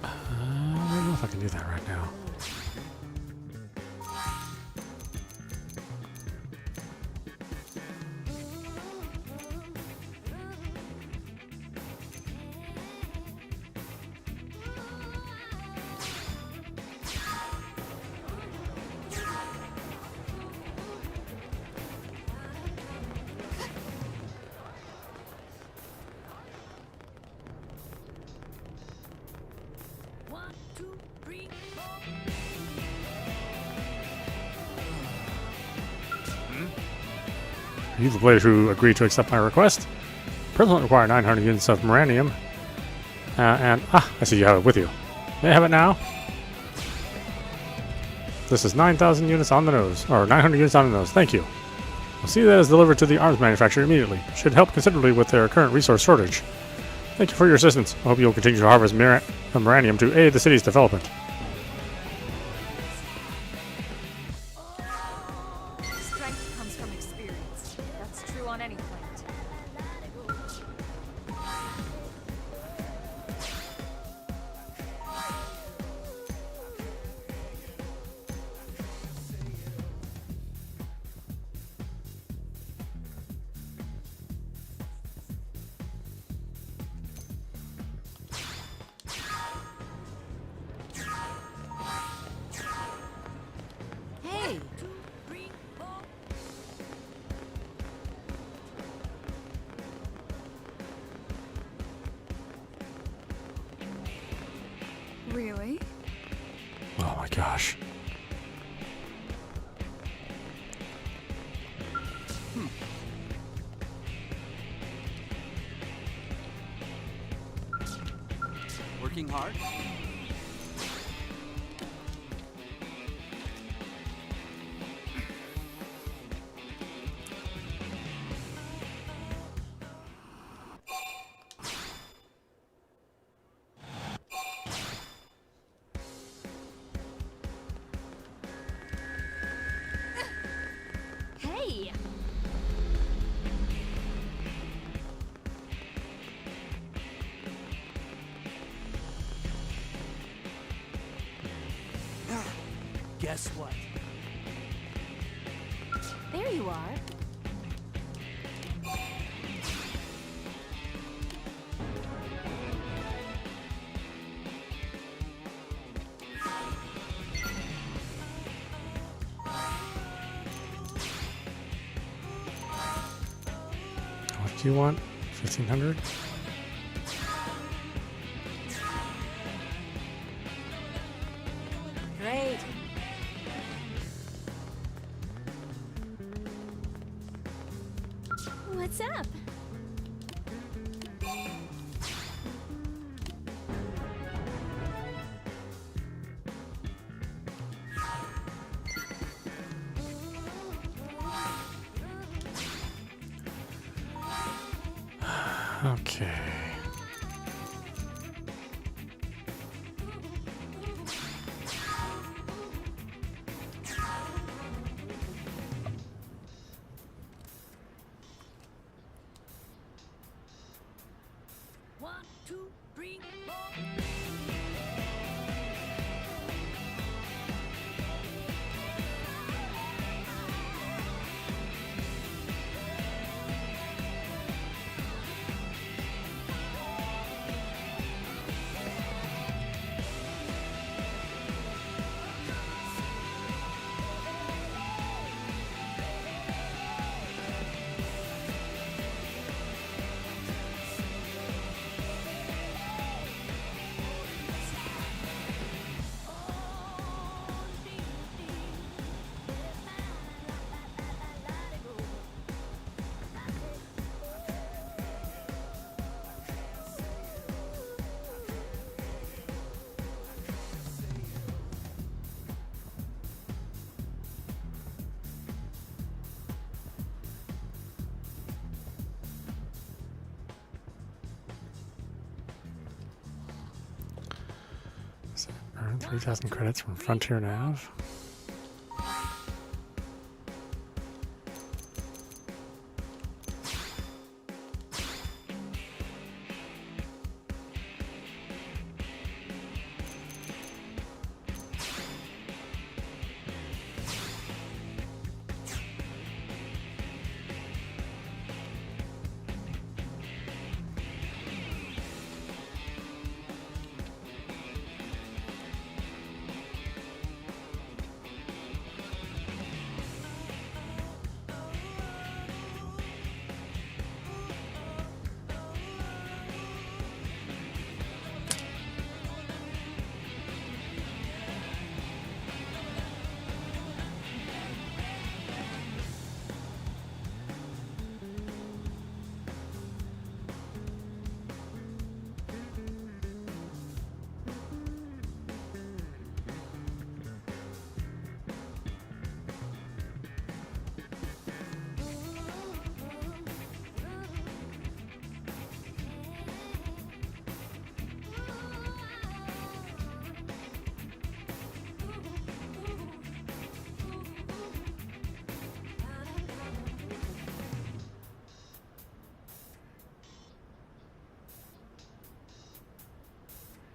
I don't know if I can do that right now. You, the players who agreed to accept my request, presently require 900 units of Miranium. I see you have it with you. May I have it now? This is 9,000 units on the nose, or 900 units on the nose. Thank you. I'll see that is delivered to the arms manufacturer immediately. Should help considerably with their current resource shortage. Thank you for your assistance. I hope you will continue to harvest Miranium to aid the city's development. Strength comes from experience. That's true on any planet. Hey! Really? Oh my gosh. Working hard? Hey! Guess what? There you are. do you want? 1500? Great. What's up? Okay. One, two, three, four. Earn 3,000 credits from Frontier Nav.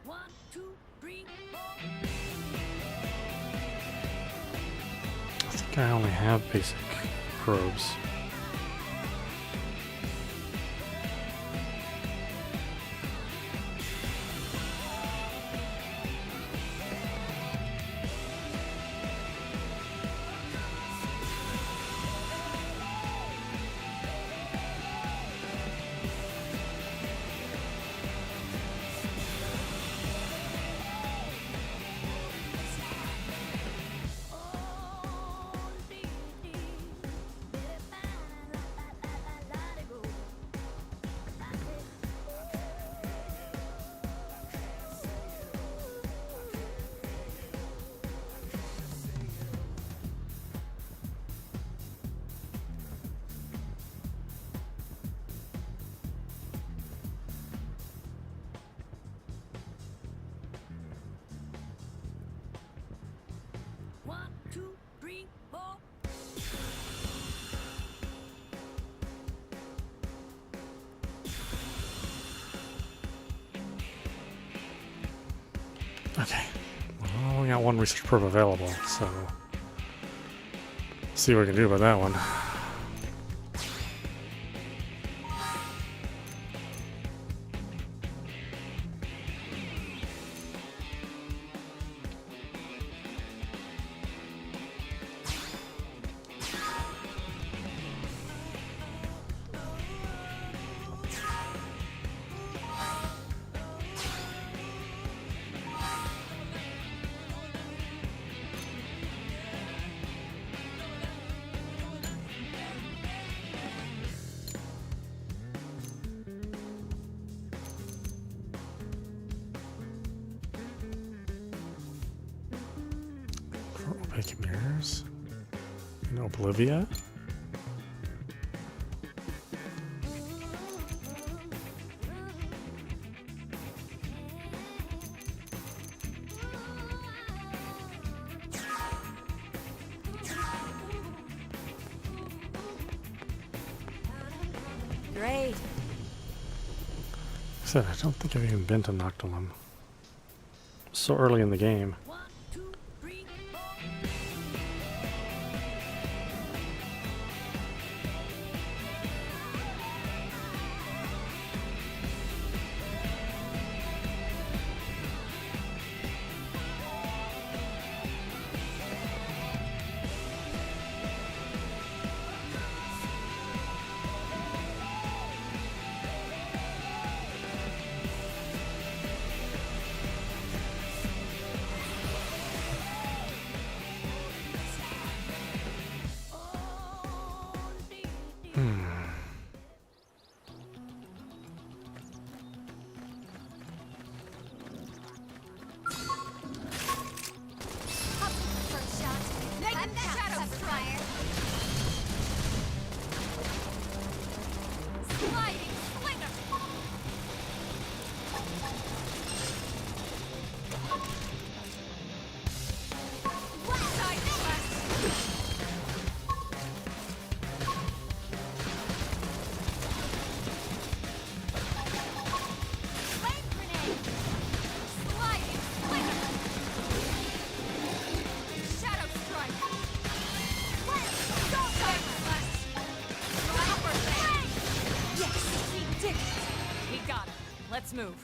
One, two, three, four. I think I only have basic probes. One, two, three, four. Okay. Well, I only got one research probe available, so see what we can do about that one. Fake mirrors? In Oblivia? Great. I said, I don't think I've even been to Noctilum. So early in the game. First shot. I'm the shadow flyer. Sliding slinger. Side blast. Flame grenade. Sliding slinger. Shadow strike. Side blast. Upper thing. Yes, we did it. We got it. Let's move.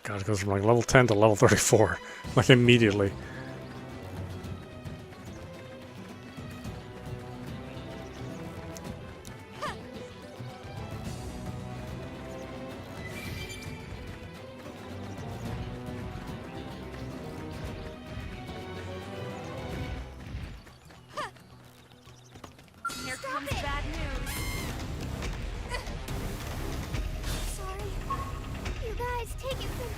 God, it goes from like level 10 to level 34. Like immediately. Here comes bad news. Sorry. You guys take it from me.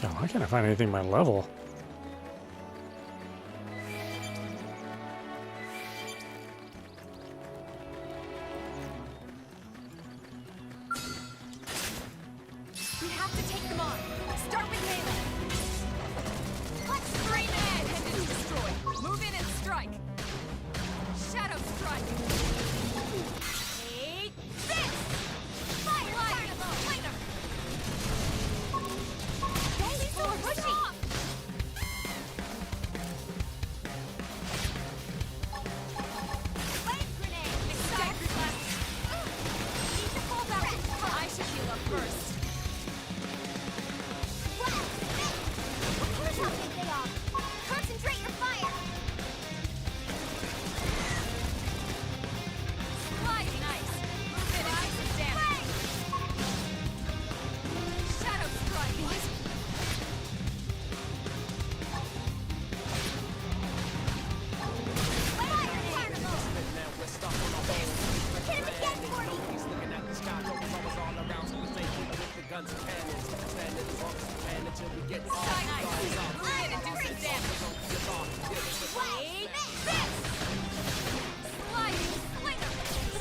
God, why can't I find anything my level? We have to take them on. Start with melee. Let's scream ahead and then destroy. Move in and strike. Shadow strike. Take this. Fire slinger. He's so pushy. Flame grenade. Stagger blast. Need to pull back. I should heal up first. Here's how big they are. Concentrate your fire. Sliding nice. Move in and do some damage. Shadow strike. Fire carnival. Now we're stuck on our base. Hit him again, Morty. He's looking at the sky, focus always all around, so we stay keeping with the guns and cannons. Standing as long as we can until we get Side nice. Move in and do some damage. Wait. This. Sliding slinger.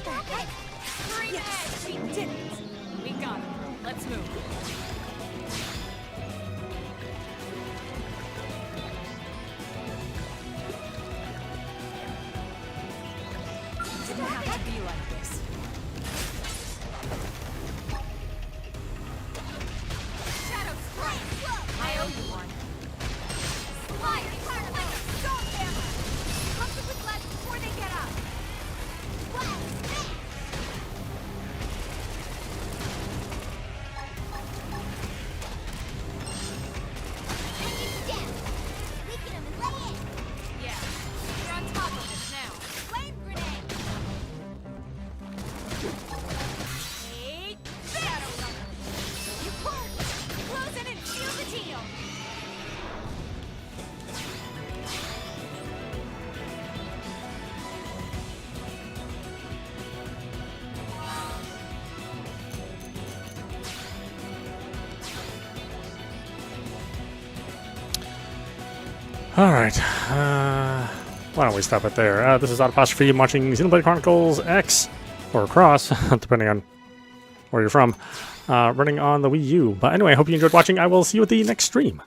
Stop it. Scream ahead. We did it. We got it. Let's move. Didn't have to be like this. Alright, why don't we stop it there? This is audap. I'm watching Xenoblade Chronicles X, or Cross, depending on where you're from, running on the Wii U. But anyway, I hope you enjoyed watching. I will see you at the next stream.